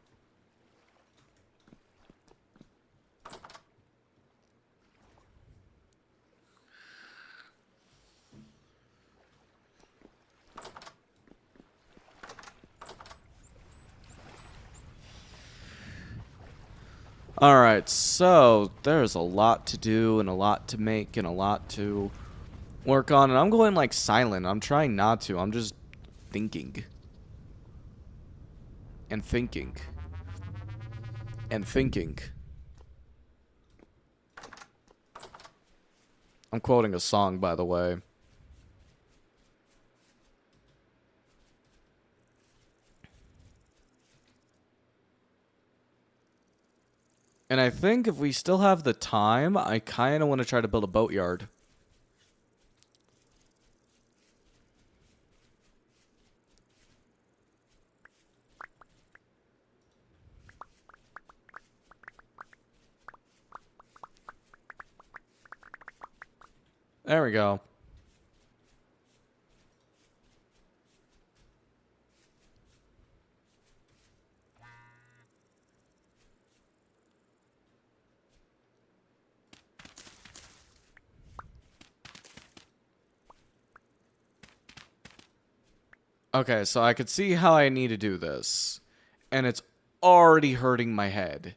Alright, so there's a lot to do and a lot to make and a lot to work on. And I'm going like silent. I'm trying not to. I'm just thinking. And thinking. And thinking. I'm quoting a song, by the way. And I think if we still have the time, I kind of want to try to build a boatyard. There we go. Okay, so I could see how I need to do this. And it's already hurting my head.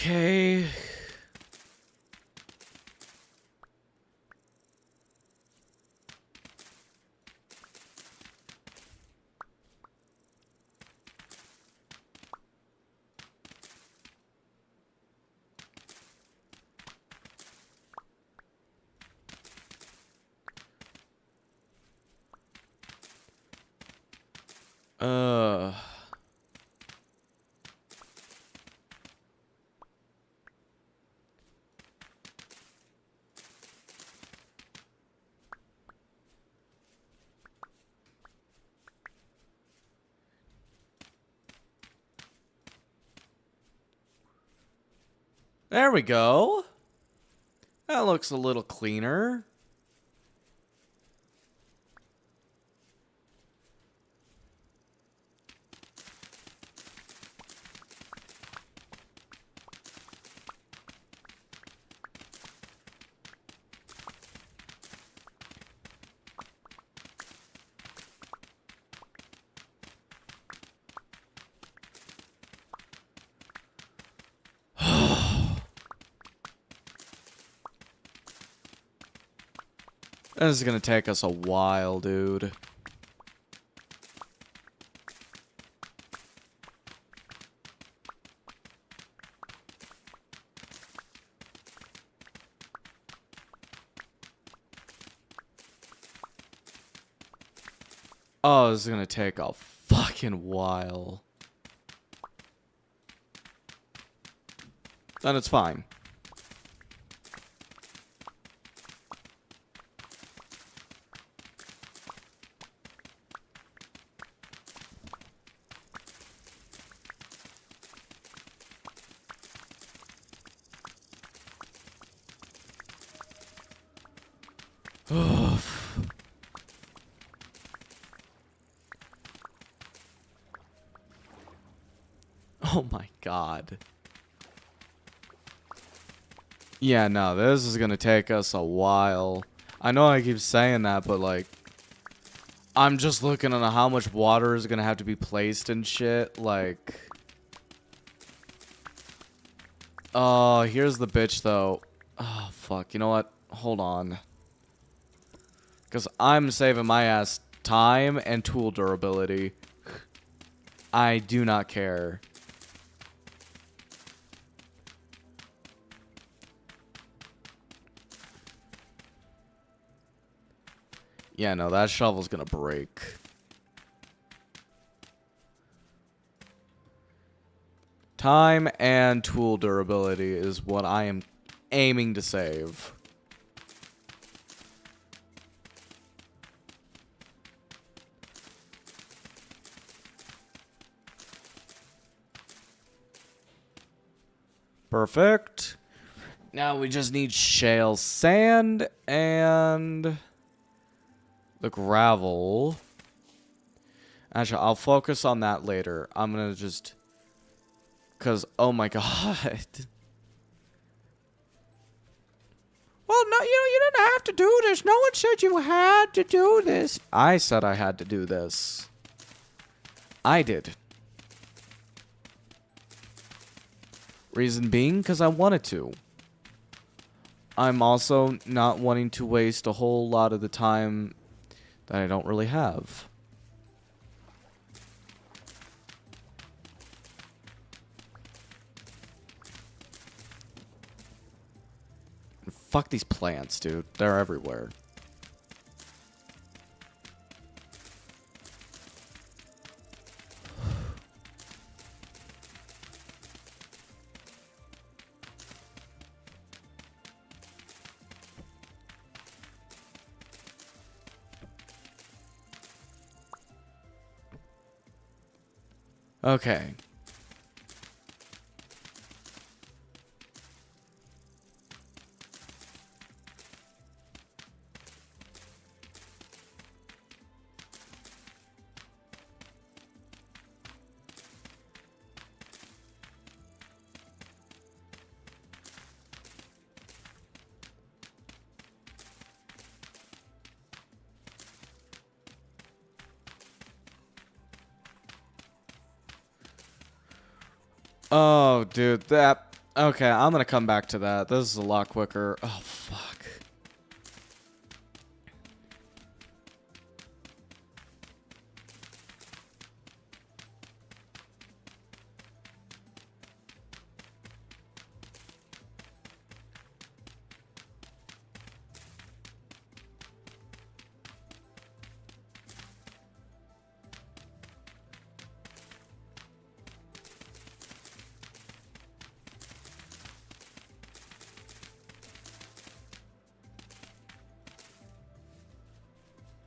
Okay. Uh... There we go. That looks a little cleaner. This is gonna take us a while, dude. Oh, this is gonna take a fucking while. Then it's fine. Oh my god. Yeah, no, this is gonna take us a while. I know I keep saying that, but like, I'm just looking at how much water is gonna have to be placed and shit, like... Oh, here's the bitch, though. Oh, fuck, you know what? Hold on. Because I'm saving my ass time and tool durability. I do not care. Yeah, no, that shovel's gonna break. Time and tool durability is what I am aiming to save. Perfect. Now we just need shale sand and the gravel. Actually, I'll focus on that later. I'm gonna just... Because, oh my god. Well, no, you didn't have to do this. No one said you had to do this. I said I had to do this. I did. Reason being, because I wanted to. I'm also not wanting to waste a whole lot of the time that I don't really have. Fuck these plants, dude. They're everywhere. Okay. Oh, dude, that... Okay, I'm gonna come back to that. This is a lot quicker. Oh, fuck.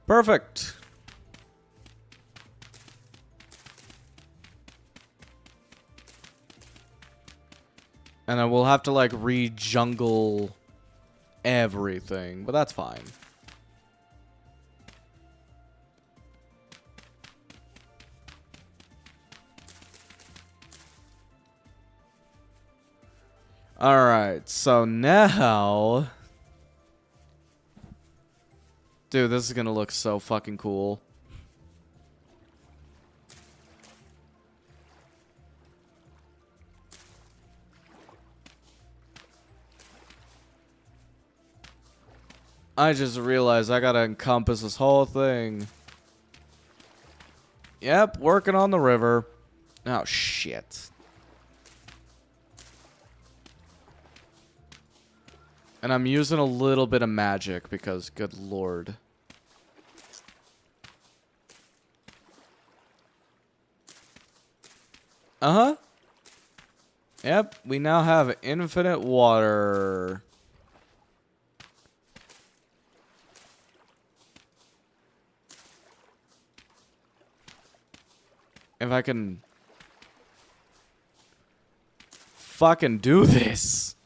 Perfect. And I will have to, like, re-jungle everything, but that's fine. Alright, so now... Dude, this is gonna look so fucking cool. I just realized I gotta encompass this whole thing. Yep, working on the river. Oh, shit. And I'm using a little bit of magic because, good lord. Uh-huh. Yep, we now have infinite water. If I can fucking do this.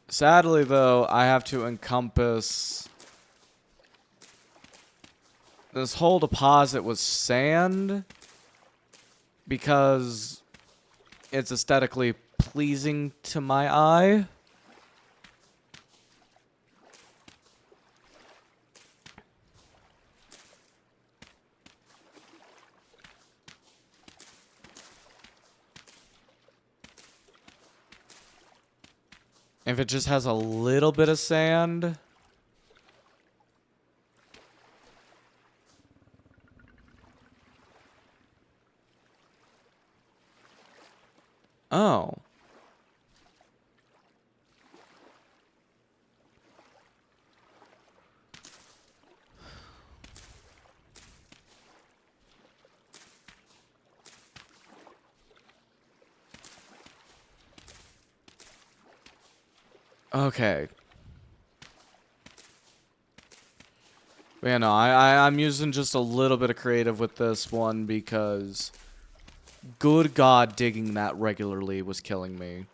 Sadly, though, I have to encompass this whole deposit with sand because it's aesthetically pleasing to my eye. If it just has a little bit of sand. Oh. Okay. Yeah, no, I'm using just a little bit of creative with this one because Good God, digging that regularly was killing me.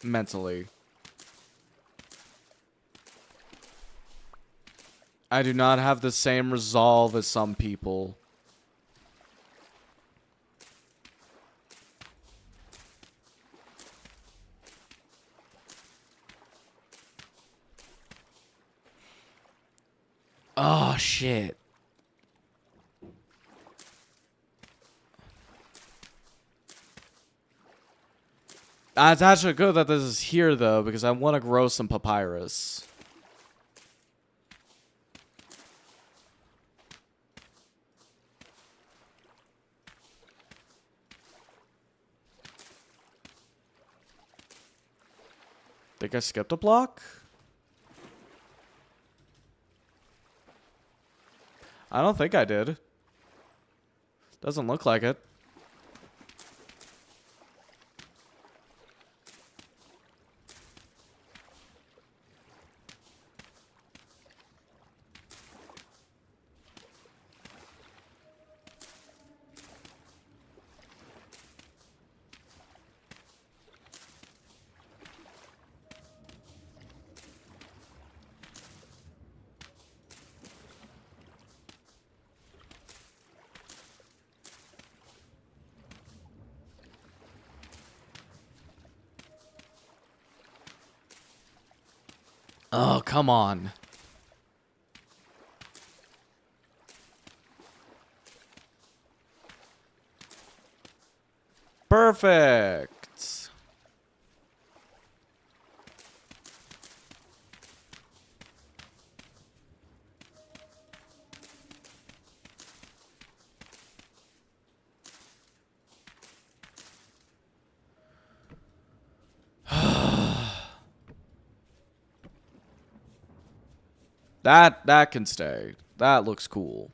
Mentally. I do not have the same resolve as some people. Oh, shit. It's actually good that this is here, though, because I want to grow some papyrus. Think I skipped a block? I don't think I did. Doesn't look like it. Oh, come on. Perfect. That can stay. That looks cool.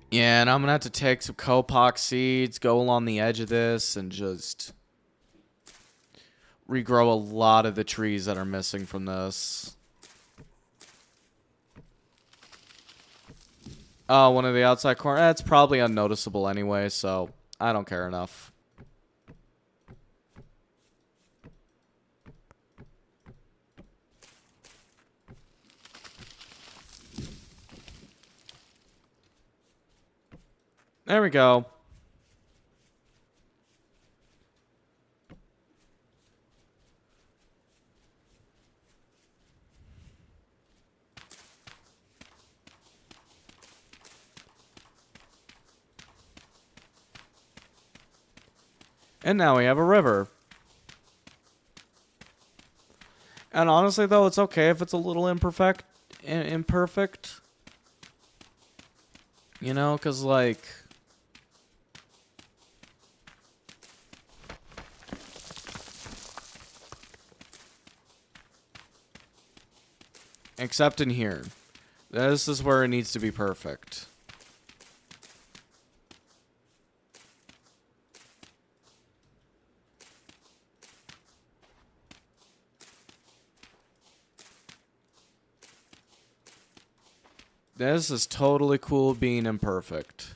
Yeah, and I'm gonna have to take some Kopok seeds, go along the edge of this, and just regrow a lot of the trees that are missing from this. Oh, one of the outside corner. It's probably unnoticeable anyway, so I don't care enough. There we go. And now we have a river. And honestly, though, it's okay if it's a little imperfect. You know, because, like... Except in here. This is where it needs to be perfect. This is totally cool being imperfect.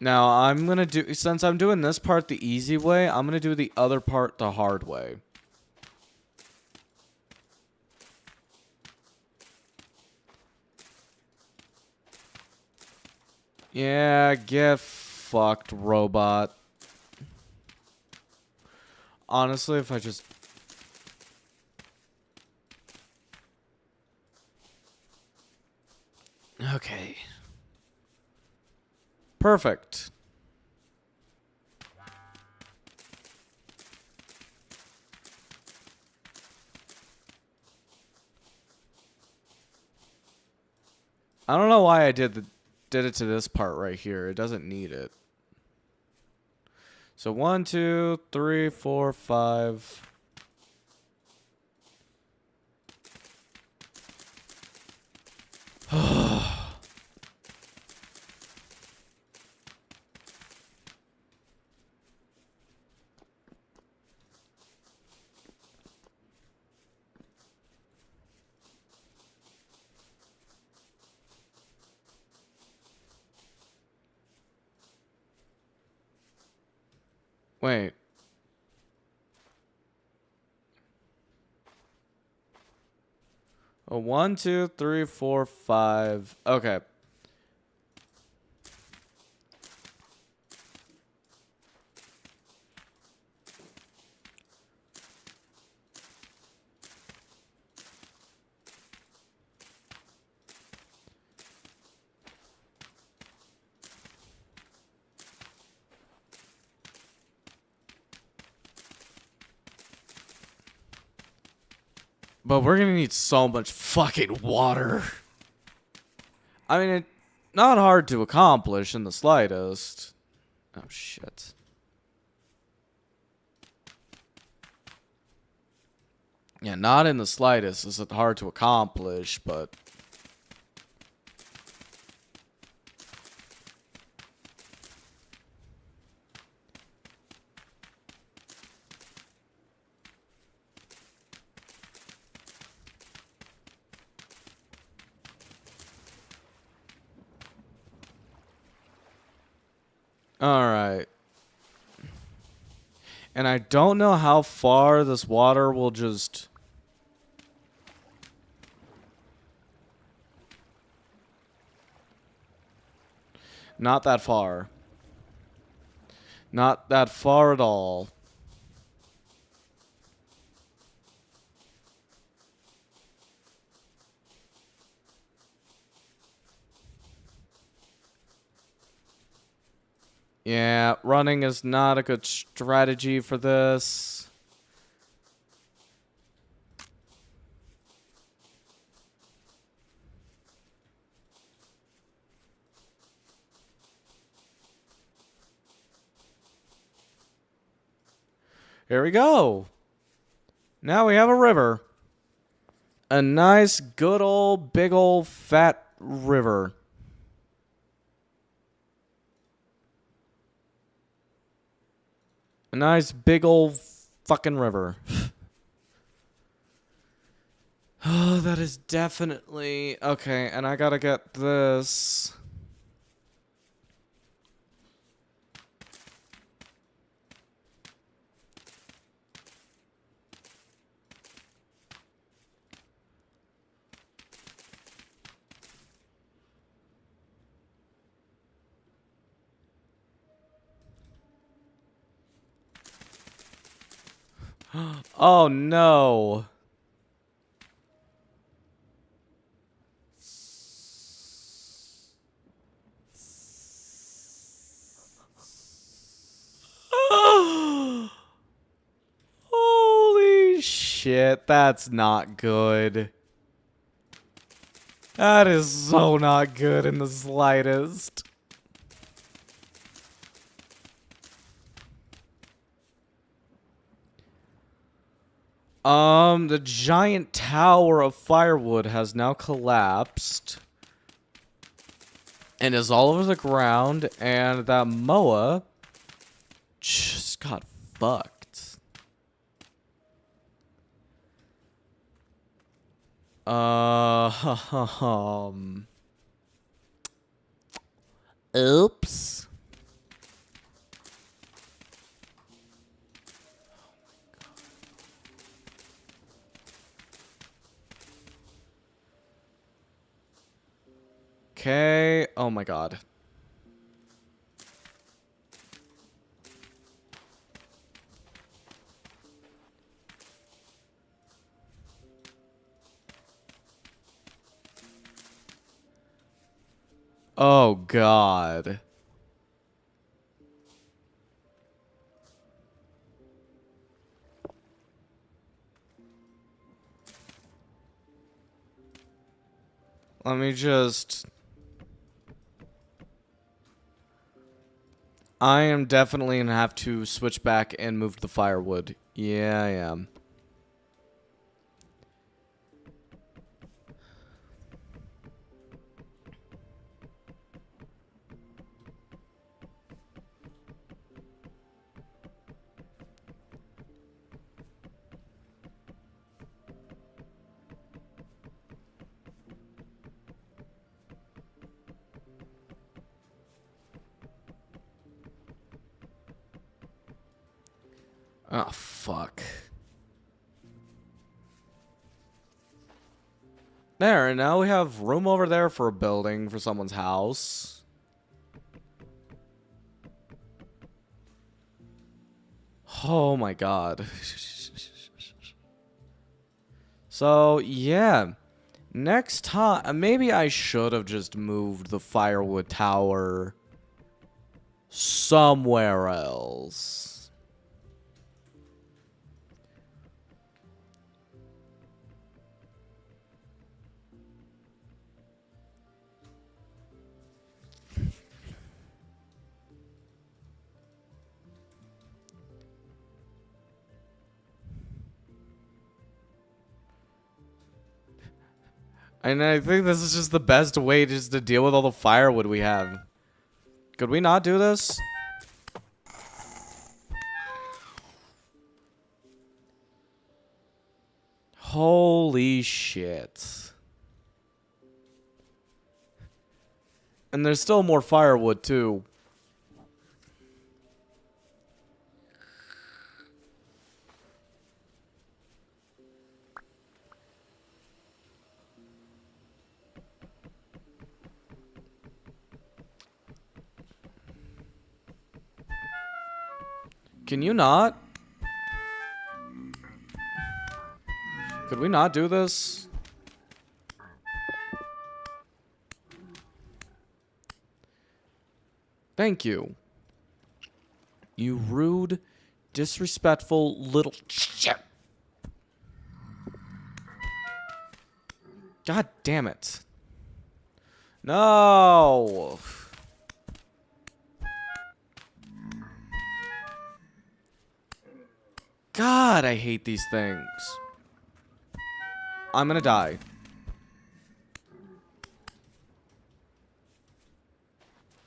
Now, I'm gonna do, since I'm doing this part the easy way, I'm gonna do the other part the hard way. Yeah, get fucked, robot. Honestly, if I just... Okay. Perfect. I don't know why I did it to this part right here. It doesn't need it. So 1, 2, 3, 4, 5. Wait. Oh, 1, 2, 3, 4, 5. Okay. But we're gonna need so much fucking water. I mean, it's not hard to accomplish in the slightest. Oh, shit. Yeah, not in the slightest is it hard to accomplish, but... Alright. And I don't know how far this water will just... Not that far. Not that far at all. Yeah, running is not a good strategy for this. Here we go. Now we have a river. A nice, good old, big old, fat river. A nice, big old fucking river. Oh, that is definitely... Okay, and I gotta get this... Oh no. Holy shit, that's not good. That is so not good in the slightest. The giant tower of firewood has now collapsed. And is all over the ground, and that Moa just got fucked. Oops. Okay. Oh my god. Oh god. Let me just... I am definitely gonna have to switch back and move the firewood. Yeah, I am. Oh, fuck. There, and now we have room over there for a building for someone's house. Oh my god. So, yeah. Next time, maybe I should have just moved the firewood tower somewhere else. And I think this is just the best way just to deal with all the firewood we have. Could we not do this? Holy shit. And there's still more firewood too. Can you not? Could we not do this? Thank you. You rude, disrespectful little shit. God damn it. No. God, I hate these things. I'm gonna die.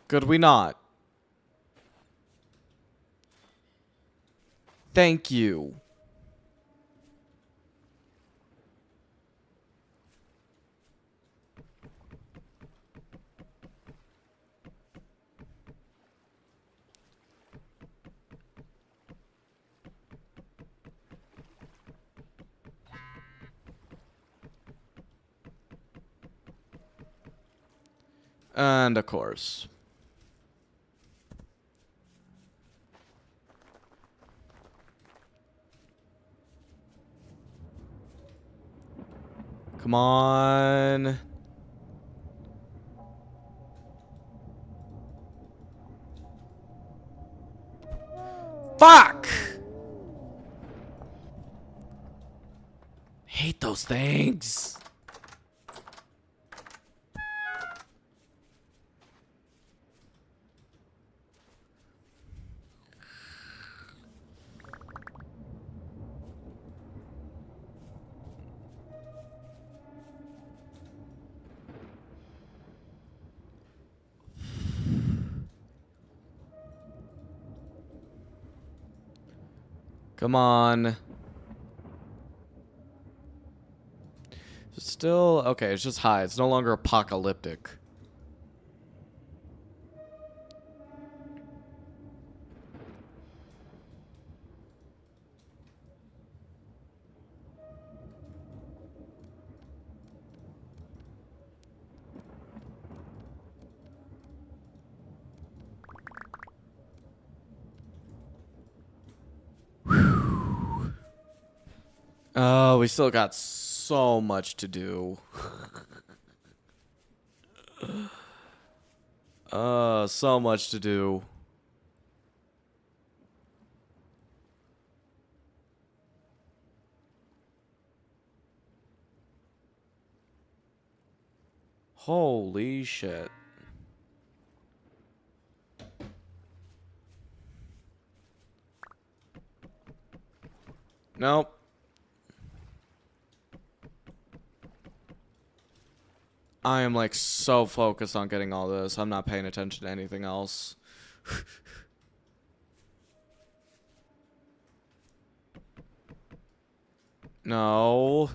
Could we not? Thank you. And of course. Come on. Fuck! Hate those things. Come on. It's still okay, it's just high. It's no longer apocalyptic. Oh, we still got so much to do. So much to do. Holy shit. Nope. I am like so focused on getting all this. I'm not paying attention to anything else. No.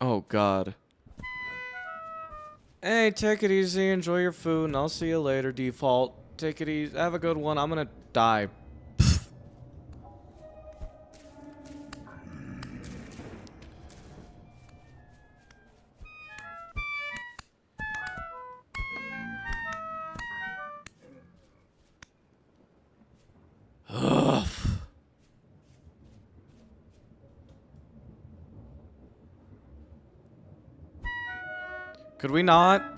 Oh, God. Hey, take it easy. Enjoy your food, and I'll see you later, default. Take it easy. Have a good one. I'm gonna die. Ugh. Could we not?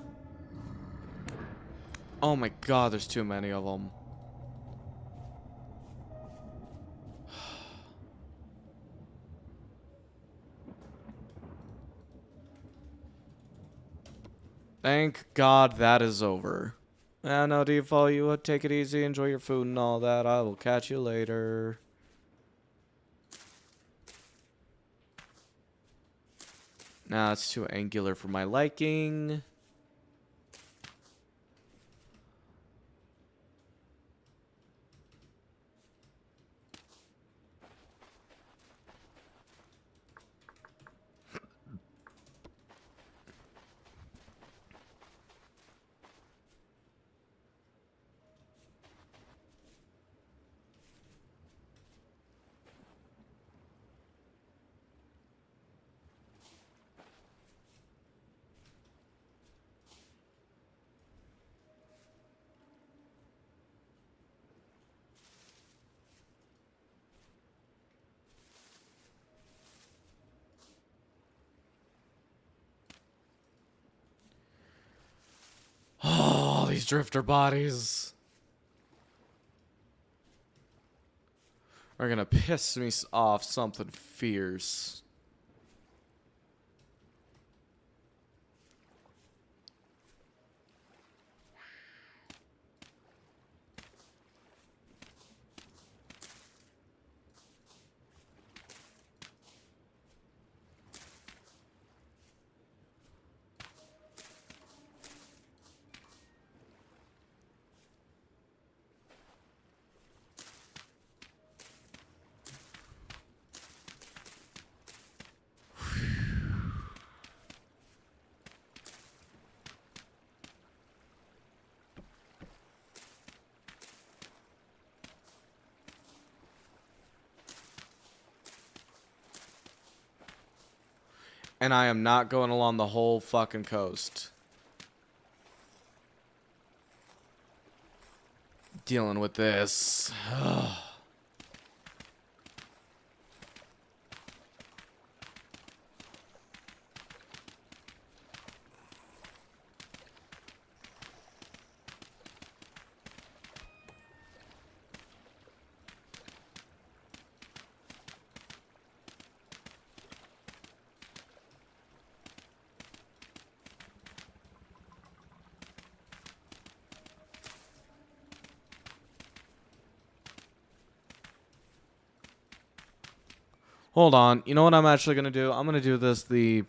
Oh my God, there's too many of them. Thank God that is over. No, default, you take it easy, enjoy your food and all that. I will catch you later. Nah, it's too angular for my liking. Oh, these drifter bodies are gonna piss me off something fierce. And I am not going along the whole fucking coast. Dealing with this. Hold on. You know what I'm actually going to do? I'm going to do this the...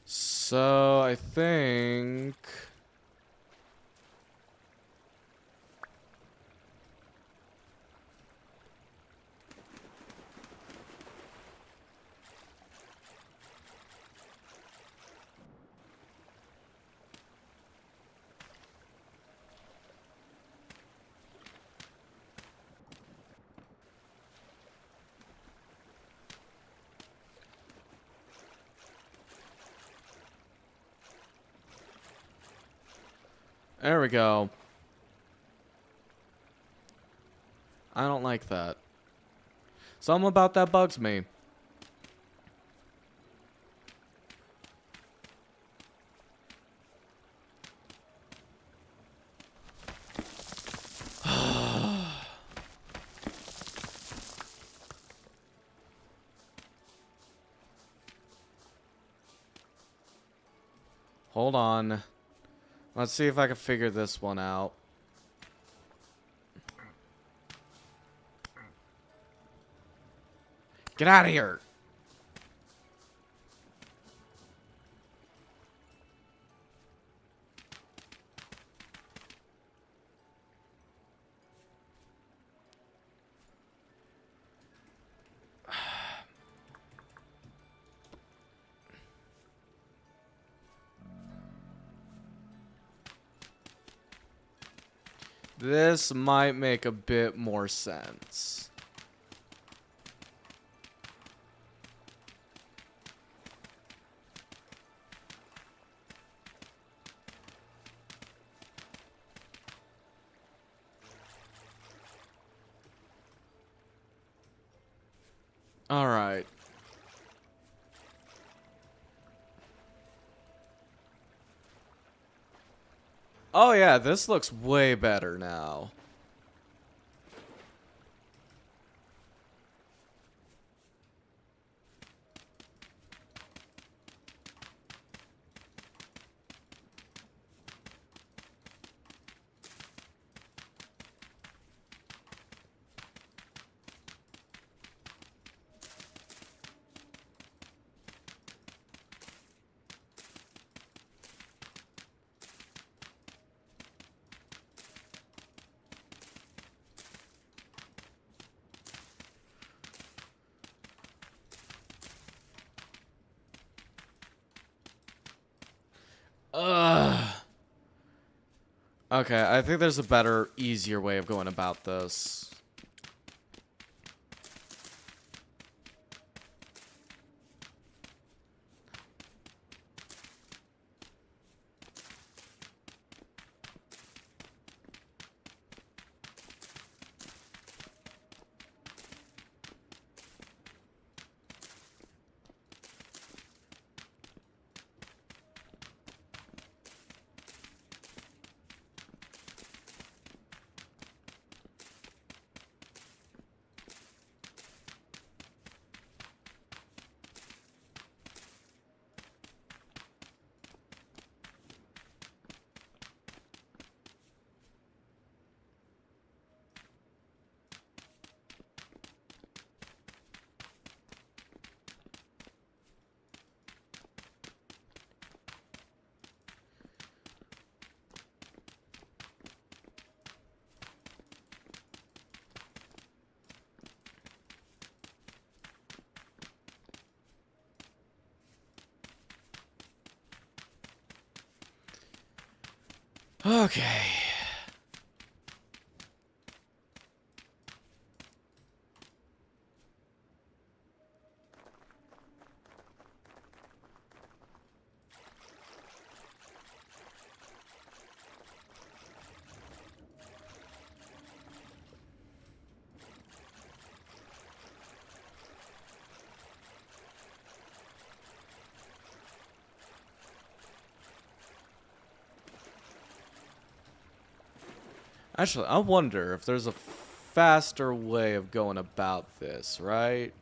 So, I think... There we go. I don't like that. Something about that bugs me. Hold on. Let's see if I can figure this one out. Get out of here. This might make a bit more sense. All right. Oh yeah, this looks way better now. Ugh. Okay, I think there's a better, easier way of going about this. Okay. Actually, I wonder if there's a faster way of going about this, right?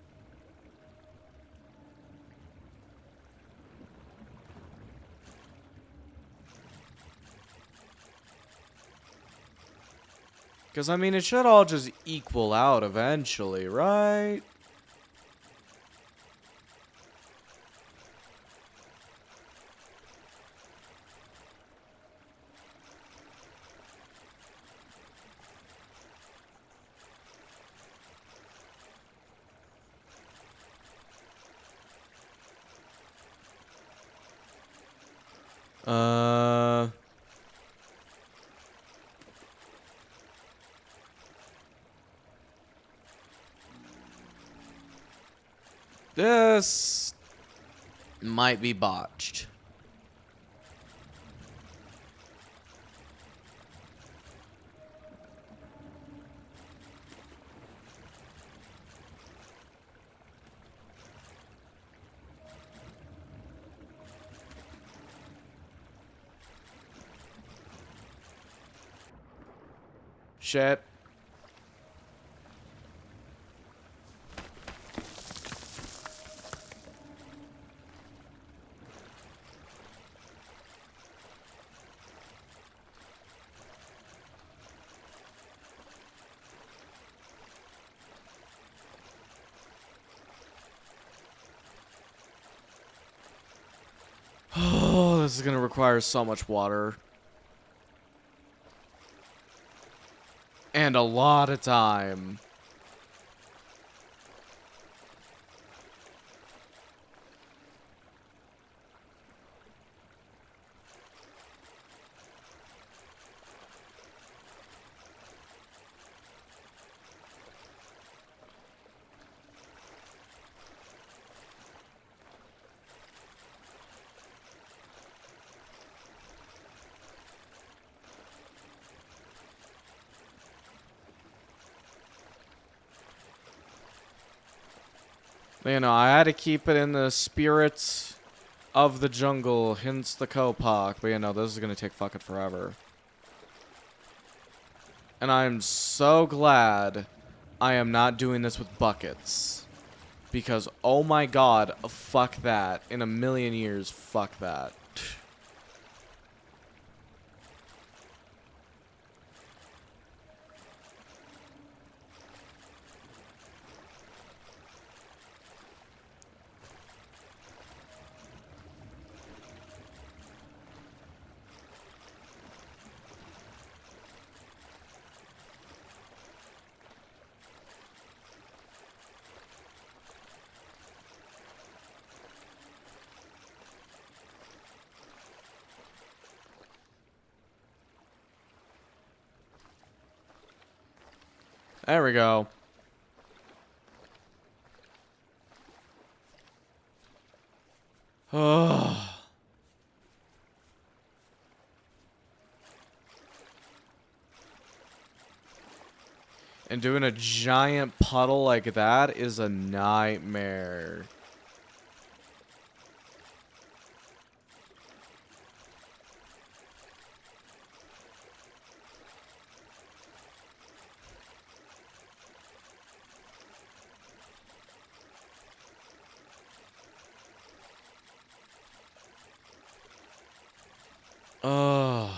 Because, I mean, it should all just equal out eventually, right? Uh... This might be botched. shit. Oh, this is gonna require so much water. And a lot of time. You know, I had to keep it in the spirits of the jungle, hence the Kopak. But you know, this is gonna take fucking forever. And I'm so glad I am not doing this with buckets. Because, oh my god, fuck that. In a million years, fuck that. There we go. Oh. And doing a giant puddle like that is a nightmare. Oh.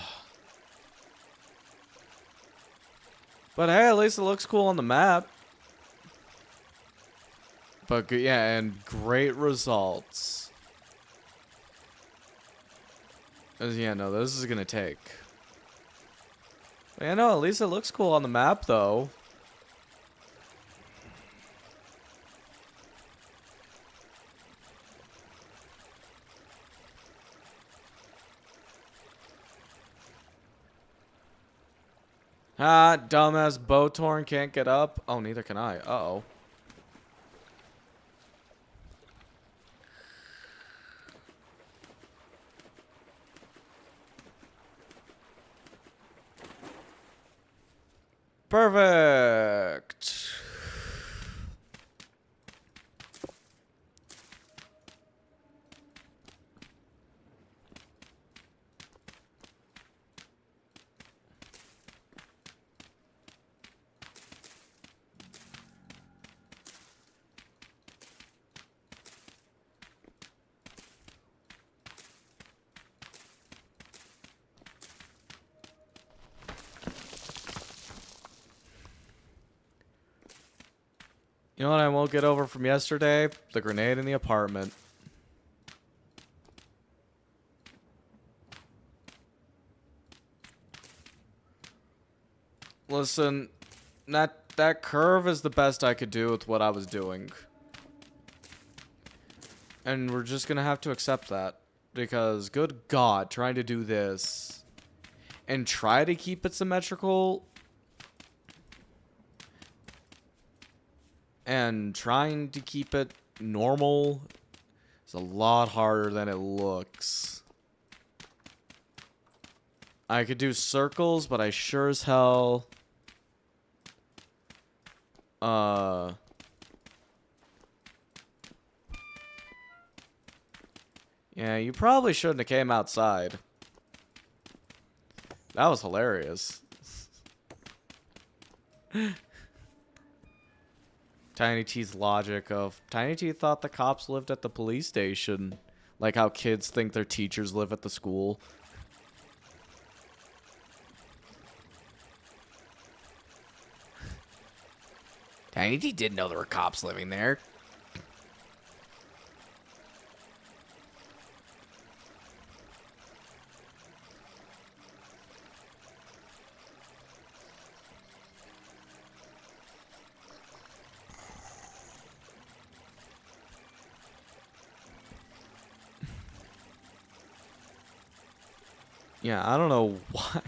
But hey, at least it looks cool on the map. But yeah, and great results. Yeah, no, this is gonna take. Yeah, no, at least it looks cool on the map, though. Ah, dumbass Botorn can't get up. Oh, neither can I. Uh-oh. Perfect. You know what I won't get over from yesterday? The grenade in the apartment. Listen, that curve is the best I could do with what I was doing. And we're just gonna have to accept that. Because, good God, trying to do this and try to keep it symmetrical and trying to keep it normal is a lot harder than it looks. I could do circles, but I sure as hell yeah, you probably shouldn't have came outside. That was hilarious. Tiny T's logic of Tiny T thought the cops lived at the police station. Like how kids think their teachers live at the school. Tiny T didn't know there were cops living there. Yeah, I don't know why.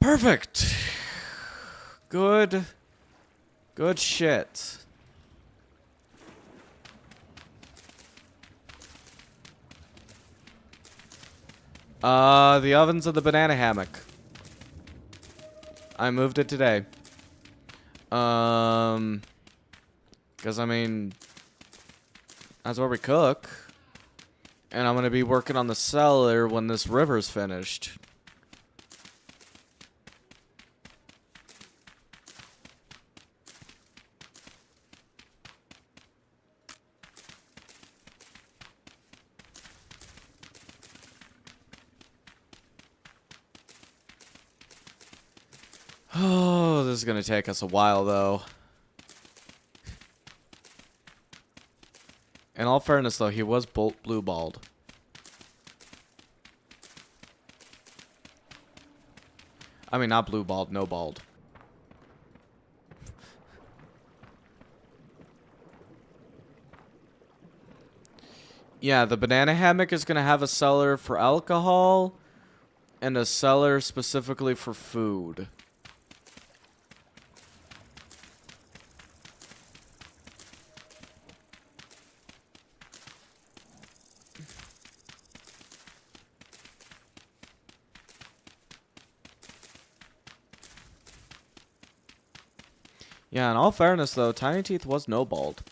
Perfect. Good shit. The oven's in the banana hammock. I moved it today. Because I mean, that's where we cook. And I'm gonna be working on the cellar when this river's finished. Oh, this is gonna take us a while, though. In all fairness, though, he was blue-balled. I mean, not blue-balled, no-balled. Yeah, the banana hammock is gonna have a cellar for alcohol and a cellar specifically for food. Yeah, in all fairness, though, Tiny Teeth was no-balled.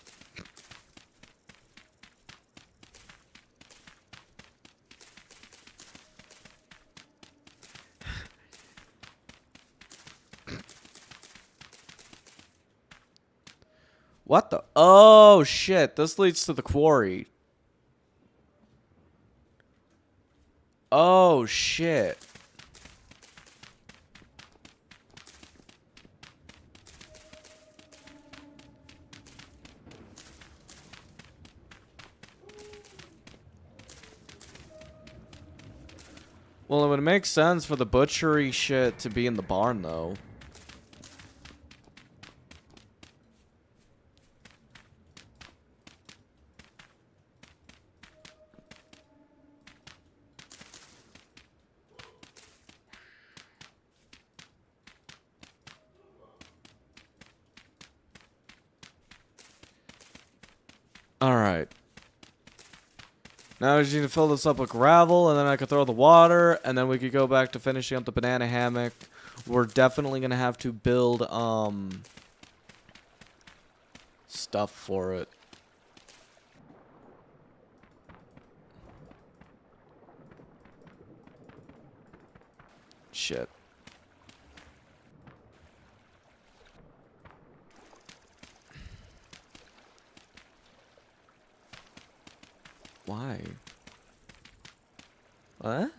What the? Oh, shit. This leads to the quarry. Oh, shit. Well, it would make sense for the butchery shit to be in the barn, though. Alright. Now I just need to fill this up with gravel, and then I could throw the water, and then we could go back to finishing up the banana hammock. We're definitely gonna have to build, stuff for it. Shit. Why? What?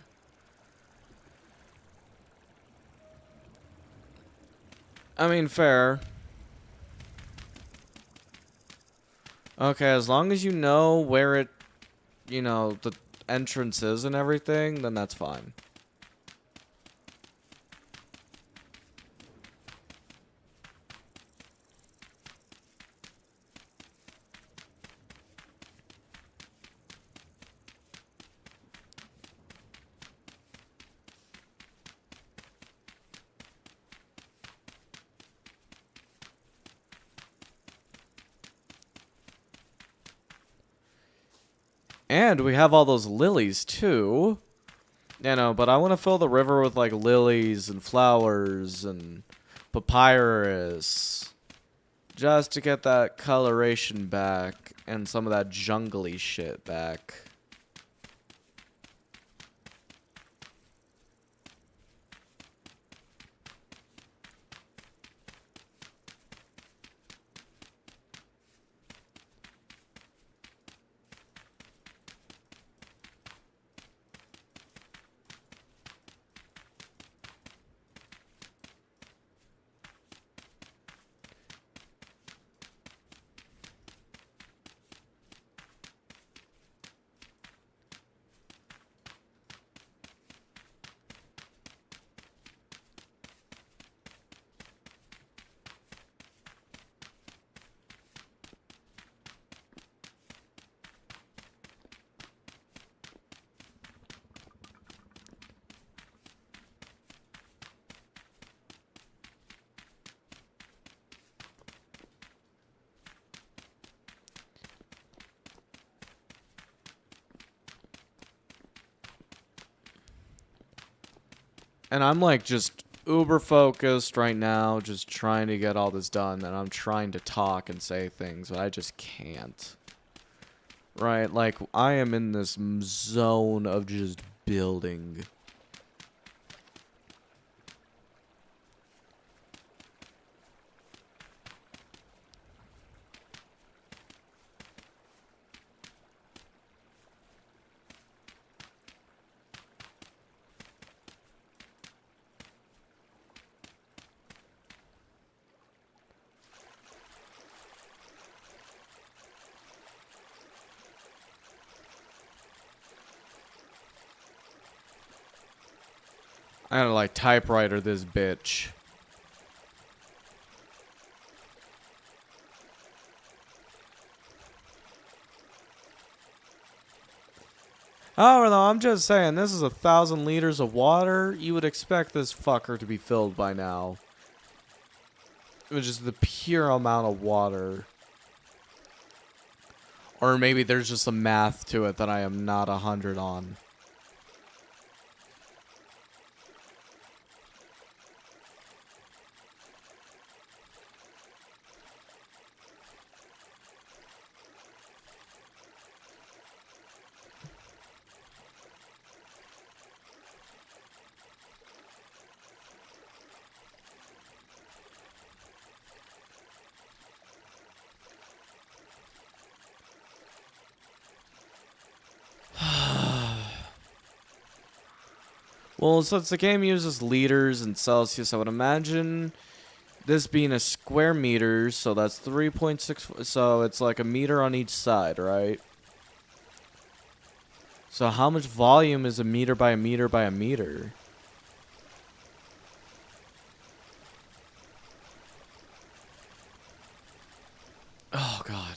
I mean, fair. Okay, as long as you know where it, you know, the entrance is and everything, then that's fine. And we have all those lilies, too. You know, but I want to fill the river with, like, lilies and flowers and papyrus. Just to get that coloration back and some of that jungly shit back. And I'm like just uber focused right now, just trying to get all this done. And I'm trying to talk and say things, but I just can't. Right? Like, I am in this zone of just building. I gotta like typewriter this bitch. However, though, I'm just saying, this is 1,000 liters of water. You would expect this fucker to be filled by now. Which is the pure amount of water. Or maybe there's just some math to it that I am not 100 on. Well, since the game uses liters and Celsius, I would imagine this being a square meter, so that's 3.6, so it's like a meter on each side, right? So how much volume is a meter by a meter by a meter? Oh, God.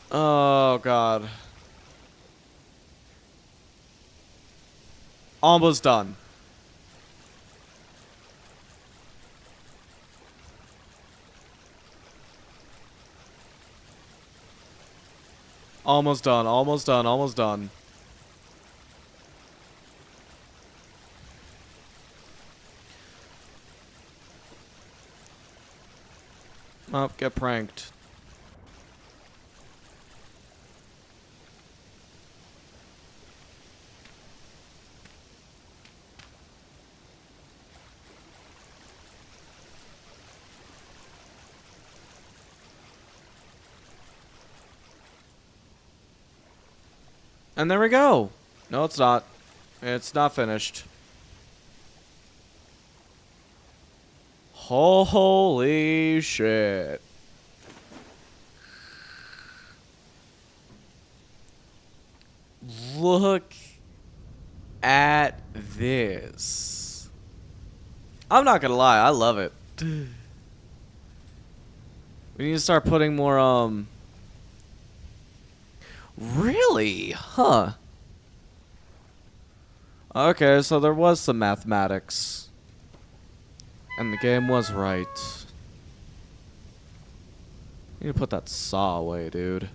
Oh, God. Almost done. Almost done, almost done, almost done. Oh, get pranked. And there we go. No, it's not. It's not finished. Holy shit. Look at this. I'm not gonna lie, I love it. We need to start putting more, Really? Huh. Okay, so there was some mathematics. And the game was right. You need to put that saw away, dude.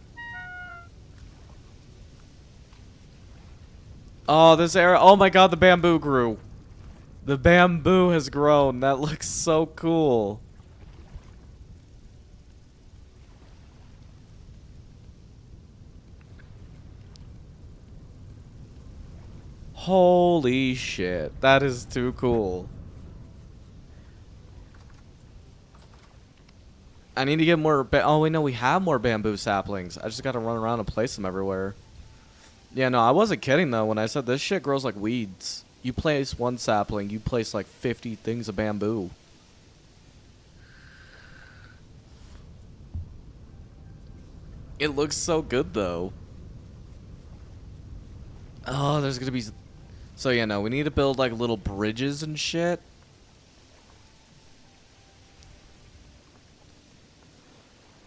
Oh, this area. Oh my god, the bamboo grew. The bamboo has grown. That looks so cool. Holy shit. That is too cool. I need to get more. Oh, wait, no, we have more bamboo saplings. I just gotta run around and place them everywhere. Yeah, no, I wasn't kidding though when I said this shit grows like weeds. You place one sapling, you place like 50 things of bamboo. It looks so good though. Oh, there's gonna be. So yeah, no, we need to build like little bridges and shit.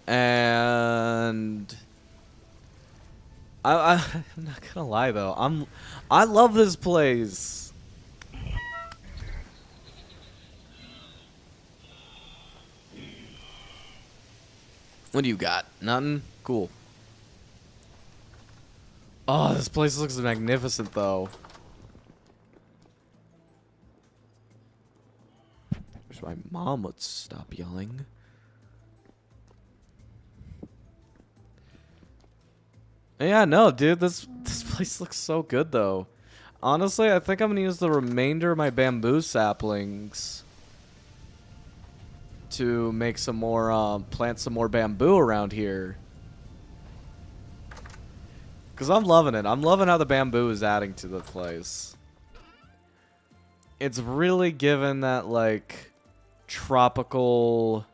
And I'm not gonna lie though, I love this place. What do you got? Nothing? Cool. Oh, this place looks magnificent though. Wish my mom would stop yelling. Yeah, no, dude, this place looks so good though. Honestly, I think I'm gonna use the remainder of my bamboo saplings to make some more, plant some more bamboo around here. Cause I'm loving it. I'm loving how the bamboo is adding to the place. It's really given that like tropical.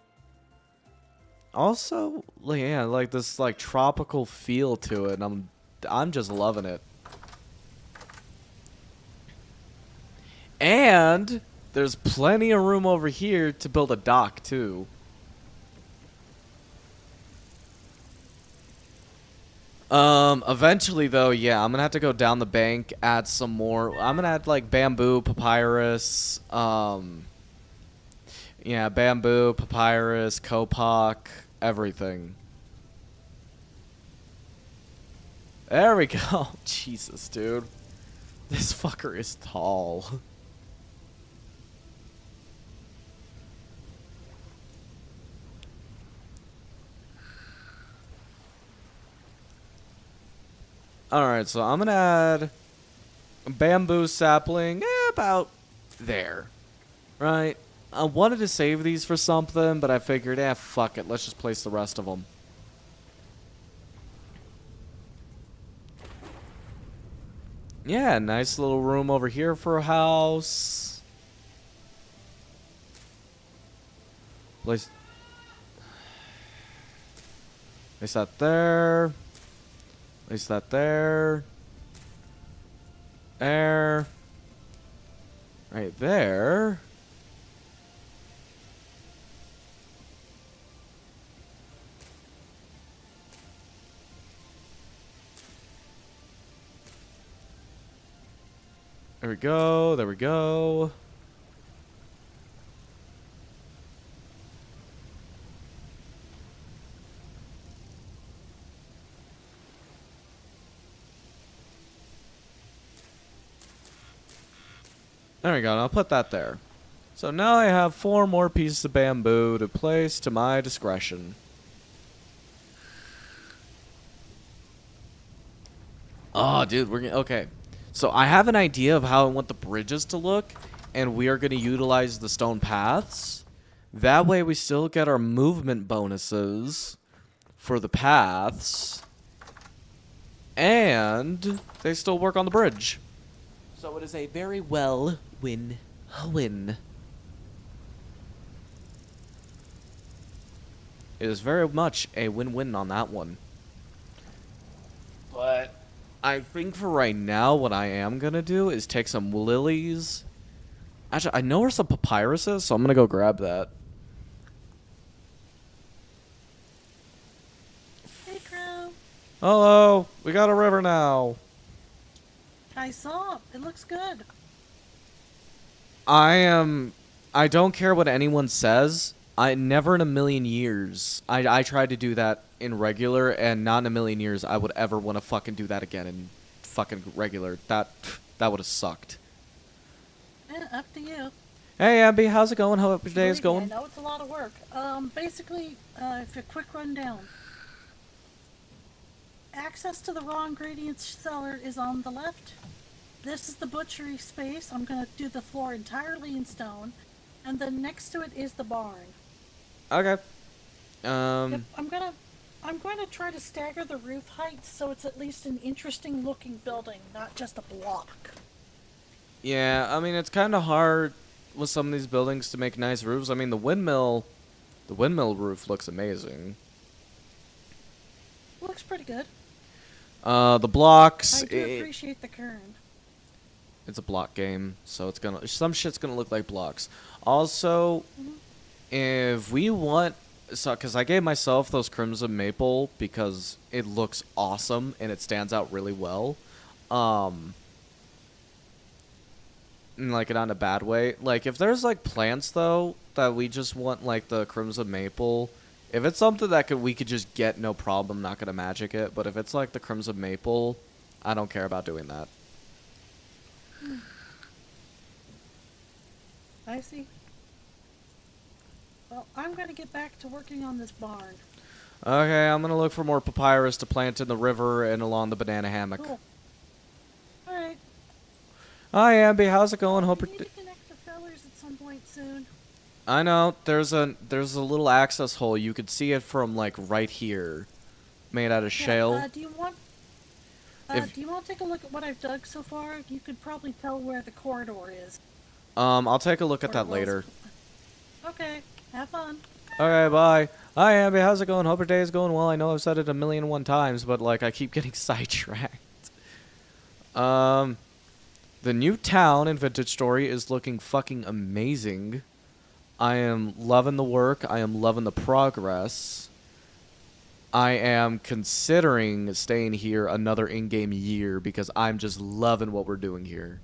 Also, yeah, like this like tropical feel to it, and I'm just loving it. And there's plenty of room over here to build a dock too. Eventually though, yeah, I'm gonna have to go down the bank, add some more. I'm gonna add like bamboo, papyrus, yeah, bamboo, papyrus, kopok, everything. There we go. Jesus, dude. This fucker is tall. Alright, so I'm gonna add a bamboo sapling about there. Right? I wanted to save these for something, but I figured, fuck it. Let's just place the rest of them. Yeah, nice little room over here for a house. Place that there. Place that there. There. Right there. There we go. There we go. There we go. And I'll put that there. So now I have 4 more pieces of bamboo to place to my discretion. Oh, dude, we're gonna... Okay. So I have an idea of how I want the bridges to look, and we are going to utilize the stone paths. That way we still get our movement bonuses for the paths. and they still work on the bridge. So it is a very well win-win. It is very much a win-win on that one. But I think for right now, what I am going to do is take some lilies. Actually, I know where some papyrus is, so I'm going to go grab that. Hey, Crow. Hello, we got a river now. I saw. It looks good. I don't care what anyone says. I never in a million years. I tried to do that in regular, and not in a million years I would ever want to fucking do that again in fucking regular. That would have sucked. Yeah, up to you. Hey, Abby, how's it going? How your day is Believe me, going? I know it's a lot of work. Basically, for a quick rundown. Access to the raw ingredients cellar is on the left. This is the butchery space. I'm gonna do the floor entirely in stone. And then next to it is the barn. Okay. Yep, I'm going to try to stagger the roof heights so it's at least an interesting looking building, not just a block. Yeah, I mean, it's kind of hard with some of these buildings to make nice roofs. I mean, the windmill roof looks amazing. Looks pretty good. The blocks. I do appreciate the kern. It's a block game, so some shit's gonna look like blocks. Also, if we want, because I gave myself those crimson maple because it looks awesome and it stands out really well. And, like, not in a bad way. Like, if there's like plants though that we just want, like the crimson maple, if it's something that we could just get no problem, not gonna magic it. But if it's like the crimson maple, I don't care about doing that. I see. Well, I'm going to get back to working on this barn. Okay, I'm gonna look for more papyrus to plant in the river and along the banana hammock. Cool. Alright. Hi, Amby. How's it going? Hope We you're. need to connect the fellers at some point soon. I know. There's a little access hole. You could see it from like right here, made out of shale. Do you want to take a look at what I've dug so far? You could probably tell where the corridor is. I'll take a look at Or that was. later. Okay. Have fun. Okay, bye. Hi, Amby. How's it going? Hope your day is going well. I know I've said it a million and one times, but like I keep getting sidetracked. The new town in Vintage Story is looking fucking amazing. I am loving the work. I am loving the progress. I am considering staying here another in-game year because I'm just loving what we're doing here.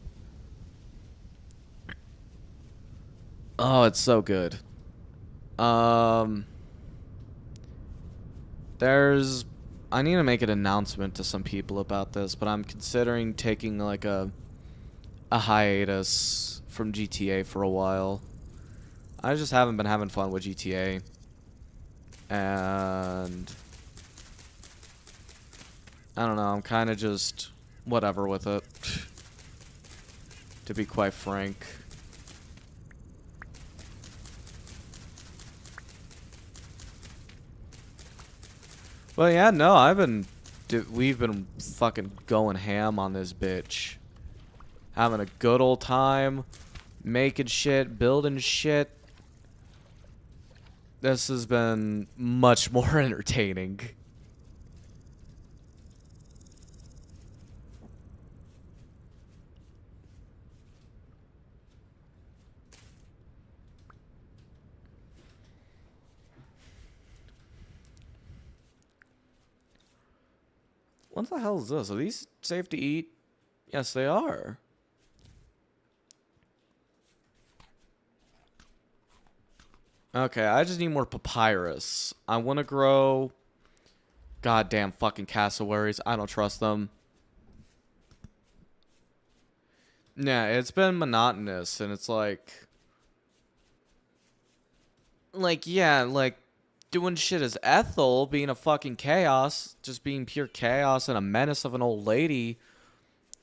Oh, it's so good. I need to make an announcement to some people about this, but I'm considering taking like a hiatus from GTA for a while. I just haven't been having fun with GTA. And I don't know, I'm kind of just whatever with it. To be quite frank. Well, yeah, no, we've been fucking going ham on this bitch. Having a good old time, making shit, building shit. This has been much more entertaining. What the hell is this? Are these safe to eat? Yes, they are. Okay, I just need more papyrus. I want to grow goddamn fucking cassowaries. I don't trust them. Yeah, it's been monotonous, and it's like, yeah, like, doing shit as Ethel, being a fucking chaos, just being pure chaos and a menace of an old lady.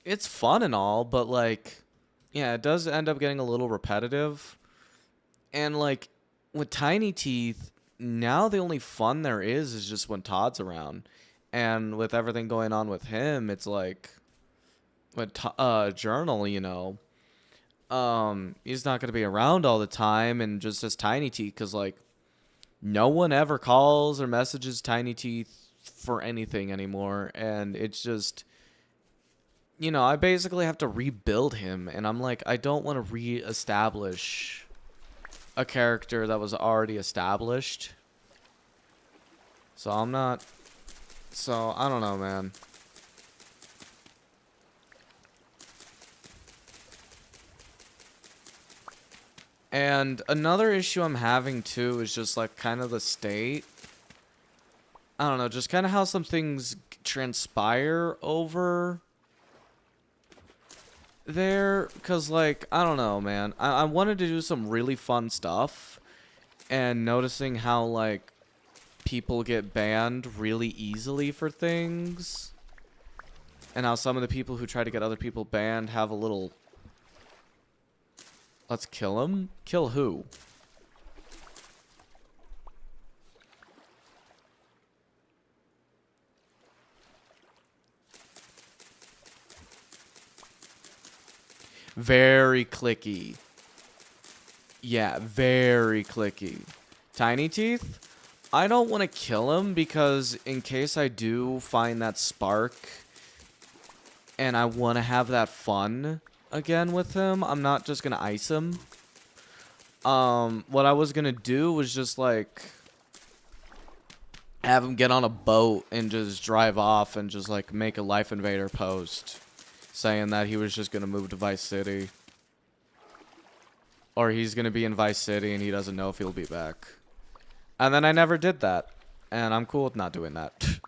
It's fun and all, but, like, yeah, it does end up getting a little repetitive. And, like, with Tiny Teeth, now the only fun there is just when Todd's around. And with everything going on with him, it's like, with Journal, you know, he's not going to be around all the time, and just as Tiny Teeth, because, like, no one ever calls or messages Tiny Teeth for anything anymore, and it's just, you know, I basically have to rebuild him, and I'm like, I don't want to re-establish a character that was already established. So I'm not, so I don't know, man. And another issue I'm having too is just like kind of the state. I don't know, just kind of how some things transpire over there. Because, like, I don't know, man. I wanted to do some really fun stuff. And noticing how, like, people get banned really easily for things. And how some of the people who try to get other people banned have a little... Let's kill him? Kill who? Very clicky. Yeah, very clicky. Tiny Teeth? I don't want to kill him because in case I do find that spark and I want to have that fun again with him, I'm not just gonna ice him. What I was gonna do was just like have him get on a boat and just drive off and just like make a Life Invader post saying that he was just gonna move to Vice City, or he's gonna be in Vice City and he doesn't know if he'll be back. And then I never did that, and I'm cool with not doing that.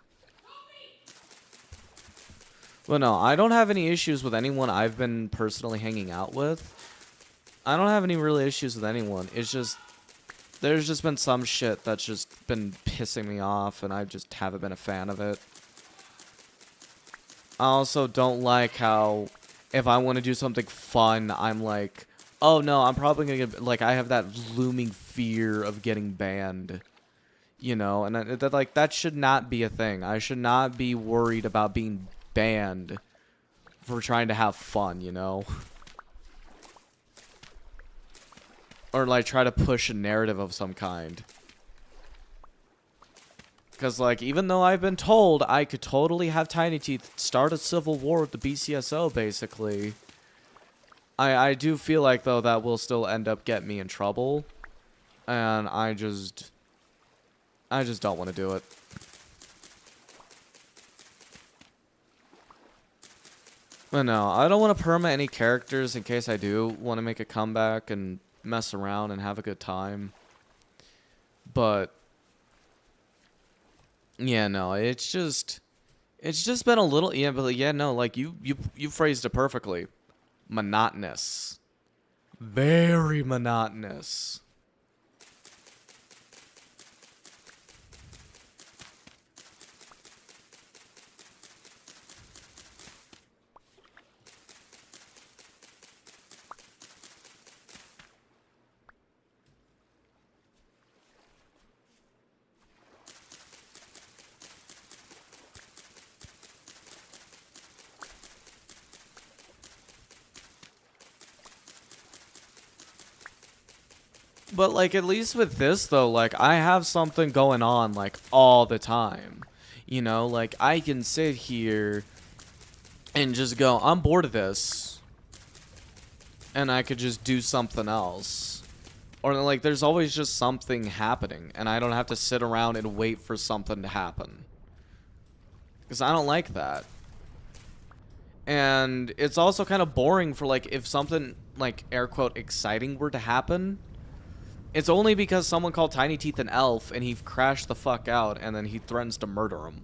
But no, I don't have any issues with anyone I've been personally hanging out with. I don't have any real issues with anyone. It's just, there's just been some shit that's just been pissing me off, and I just haven't been a fan of it. I also don't like how, if I want to do something fun, I'm like, oh no, I'm probably gonna get, like, I have that looming fear of getting banned. You know, and that should not be a thing. I should not be worried about being banned for trying to have fun, you know? Or, like, try to push a narrative of some kind. Because, like, even though I've been told I could totally have Tiny Teeth start a civil war with the BCSO, basically, I do feel like, though, that will still end up getting me in trouble. And I just don't want to do it. But no, I don't want to perma any characters in case I do want to make a comeback and mess around and have a good time. But yeah, no, it's just been a little, yeah, but yeah, no, like you phrased it perfectly. Monotonous. Very monotonous. But, like, at least with this, though, like, I have something going on, like, all the time. You know, like, I can sit here and just go, I'm bored of this. And I could just do something else. Or, like, there's always just something happening, and I don't have to sit around and wait for something to happen. Because I don't like that. And it's also kind of boring for, like, if something, like, air quote, exciting were to happen, it's only because someone called Tiny Teeth an elf and he crashed the fuck out and then he threatens to murder him.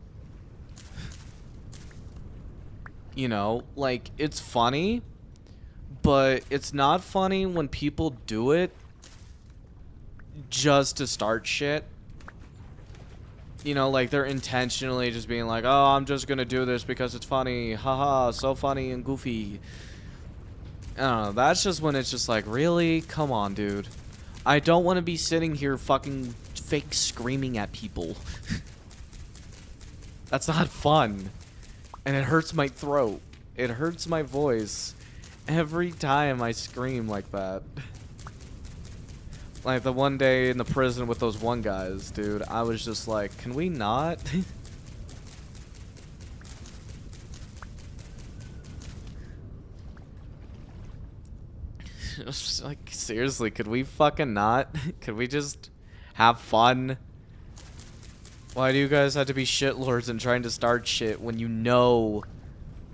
You know, like, it's funny, but it's not funny when people do it just to start shit. You know, like, they're intentionally just being like, oh, I'm just gonna do this because it's funny. Haha, so funny and goofy. I don't know, that's just when it's just like, really? Come on, dude. I don't want to be sitting here fucking fake screaming at people. That's not fun. And it hurts my throat. It hurts my voice every time I scream like that. Like the one day in the prison with those one guys, dude, I was just like, can we not? Just like, seriously, could we fucking not? Could we just have fun? Why do you guys have to be shitlords and trying to start shit when you know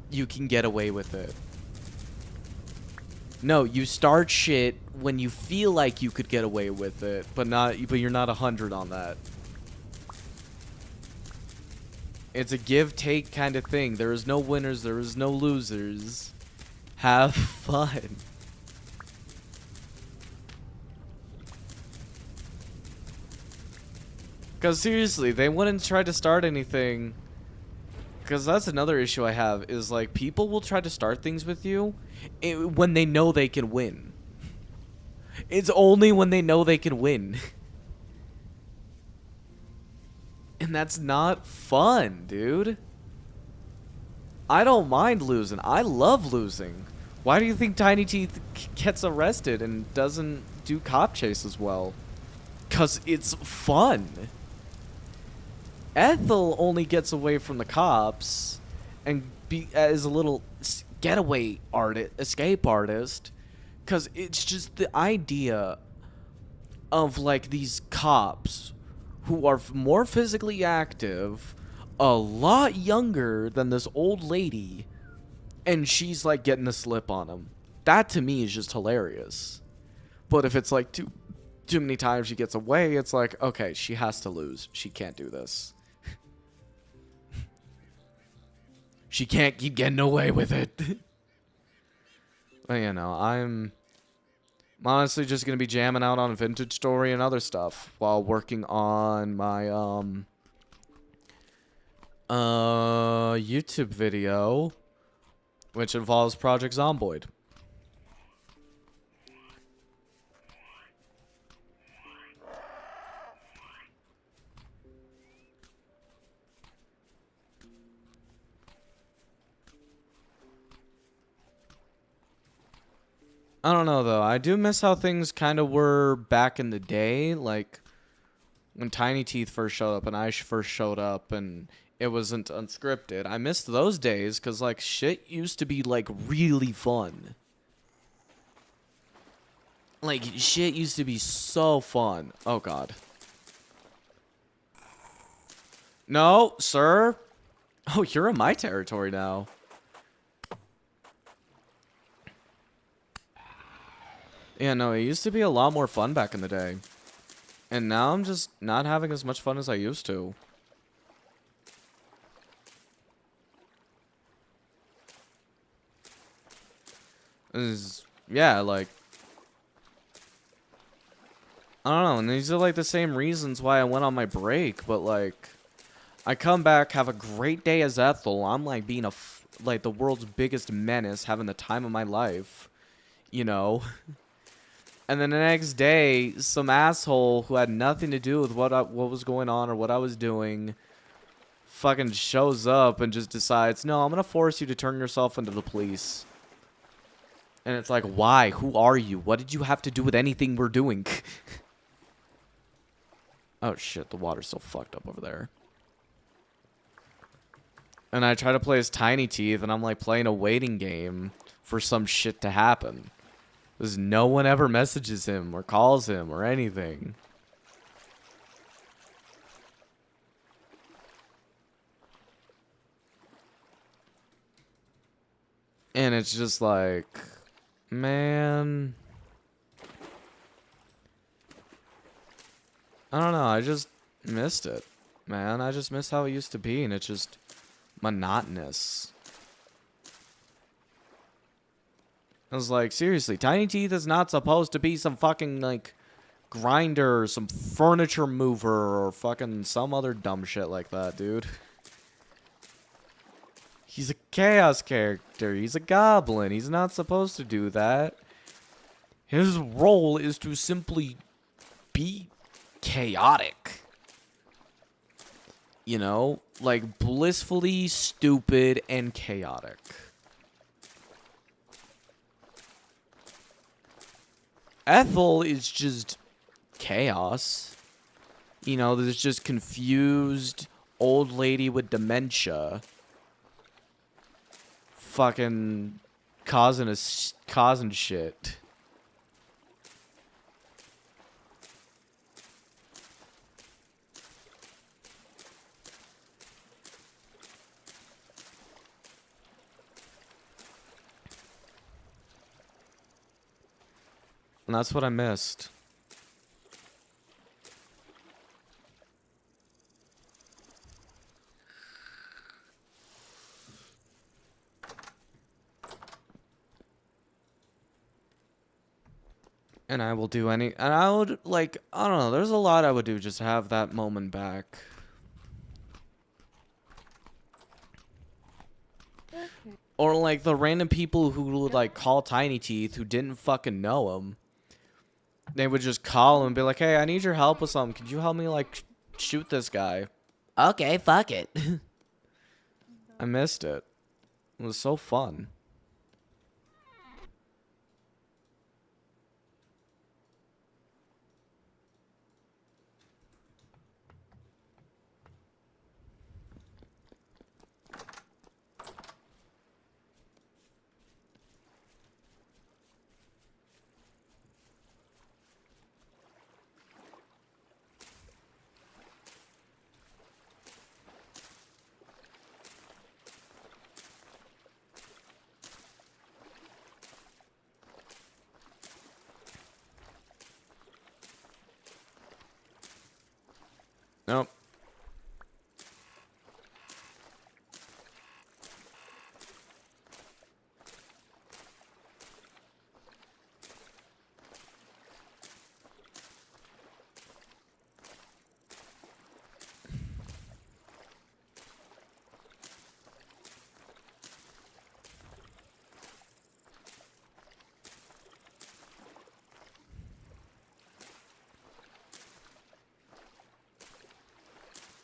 you can get away with it? No, you start shit when you feel like you could get away with it, but you're not 100 on that. It's a give-take kind of thing. There is no winners, there is no losers. Have fun. Because seriously, they wouldn't try to start anything. Because that's another issue I have, is like, people will try to start things with you when they know they can win. It's only when they know they can win. And that's not fun, dude. I don't mind losing. I love losing. Why do you think Tiny Teeth gets arrested and doesn't do cop chases well? Because it's fun. Ethel only gets away from the cops and as a little getaway artist, escape artist, because it's just the idea of like these cops who are more physically active, a lot younger than this old lady, and she's like getting the slip on them. That to me is just hilarious. But if it's like too many times she gets away, it's like, okay, she has to lose. She can't do this. She can't keep getting away with it. But, you know, I'm honestly just going to be jamming out on Vintage Story and other stuff while working on my YouTube video, which involves Project Zomboid. I don't know, though. I do miss how things kind of were back in the day. Like, when Tiny Teeth first showed up and I first showed up and it wasn't unscripted. I missed those days because, like, shit used to be, like, really fun. Like, shit used to be so fun. Oh, God. No, sir. Oh, you're in my territory now. Yeah, no, it used to be a lot more fun back in the day. And now I'm just not having as much fun as I used to. Yeah, like, I don't know, and these are like the same reasons why I went on my break, but like, I come back, have a great day as Ethel, I'm like being like the world's biggest menace, having the time of my life, you know? And then the next day, some asshole who had nothing to do with what was going on or what I was doing fucking shows up and just decides, no, I'm going to force you to turn yourself into the police. And it's like, why? Who are you? What did you have to do with anything we're doing? Oh, shit. The water's so fucked up over there. And I try to play as Tiny Teeth, and I'm like playing a waiting game for some shit to happen. Because no one ever messages him or calls him or anything. And it's just like, man. I don't know, I just missed it, man. I just miss how it used to be, and it's just monotonous. I was like, seriously, Tiny Teeth is not supposed to be some fucking, like, grinder or some furniture mover or fucking some other dumb shit like that, dude. He's a chaos character. He's a goblin. He's not supposed to do that. His role is to simply be chaotic. You know? like blissfully stupid and chaotic. Ethel is just chaos. You know, there's just confused old lady with dementia fucking causing shit. And that's what I missed. And I will do and I would, like, I don't know, there's a lot I would do just to have that moment back. Or, like, the random people who would, like, call Tiny Teeth who didn't fucking know him. They would just call him and be like, hey, I need your help with something. Could you help me, like, shoot this guy? Okay, fuck it. I missed it. It was so fun. Nope.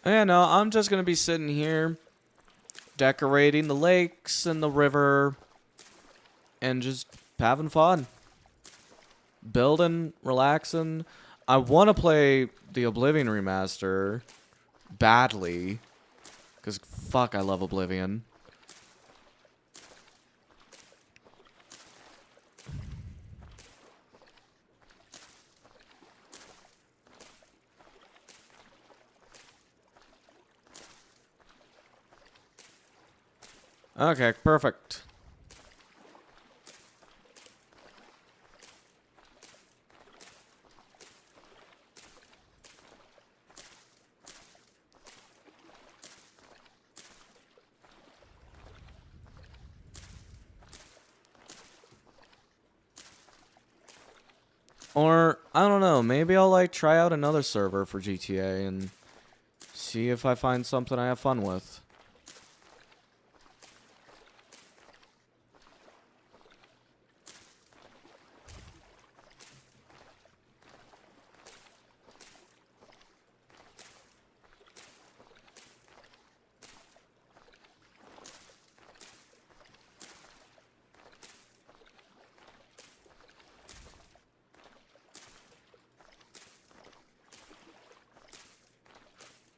Yeah, no, I'm just gonna be sitting here decorating the lakes and the river and just having fun. Building, relaxing. I want to play the Oblivion remaster badly because fuck, I love Oblivion. Okay, perfect. Or, I don't know, maybe I'll like try out another server for GTA and see if I find something I have fun with.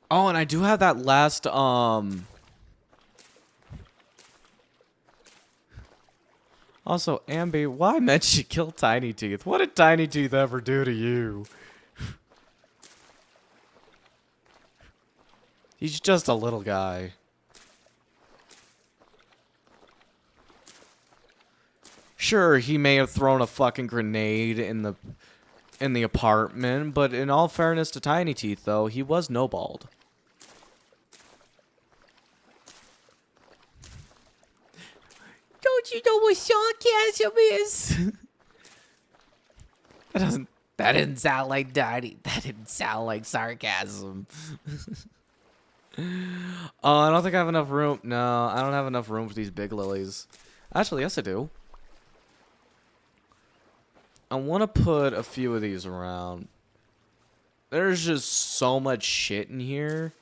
Oh, and I do have that last, Also, Ambi, why meant you kill Tiny Teeth? What did Tiny Teeth ever do to you? He's just a little guy. Sure, he may have thrown a fucking grenade in the apartment, but in all fairness to Tiny Teeth, though, he was no-balled. Don't you know what sarcasm is? That didn't sound like Tiny. That didn't sound like sarcasm. Oh, I don't think I have enough room. No, I don't have enough room for these big lilies. Actually, yes I do. I want to put a few of these around. There's just so much shit in here.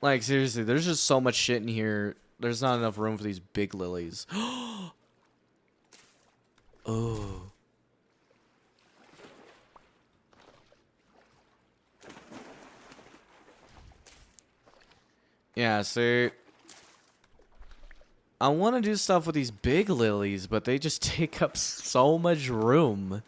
Like, seriously, there's just so much shit in here. There's not enough room for these big lilies. Oh. Yeah, see. I want to do stuff with these big lilies, but they just take up so much room.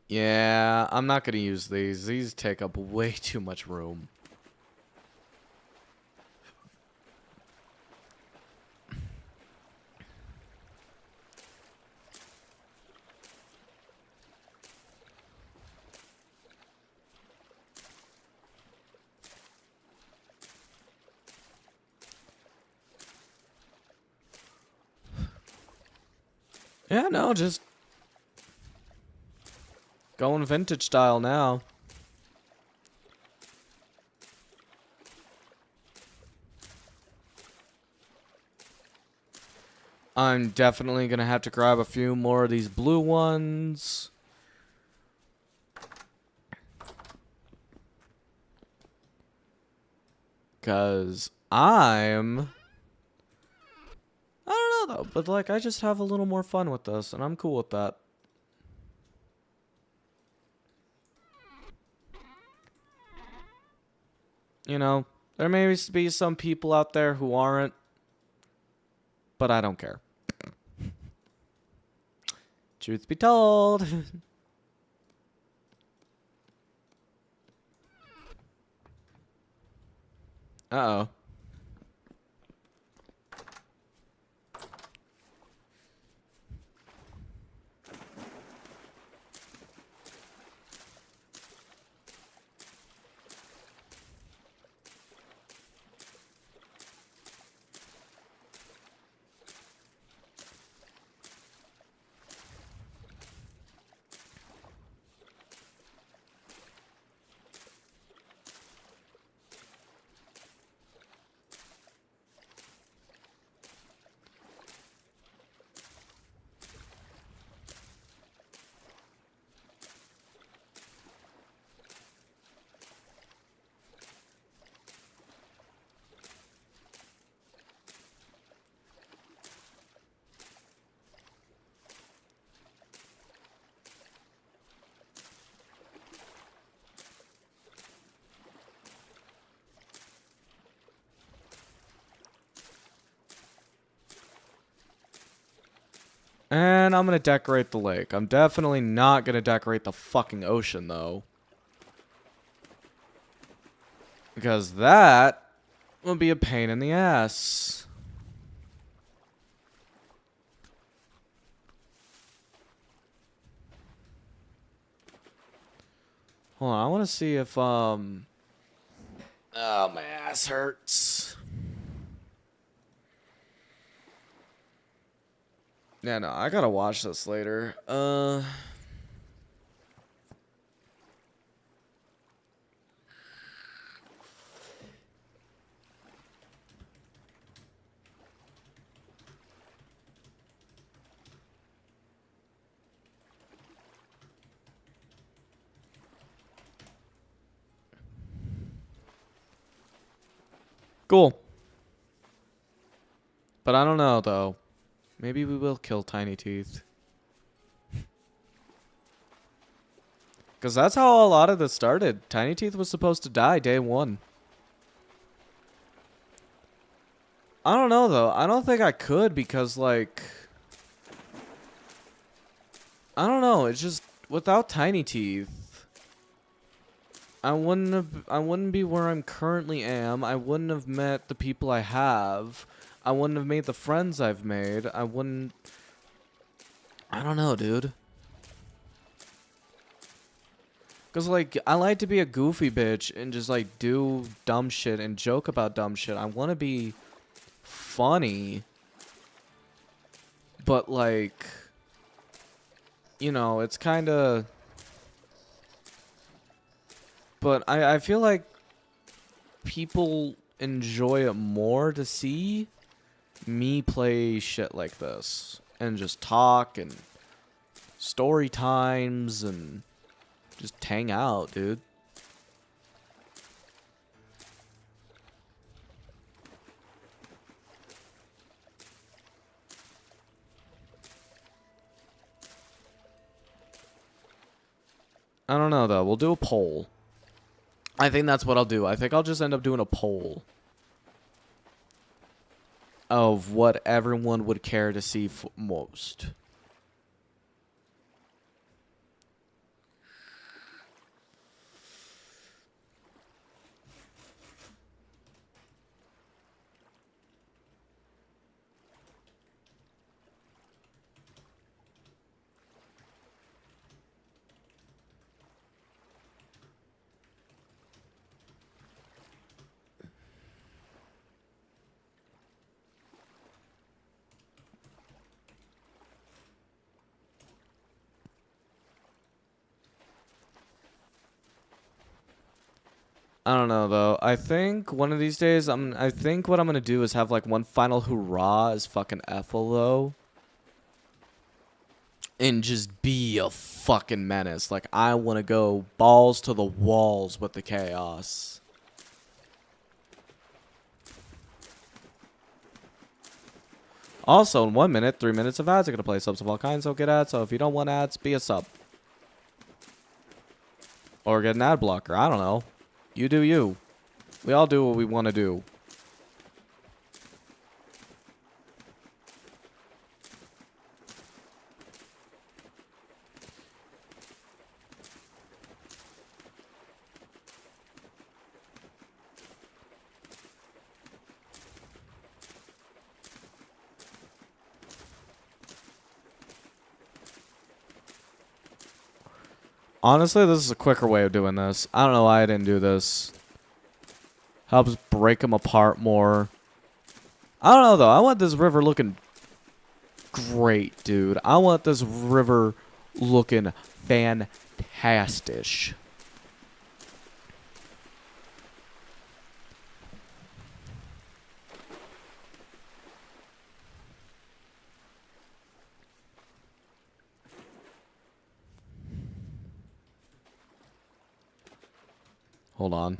Yeah, I'm not going to use these. These take up way too much room. Yeah, no, just going vintage style now. I'm definitely gonna have to grab a few more of these blue ones. Cause I don't know though, but like I just have a little more fun with this and I'm cool with that. You know, there may be some people out there who aren't, but I don't care. Truth be told. Uh-oh. And I'm gonna decorate the lake. I'm definitely not gonna decorate the fucking ocean, though. Because that will be a pain in the ass. Hold on, I want to see if, Oh, my ass hurts. Yeah, no, I gotta watch this later. Cool. But I don't know, though. Maybe we will kill Tiny Teeth. Because that's how a lot of this started. Tiny Teeth was supposed to die day one. I don't know, though. I don't think I could because, like... I don't know. It's just... Without Tiny Teeth... I wouldn't be where I'm currently am. I wouldn't have met the people I have. I wouldn't have made the friends I've made. I wouldn't... I don't know, dude. Because, like, I like to be a goofy bitch and just, like, do dumb shit and joke about dumb shit. I want to be funny. But, like... You know, it's kind of... But I feel like people enjoy it more to see me play shit like this and just talk and story times and just hang out, dude. I don't know, though. We'll do a poll. I think that's what I'll do. I think I'll just end up doing a poll of what everyone would care to see most. I don't know though. I think one of these days I think what I'm gonna do is have like one final hurrah as fucking Ethel though. And just be a fucking menace. Like I wanna go balls to the walls with the chaos. Also, in 1 minute, 3 minutes of ads are gonna play subs of all kinds, so get ads. So if you don't want ads, be a sub. Or get an ad blocker. I don't know. You do you. We all do what we want to do. Honestly, this is a quicker way of doing this. I don't know why I didn't do this. Helps break them apart more. I don't know, though. I want this river looking great, dude. I want this river looking fantastic. Hold on.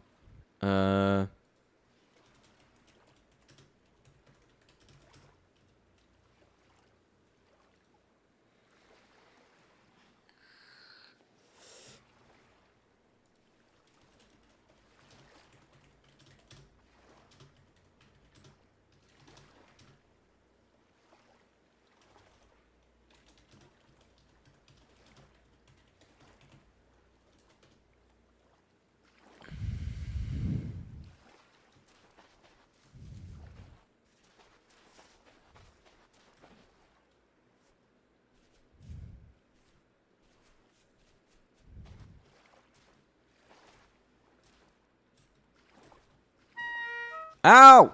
Ow!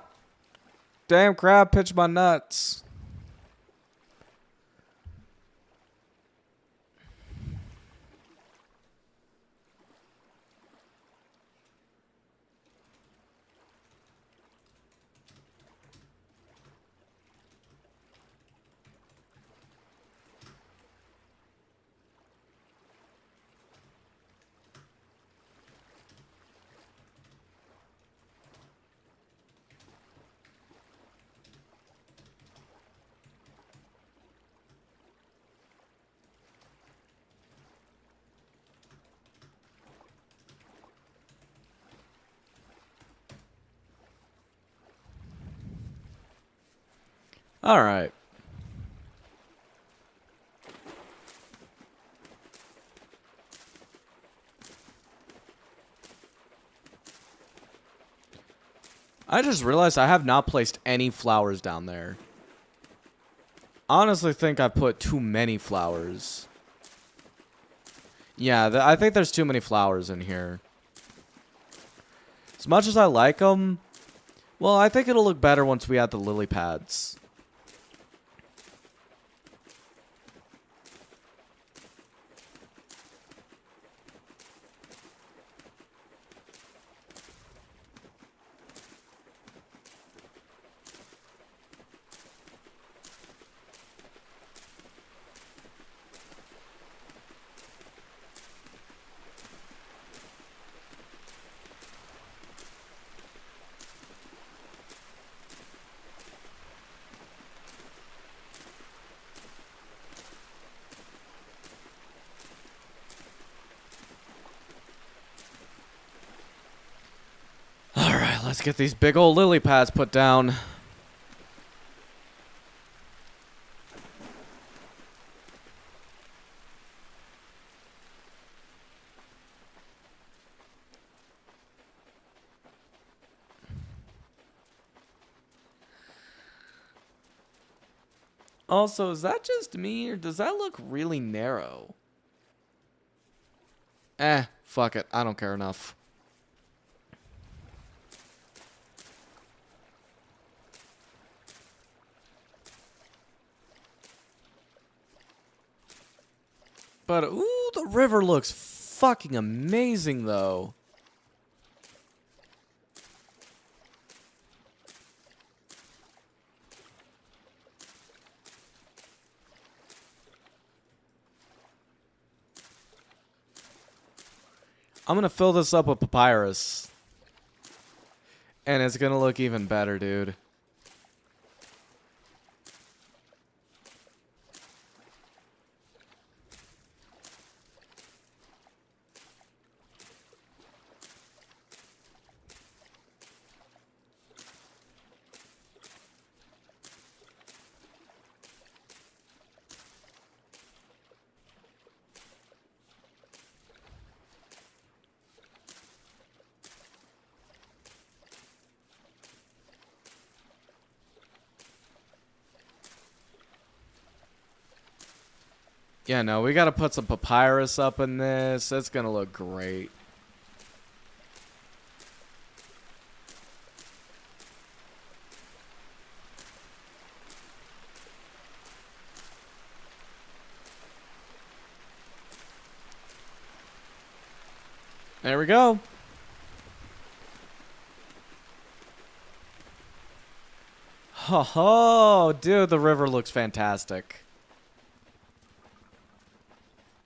Damn crab pitched my nuts. All right. I just realized I have not placed any flowers down there. Honestly think I put too many flowers. Yeah, I think there's too many flowers in here. As much as I like them, well, I think it'll look better once we add the lily pads. Let's get these big old lily pads put down. Also, is that just me, or does that look really narrow? Fuck it. I don't care enough. But, ooh, the river looks fucking amazing, though. I'm gonna fill this up with papyrus. And it's gonna look even better, dude. Yeah, no, we gotta put some papyrus up in this. It's gonna look great. There we go. Ho ho, dude, the river looks fantastic.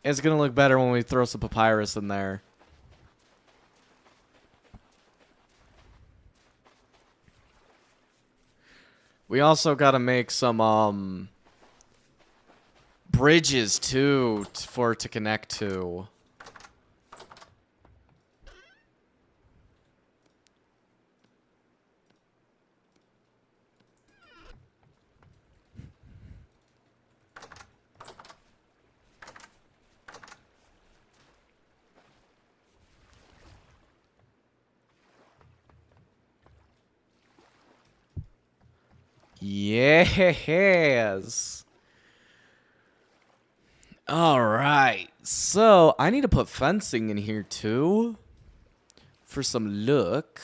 It's gonna look better when we throw some papyrus in there. We also gotta make some bridges too for it to connect to. Yes. All right. So I need to put fencing in here too for some look.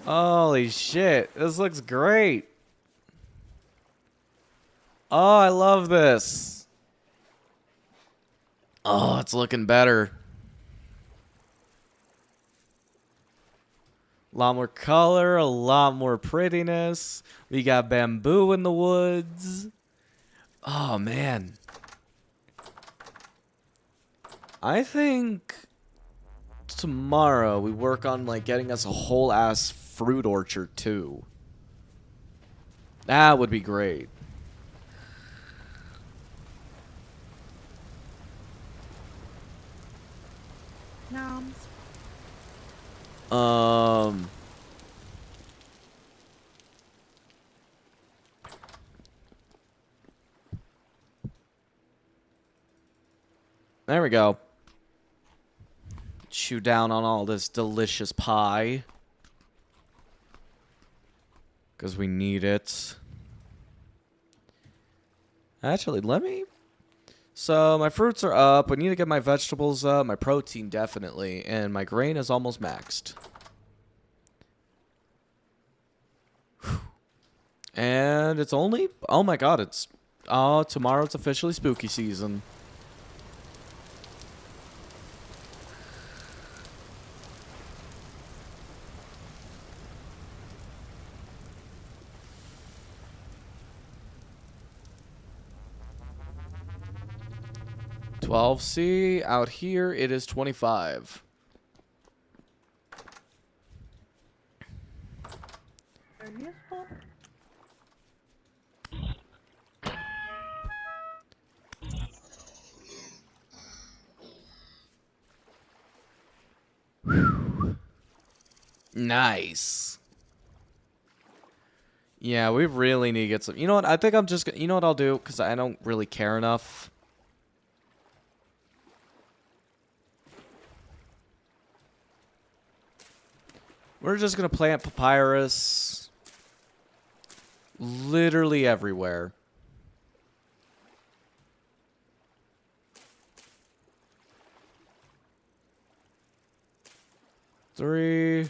Holy shit. This looks great. Oh, I love this. Oh, it's looking better. A lot more color, a lot more prettiness. We got bamboo in the woods. Oh, man. I think tomorrow we work on, like, getting us a whole ass fruit orchard, too. That would be great. Noms. There we go. Chew down on all this delicious pie. Because we need it. Actually, let me... So, my fruits are up. I need to get my vegetables up. My protein, definitely. And my grain is almost maxed. Whew. And it's only... Oh my god, it's... Oh, tomorrow it's officially spooky season. $12C. Out here, it is 25. Very useful. Nice. Yeah, we really need to get some. You know what? I think I'm just. You know what I'll do? Because I don't really care enough. We're just gonna plant papyrus literally everywhere. Three.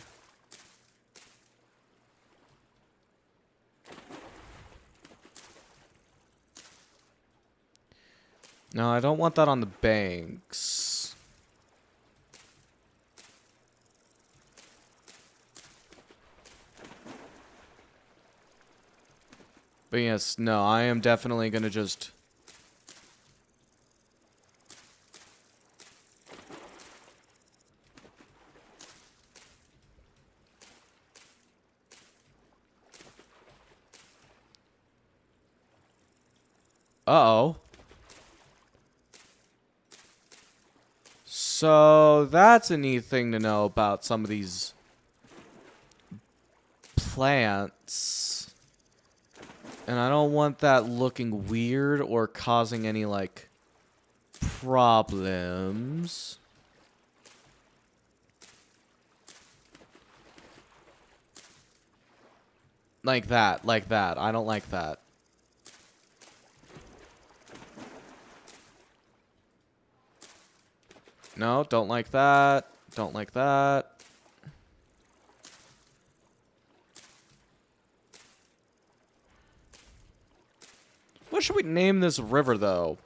No, I don't want that on the banks. But yes, no, I am definitely gonna just... Uh-oh. So, that's a neat thing to know about some of these plants. And I don't want that looking weird or causing any, like, problems. Like that, like that. I don't like that. No, don't like that. Don't like that. What should we name this river, though?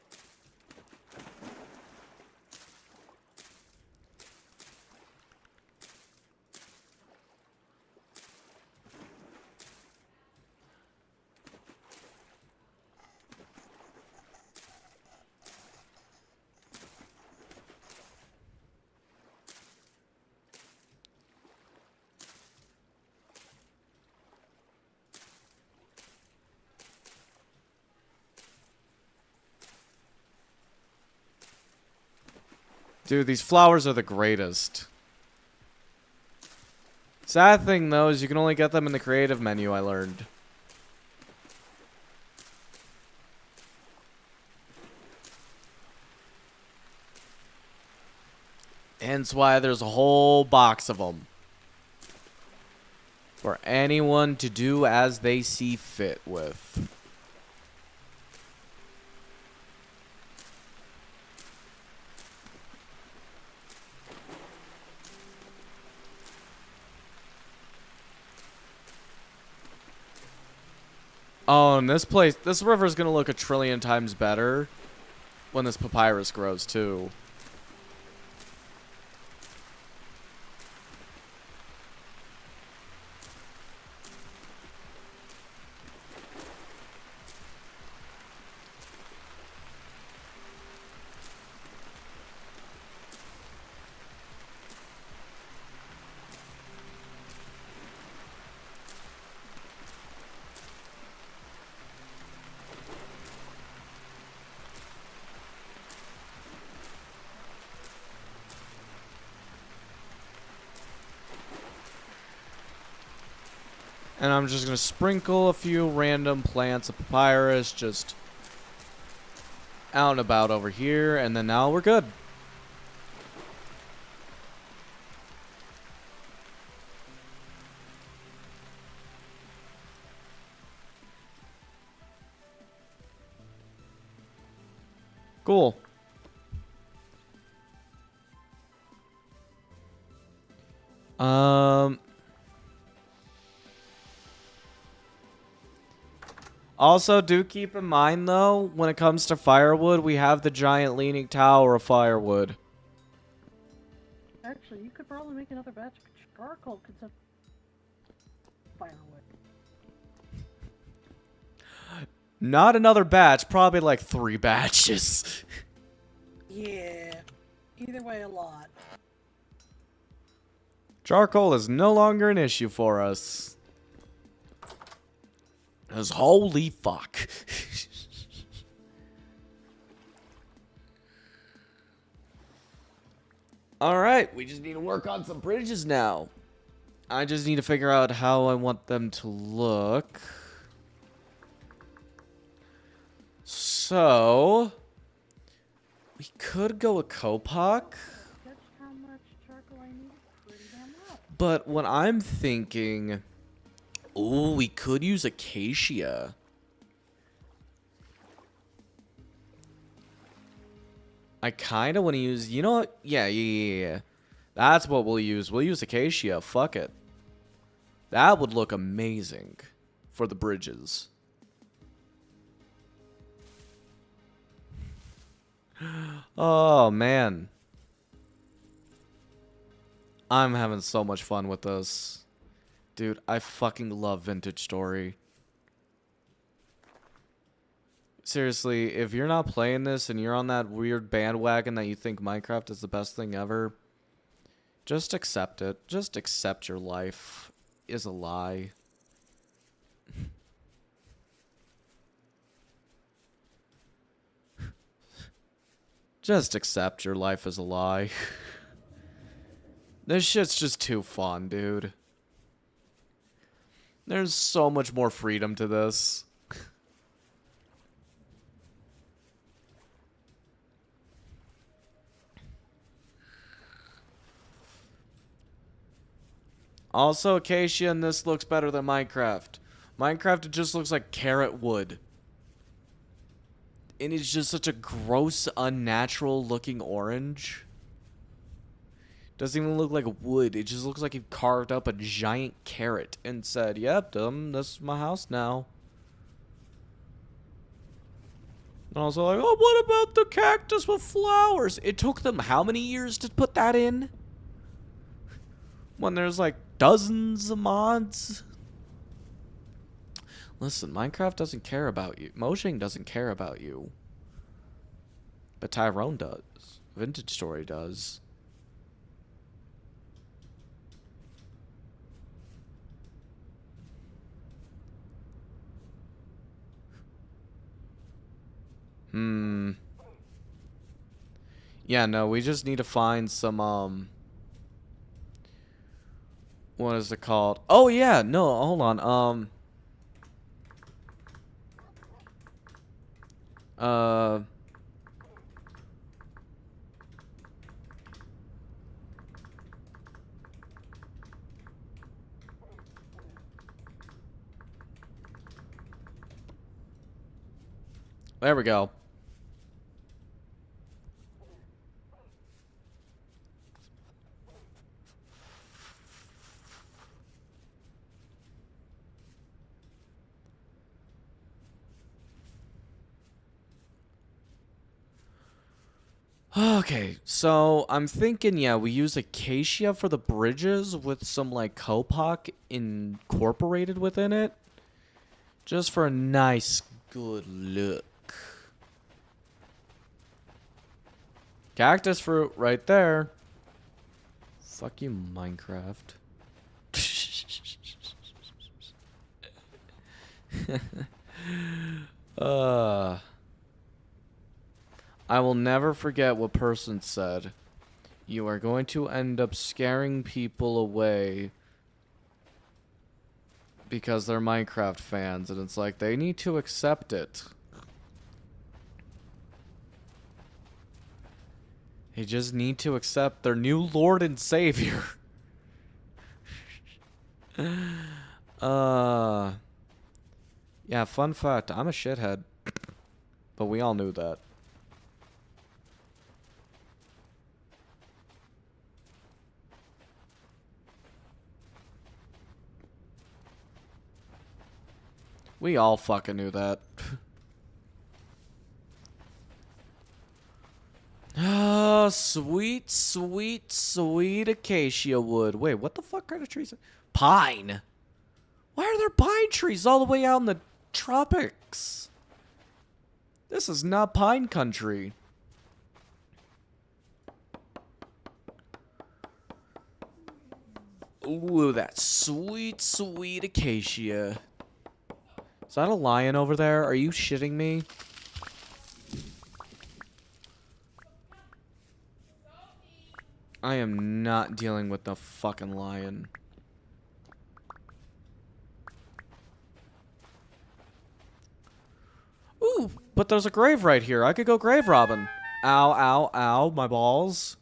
Dude, these flowers are the greatest. Sad thing, though, is you can only get them in the creative menu, I learned. Hence why there's a whole box of them. For anyone to do as they see fit with. Oh, and this river is going to look a trillion times better when this papyrus grows, too. And I'm just going to sprinkle a few random plants of papyrus just out and about over here. And then now we're good. Cool. Also, do keep in mind, though, when it comes to firewood, we have the giant leaning tower of firewood. Actually, you could probably make another batch of charcoal because of firewood. Not another batch, probably like 3 batches. Yeah. Either way, a lot. Charcoal is no longer an issue for us. 'Cause holy fuck. Alright, we just need to work on some bridges now. I just need to figure out how I want them to look. So, we could go with Copoc. That's how much charcoal I need. Pretty damn low. But what I'm thinking... Oh, we could use Acacia. I kind of want to use... You know what? Yeah. That's what we'll use. We'll use Acacia. Fuck it. That would look amazing for the bridges. Oh, man. I'm having so much fun with this. Dude, I fucking love Vintage Story. Seriously, if you're not playing this and you're on that weird bandwagon that you think Minecraft is the best thing ever, just accept it. Just accept your life is a lie. Just accept your life is a lie. This shit's just too fun, dude. There's so much more freedom to this. Also, Acacia in this looks better than Minecraft. Minecraft, it just looks like carrot wood. And it's just such a gross, unnatural looking orange. Doesn't even look like wood. It just looks like he carved up a giant carrot and said, yep, this is my house now. And I was like, oh, what about the cactus with flowers? It took them how many years to put that in? When there's like dozens of mods. Listen, Minecraft doesn't care about you. Mojang doesn't care about you. But Tyrone does. Vintage Story does. Yeah, no, we just need to find some, what is it called? Oh, yeah, no, hold on, there we go. Okay, so I'm thinking, yeah, we use Acacia for the bridges with some, like, Copoc incorporated within it. Just for a nice, good look. Cactus fruit right there. Fuck you, Minecraft. I will never forget what person said. You are going to end up scaring people away because they're Minecraft fans, and it's like they need to accept it. They just need to accept their new Lord and Savior. Yeah, fun fact, I'm a shithead. But we all knew that. We all fucking knew that. Ah, sweet, sweet, sweet acacia wood. Wait, what the fuck kind of trees? Pine. Why are there pine trees all the way out in the tropics? This is not pine country. Ooh, that sweet, sweet acacia. Is that a lion over there? Are you shitting me? I am not dealing with the fucking lion. Ooh, but there's a grave right here. I could go grave robbing. Ow, ow, ow, my balls.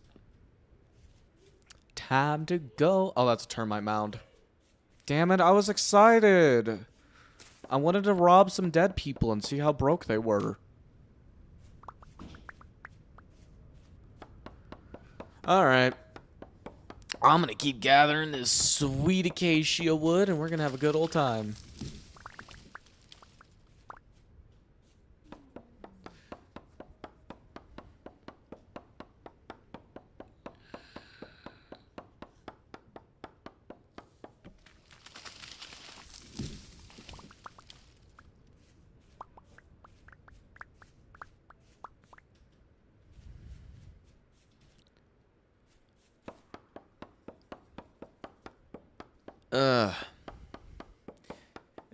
Time to go. Oh, that's a termite mound. Damn it, I was excited. I wanted to rob some dead people and see how broke they were. Alright. I'm gonna keep gathering this sweet acacia wood and we're gonna have a good old time.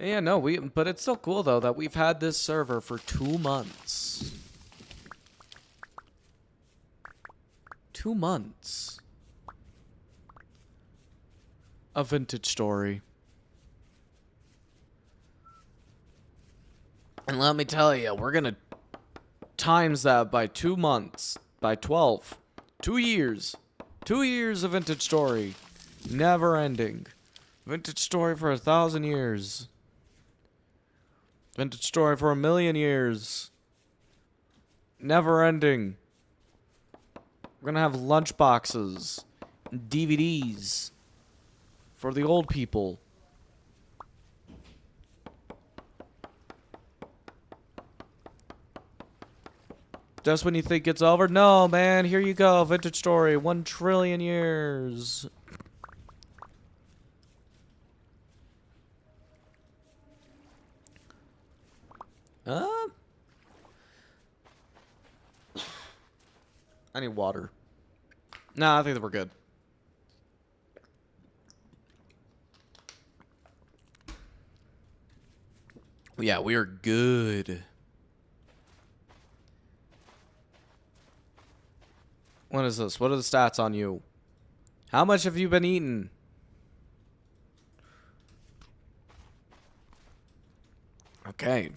Yeah, no, but it's still cool though that we've had this server for 2 months. 2 months. A vintage story. And let me tell you, we're gonna times that by 2 months, by 12. 2 years. 2 years of vintage story. Never ending. Vintage story for 1,000 years. Vintage story for 1,000,000 years. Never ending. We're gonna have lunch boxes, DVDs for the old people. Just when you think it's over, no, man, here you go. Vintage story, 1,000,000,000,000 years. I need water. Nah, I think that we're good. Yeah, we are good. What is this? What are the stats on you? How much have you been eating? Okay.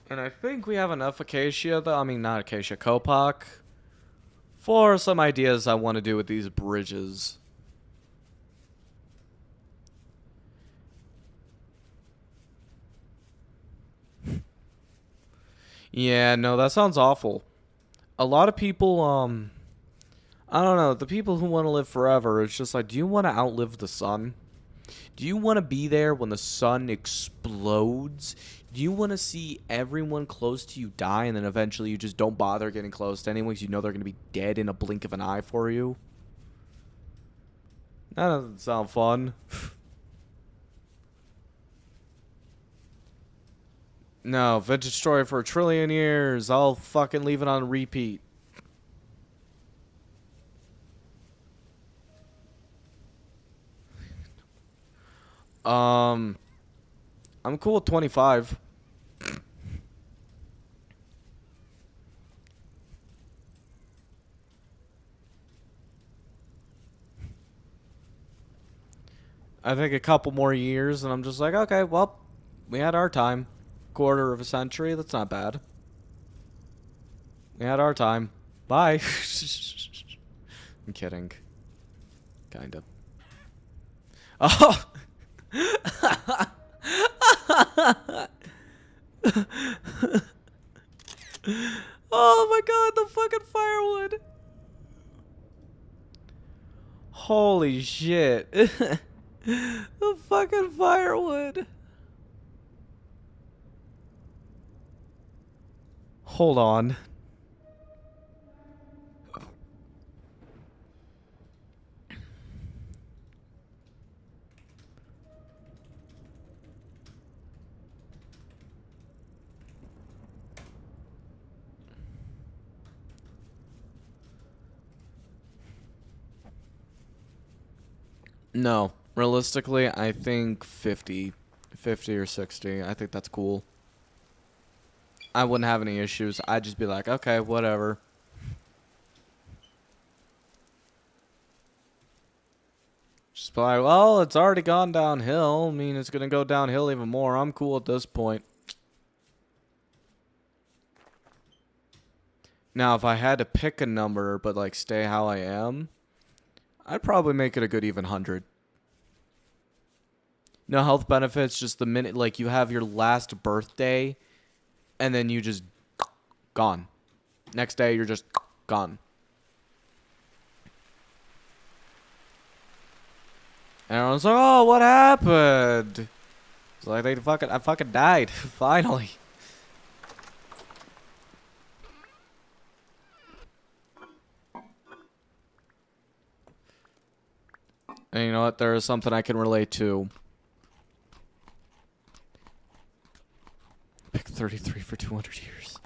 And I think we have enough acacia, though. I mean, not acacia, Kopok, for some ideas I want to do with these bridges. Yeah, no, that sounds awful. A lot of people, I don't know, the people who want to live forever, it's just like, do you want to outlive the sun? Do you want to be there when the sun explodes? Do you want to see everyone close to you die and then eventually you just don't bother getting close to anyone because you know they're going to be dead in a blink of an eye for you? That doesn't sound fun. No, vintage story for 1,000,000,000 years. I'll fucking leave it on repeat. I'm cool with 25. I think a couple more years and I'm just like, okay, well, we had our time. Quarter of a century, that's not bad. We had our time. Bye. I'm kidding. Kind of. Oh! Oh my god, the fucking firewood. Holy shit. The fucking firewood. Hold on. No, realistically, I think 50 or 60. I think that's cool. I wouldn't have any issues. I'd just be like, okay, whatever. Just be like, well, it's already gone downhill. I mean, it's gonna go downhill even more. I'm cool at this point. Now, if I had to pick a number, but like stay how I am, I'd probably make it a good even 100. No health benefits, just the minute, like, you have your last birthday, and then you just gone. Next day, you're just gone. And everyone's like, oh, what happened? It's like, I fucking died, finally. And you know what? There is something I can relate to. Pick 33 for 200 years.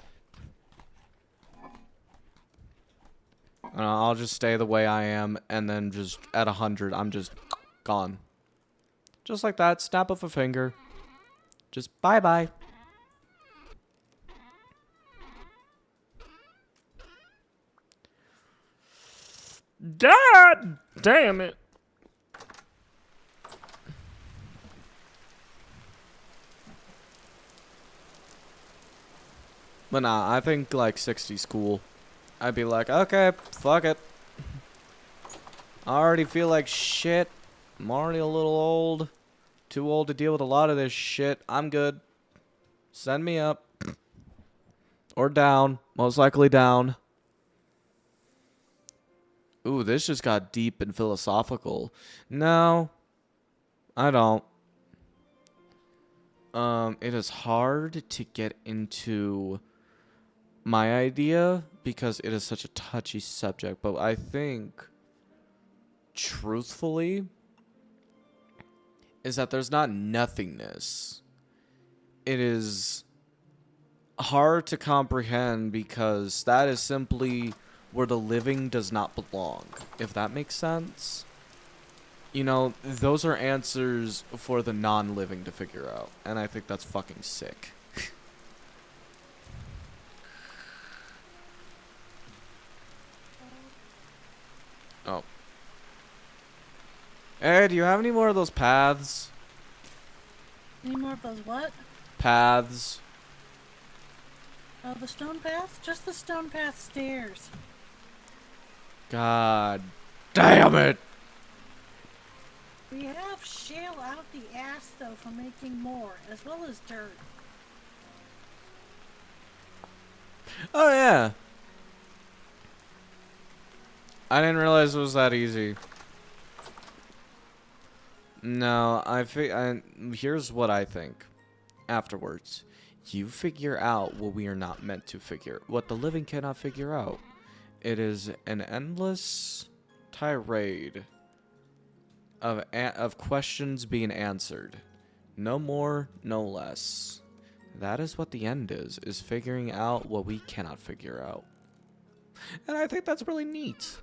I'll just stay the way I am, and then just at 100, I'm just gone. Just like that, snap of a finger. Just bye-bye. God damn it. But nah, I think like 60's cool. I'd be like, okay, fuck it. I already feel like shit. I'm already a little old. Too old to deal with a lot of this shit. I'm good. Send me up. Or down. Most likely down. Ooh, this just got deep and philosophical. No. I don't. It is hard to get into my idea because it is such a touchy subject, but I think truthfully is that there's not nothingness. It is hard to comprehend because that is simply where the living does not belong, if that makes sense. You know, those are answers for the non-living to figure out, and I think that's fucking sick. Oh. Hey, do you have any more of those paths? Any more of those what? Paths. The stone path? Just the stone path stairs. God damn it! We have shale out the ass, though, for making more, as well as dirt. Oh, yeah. I didn't realize it was that easy. No, here's what I think. Afterwards, you figure out what we are not meant to figure. What the living cannot figure out. It is an endless tirade of questions being answered. No more, no less. That is what the end is figuring out what we cannot figure out. And I think that's really neat.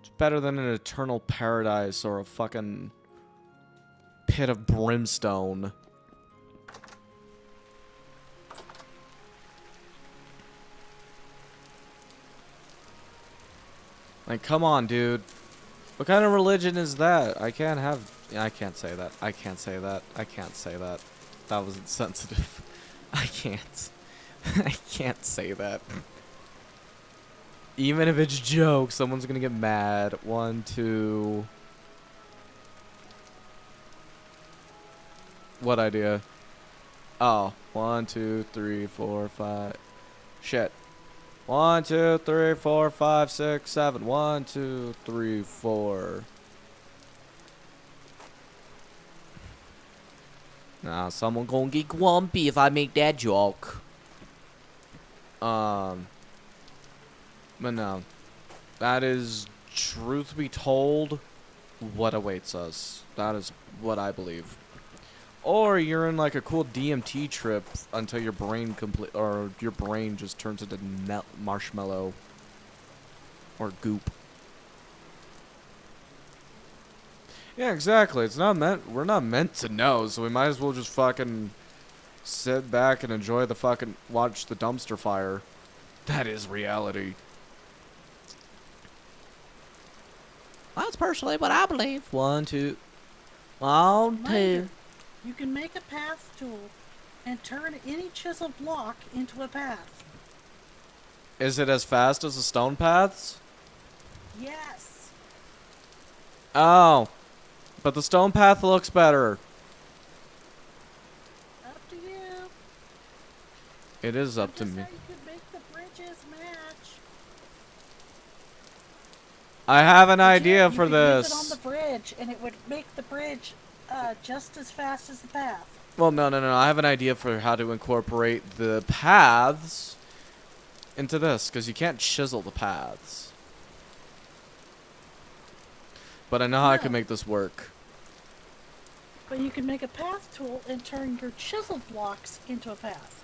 It's better than an eternal paradise or a fucking pit of brimstone. Like, come on, dude. What kind of religion is that? I can't say that. I can't say that. I can't say that. That was insensitive. I can't. I can't say that. Even if it's joke, someone's gonna get mad. 1, 2. What idea? Oh, 1, 2, 3, 4, 5. Shit. 1, 2, 3, 4, 5, 6, 7. 1, 2, 3, 4. Nah, someone gonna get grumpy if I make that joke. But no. That is, truth be told, what awaits us. That is what I believe. Or you're in like a cool DMT trip until your brain your brain just turns into marshmallow or goop. Yeah, exactly. It's not meant. We're not meant to know, so we might as well just fucking sit back and enjoy the fucking watch the dumpster fire. That is reality. That's personally what I believe. 1, 2. One, Mind two. you, you can make a path tool and turn any chiseled block into a path. Is it as fast as the stone paths? Yes. Oh. But the stone path looks better. Up to you. It is up to Just me. how you could make the bridges match. I have an But yeah, idea you for could use it on this. the bridge, and it would make the bridge just as fast as the path. Well, no. I have an idea for how to incorporate the paths into this, because you can't chisel the paths. But I know how I can No. make this work. But you can make a path tool and turn your chiseled blocks into a path.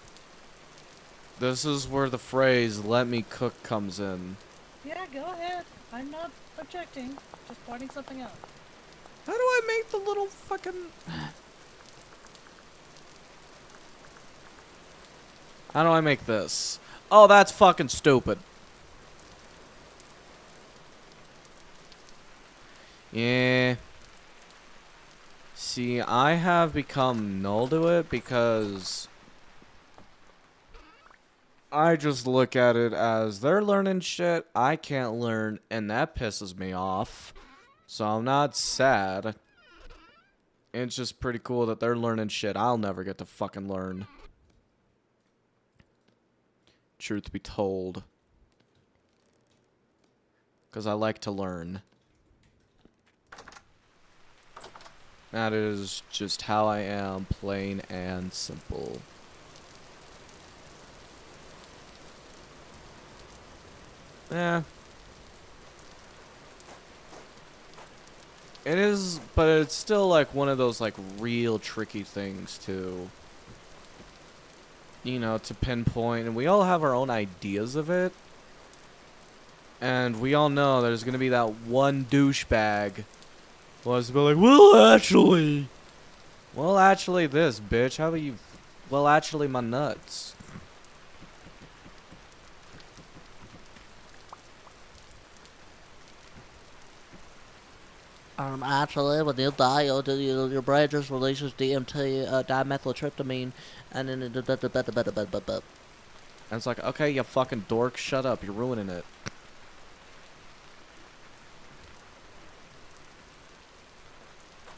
This is where the phrase "let me cook" comes in. Yeah, go ahead. I'm not objecting. Just pointing something out. How do I make the little fucking... How do I make this? Oh, that's fucking stupid. Yeah. See, I have become null to it because I just look at it as they're learning shit I can't learn, and that pisses me off. So I'm not sad. It's just pretty cool that they're learning shit I'll never get to fucking learn. Truth be told. Because I like to learn. That is just how I am, plain and simple. Yeah. It is, but it's still like one of those like real tricky things to, you know, to pinpoint, and we all have our own ideas of it. And we all know there's gonna be that one douchebag who wants to be like, well, actually this, bitch. How about you, well, actually my nuts. Actually, when you die, your brain just releases DMT, dimethyltryptamine, and then And it's like, okay, you fucking dork, shut up, you're ruining it.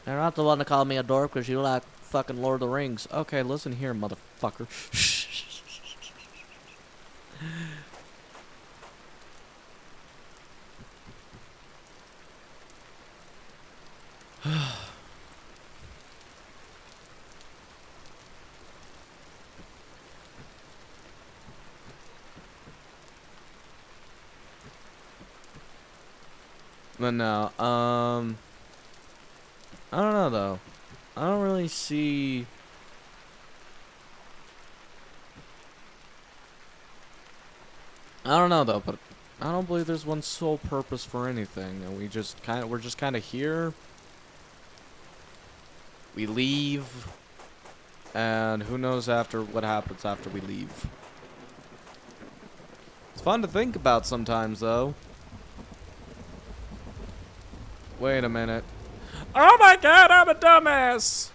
You're not the one to call me a dork because you like fucking Lord of the Rings. Okay, listen here, motherfucker. But no, I don't know though. I don't really see. I don't know though, but I don't believe there's one sole purpose for anything, and we're just kind of here. We leave, and who knows what happens after we leave. It's fun to think about sometimes, though. Wait a minute. Oh my god, I'm a dumbass!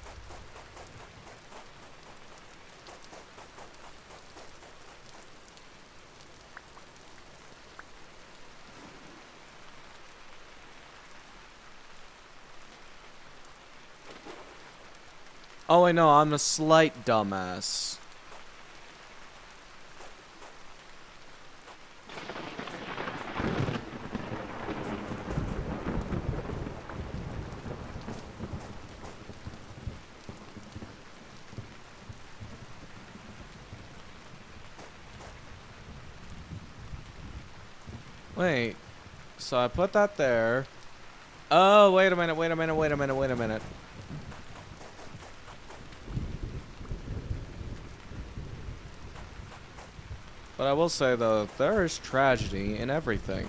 Oh, I know, I'm a slight dumbass. Wait, so I put that there. Oh, wait a minute. But I will say, though, there is tragedy in everything.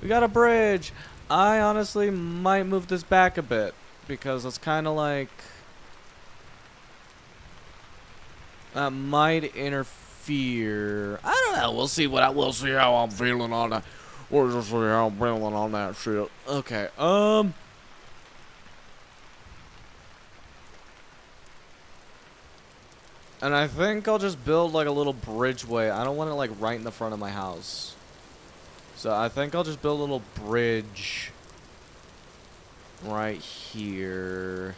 We got a bridge. I honestly might move this back a bit because it's kind of like that might interfere. I don't know. We'll see we'll see how I'm feeling on that. We'll just see how I'm feeling on that shit. Okay. And I think I'll just build like a little bridgeway. I don't want it like right in the front of my house. So I think I'll just build a little bridge right here.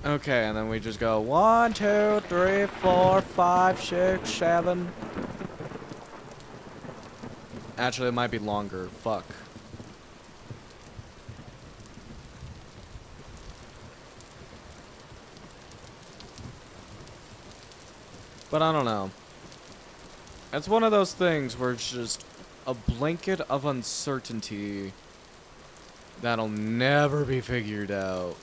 Okay, and then we just go 1, 2, 3, 4, 5, 6, 7. Actually, it might be longer. Fuck. But I don't know. It's one of those things where it's just a blanket of uncertainty that'll never be figured out.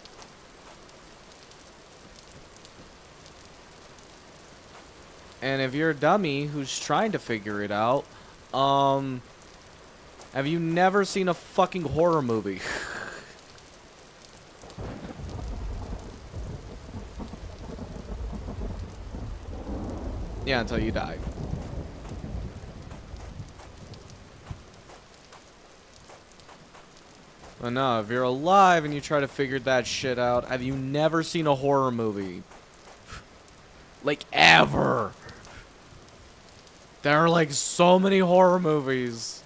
And if you're a dummy who's trying to figure it out, have you never seen a fucking horror movie? Yeah, until you die. But no, if you're alive and you try to figure that shit out, have you never seen a horror movie? Like, ever. There are like so many horror movies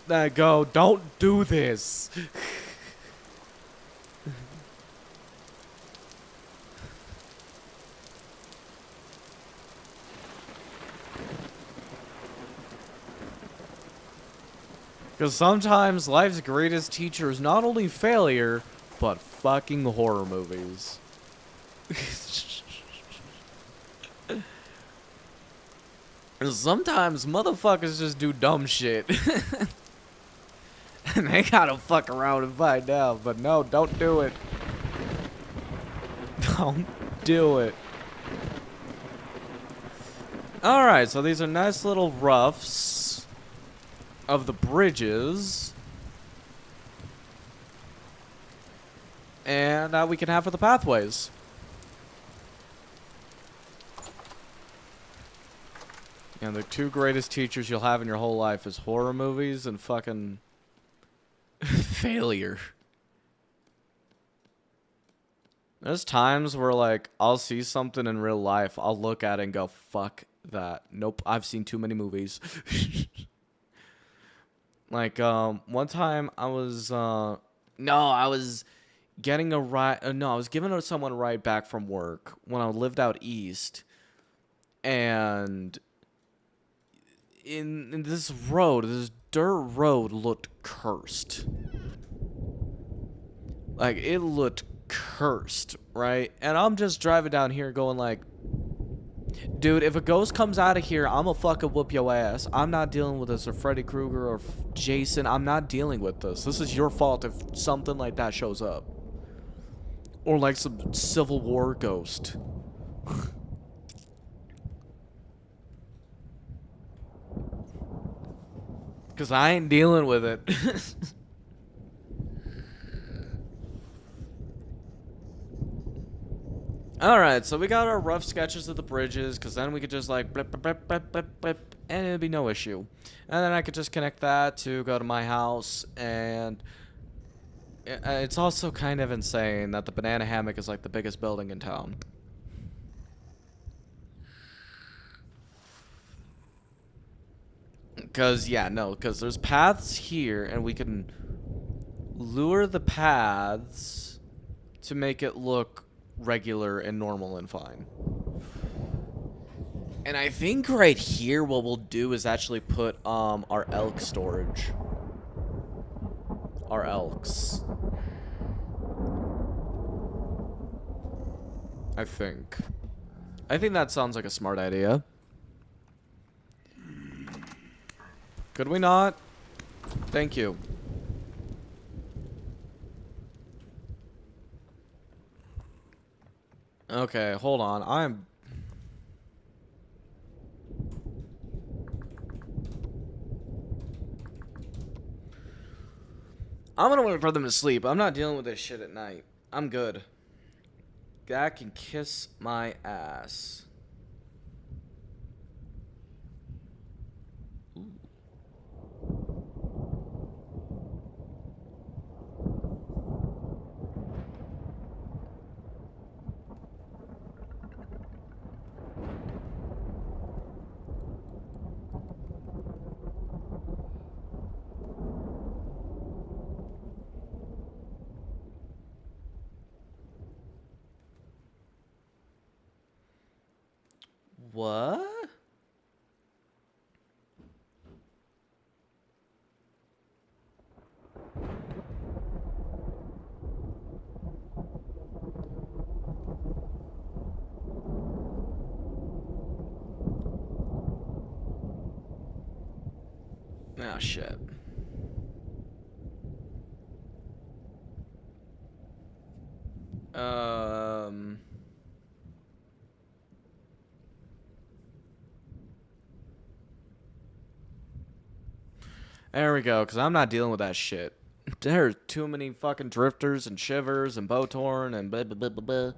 that go, don't do this. Because sometimes life's greatest teacher is not only failure, but fucking horror movies. Sometimes motherfuckers just do dumb shit. And they gotta fuck around and find out. But no, don't do it. Don't do it. Alright, so these are nice little roughs of the bridges. And we can have for the pathways. And the two greatest teachers you'll have in your whole life is horror movies and fucking failure. There's times where, like, I'll see something in real life, I'll look at it and go, fuck that. Nope, I've seen too many movies. Like, one time I was, I was getting a ride, I was giving someone a ride back from work when I lived out east. And in this road, this dirt road looked cursed. Like, it looked cursed, right? And I'm just driving down here going like, dude, if a ghost comes out of here, I'm gonna fucking whoop your ass. I'm not dealing with this, or Freddy Krueger or Jason. I'm not dealing with this. This is your fault if something like that shows up. Or like some Civil War ghost. Because I ain't dealing with it. Alright, so we got our rough sketches of the bridges, because then we could just like blip, blip, blip, blip, blip, blip, and it'd be no issue. And then I could just connect that to go to my house, and it's also kind of insane that the banana hammock is like the biggest building in town. Because, yeah, no, because there's paths here, and we can lure the paths to make it look regular and normal and fine. And I think right here what we'll do is actually put our elk storage. Our elks. I think that sounds like a smart idea. Could we not? Thank you. Okay, hold on. I'm gonna wait for them to sleep. I'm not dealing with this shit at night. I'm good. That can kiss my ass. What? Oh, shit. There we go, because I'm not dealing with that shit. There's too many fucking drifters and shivers and Botorn and blah, blah, blah, blah, blah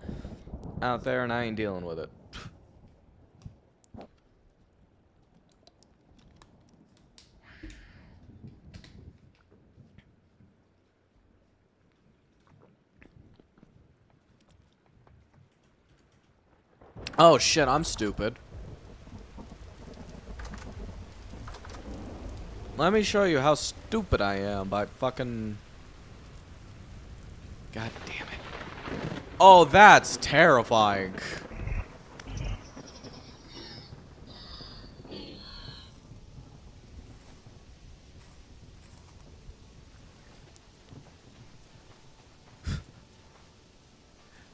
out there, and I ain't dealing with it. Oh shit, I'm stupid. Let me show you how stupid I am by fucking... God damn it. Oh, that's terrifying.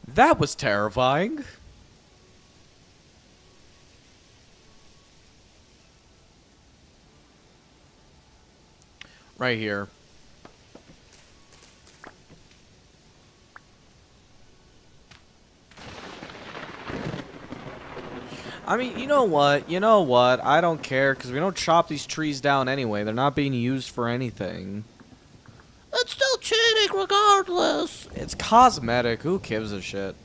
That was terrifying. Right here. I mean, you know what? You know what? I don't care, because we don't chop these trees down anyway. They're not being used for anything. It's still cheating regardless. It's cosmetic. Who gives a shit?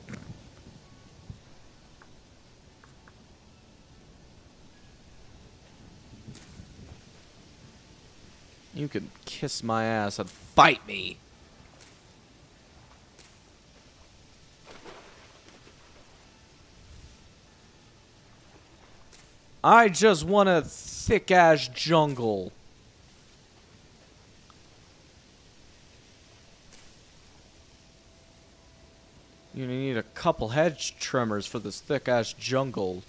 You can kiss my ass and fight me. I just want a thick-ass jungle. You need a couple hedge trimmers for this thick-ass jungle.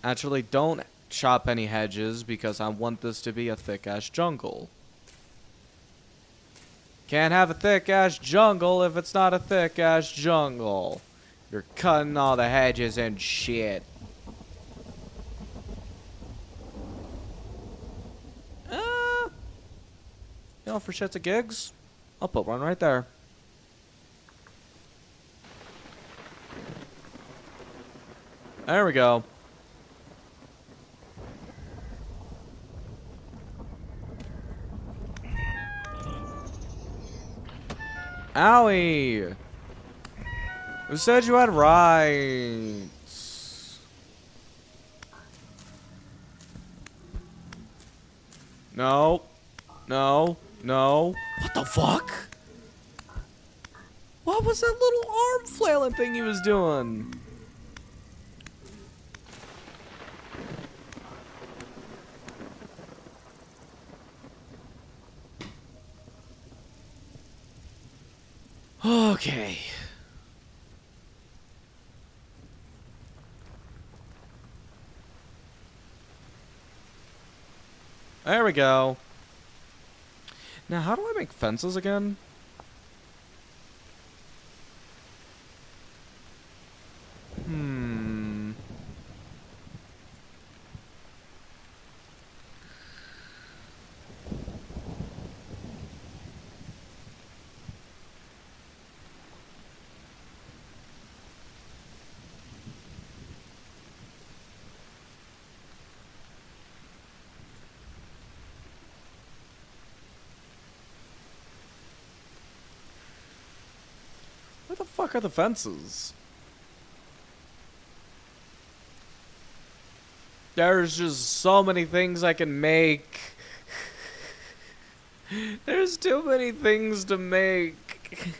Actually, don't chop any hedges because I want this to be a thick-ass jungle. Can't have a thick-ass jungle if it's not a thick-ass jungle. You're cutting all the hedges and shit. You know, for shits and gigs, I'll put one right there. There we go. Owie! Who said you had rights? No. No. No. What the fuck? What was that little arm flailing thing he was doing? Okay. There we go. Now, how do I make fences again? Where the fuck are the fences? There's just so many things I can make. There's too many things to make.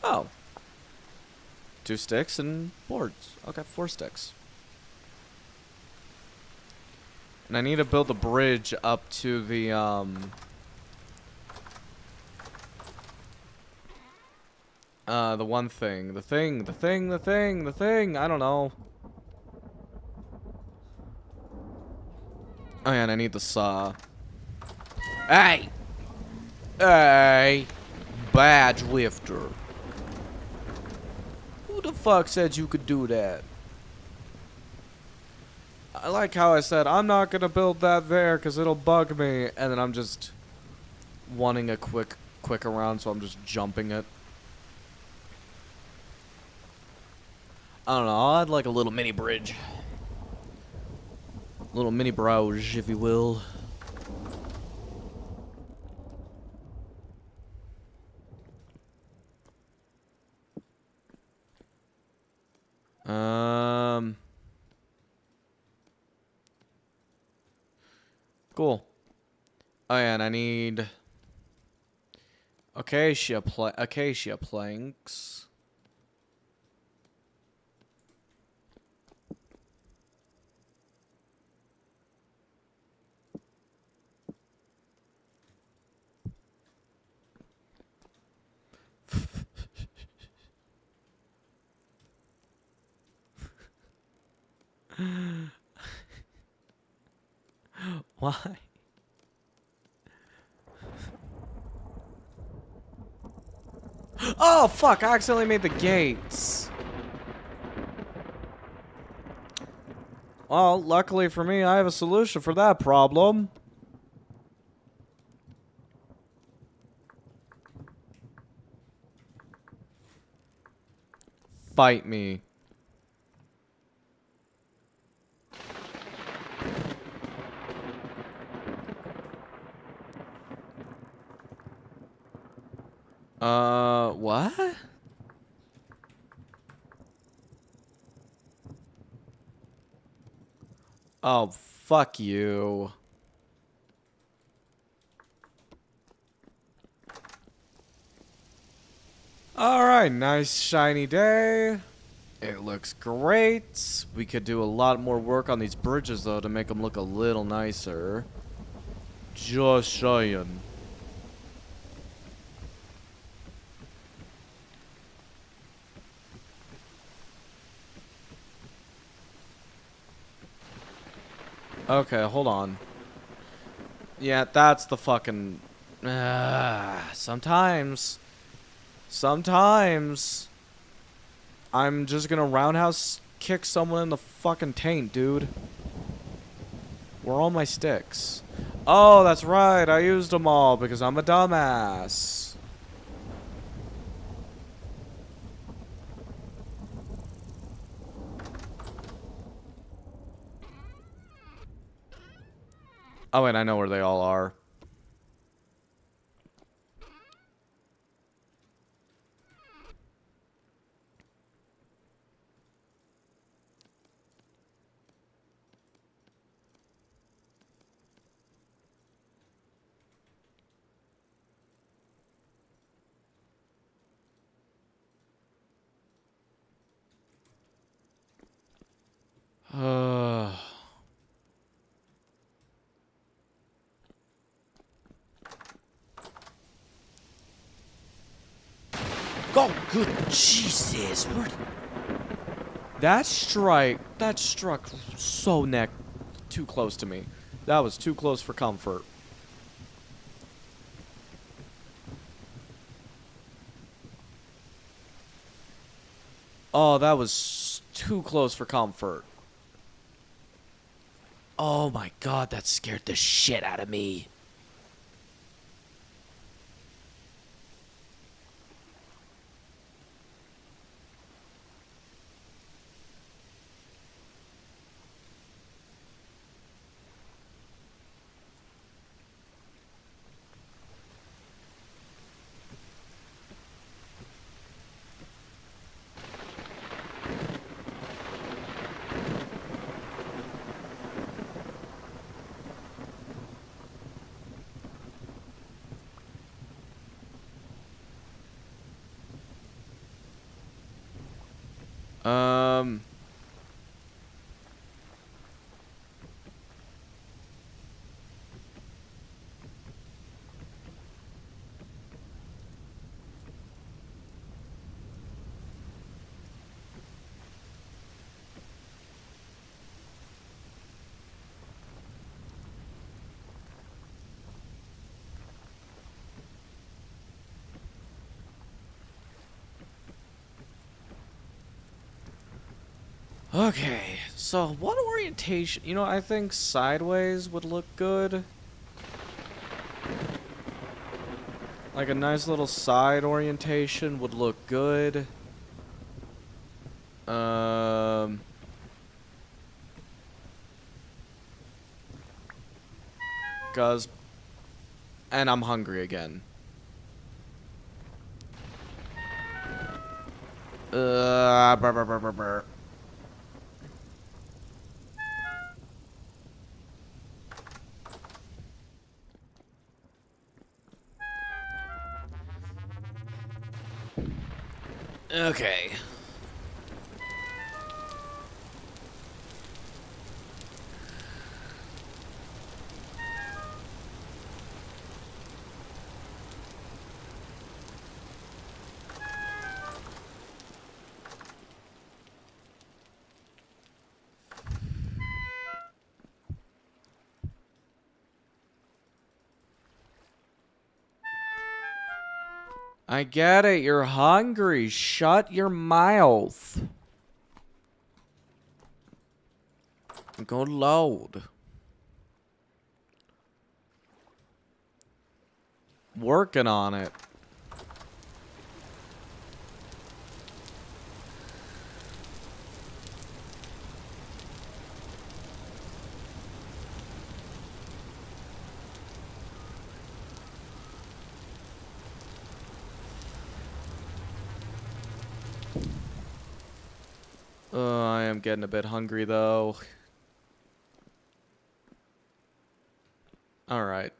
Oh. 2 sticks and boards. Okay, 4 sticks. And I need to build a bridge up to the, the one thing. The thing. I don't know. Oh, yeah, and I need the saw. Hey! Hey! Badge lifter. Who the fuck said you could do that? I like how I said, I'm not gonna build that there because it'll bug me. And then I'm just wanting a quick around, so I'm just jumping it. I don't know, I'll add like a little mini bridge. Little mini barrage, if you will. Cool. Oh yeah, and I need acacia planks. Why? Oh, fuck, I accidentally made the gates. Well, luckily for me, I have a solution for that problem. Fight me. What? Oh, fuck you. Alright, nice shiny day. It looks great. We could do a lot more work on these bridges, though, to make them look a little nicer. Just saying. Okay, hold on. Yeah, that's the fucking... Sometimes I'm just gonna roundhouse kick someone in the fucking taint, dude. Where are all my sticks? Oh, that's right. I used them all because I'm a dumbass. Oh, wait, I know where they all are. Oh, good Jesus. Where... That struck so too close to me. That was too close for comfort. Oh, that was too close for comfort. Oh my god, that scared the shit out of me. Um. Okay, so what orientation? You know, I think sideways would look good. Like a nice little side orientation would look good. Cause, and I'm hungry again. Brr, brr, brr, brr, brr. Okay. I get it, you're hungry. Shut your mouth. Go load. Working on it. I am getting a bit hungry though. Alright.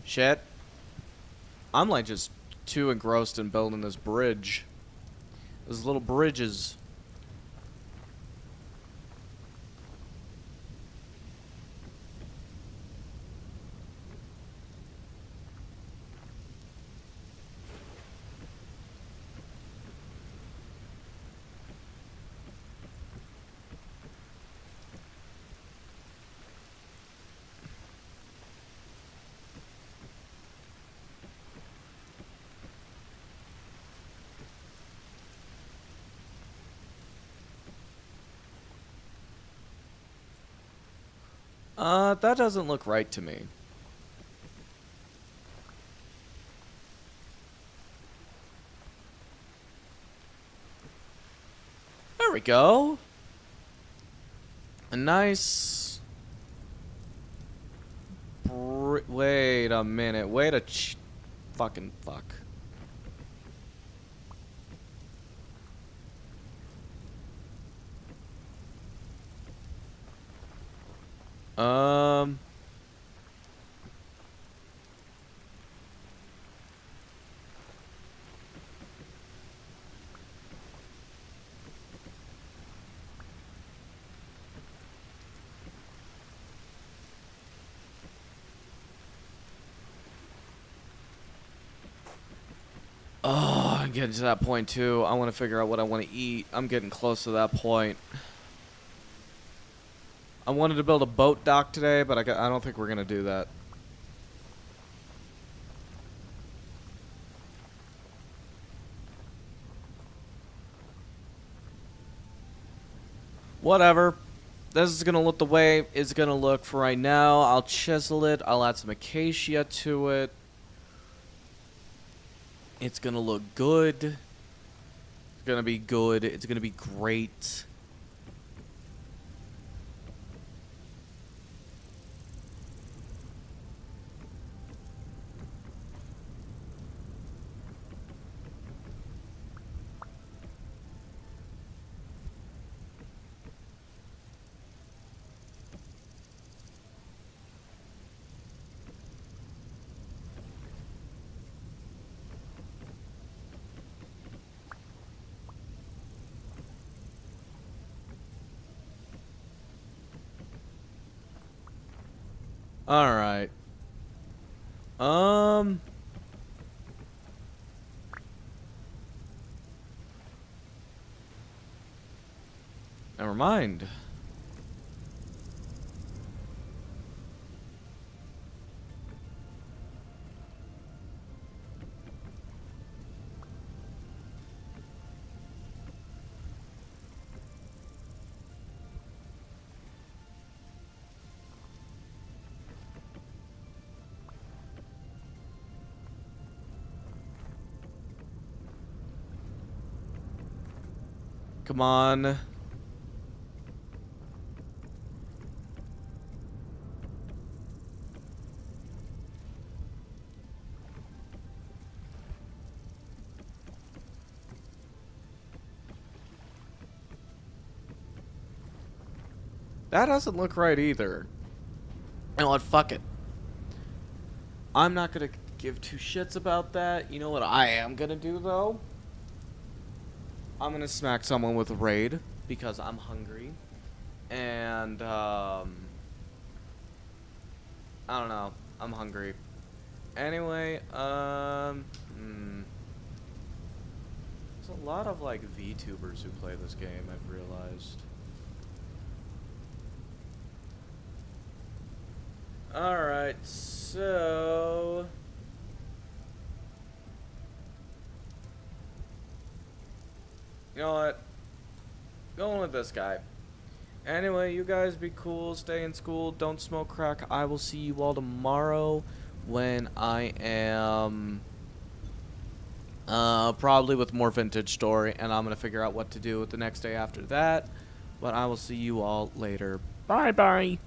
Shit. I'm like just too engrossed in building this bridge. Those little bridges. That doesn't look right to me. There we go. A nice... Wait a minute. Wait a fucking fuck. I'm getting to that point too. I want to figure out what I want to eat. I'm getting close to that point. I wanted to build a boat dock today, but I don't think we're going to do that. Whatever. This is going to look the way it's going to look for right now. I'll chisel it. I'll add some acacia to it. It's going to look good. It's going to be good. It's going to be great. Alright. Never mind. Come on. That doesn't look right either. You know what? Fuck it. I'm not gonna give two shits about that. You know what I am gonna do though? I'm gonna smack someone with a raid because I'm hungry, and I don't know. I'm hungry. Anyway, there's a lot of like VTubers who play this game. I've realized. All right, so. You know what? Going with this guy. Anyway, you guys be cool. Stay in school. Don't smoke crack. I will see you all tomorrow when I am probably with more Vintage Story, and I'm going to figure out what to do the next day after that. But I will see you all later. Bye bye.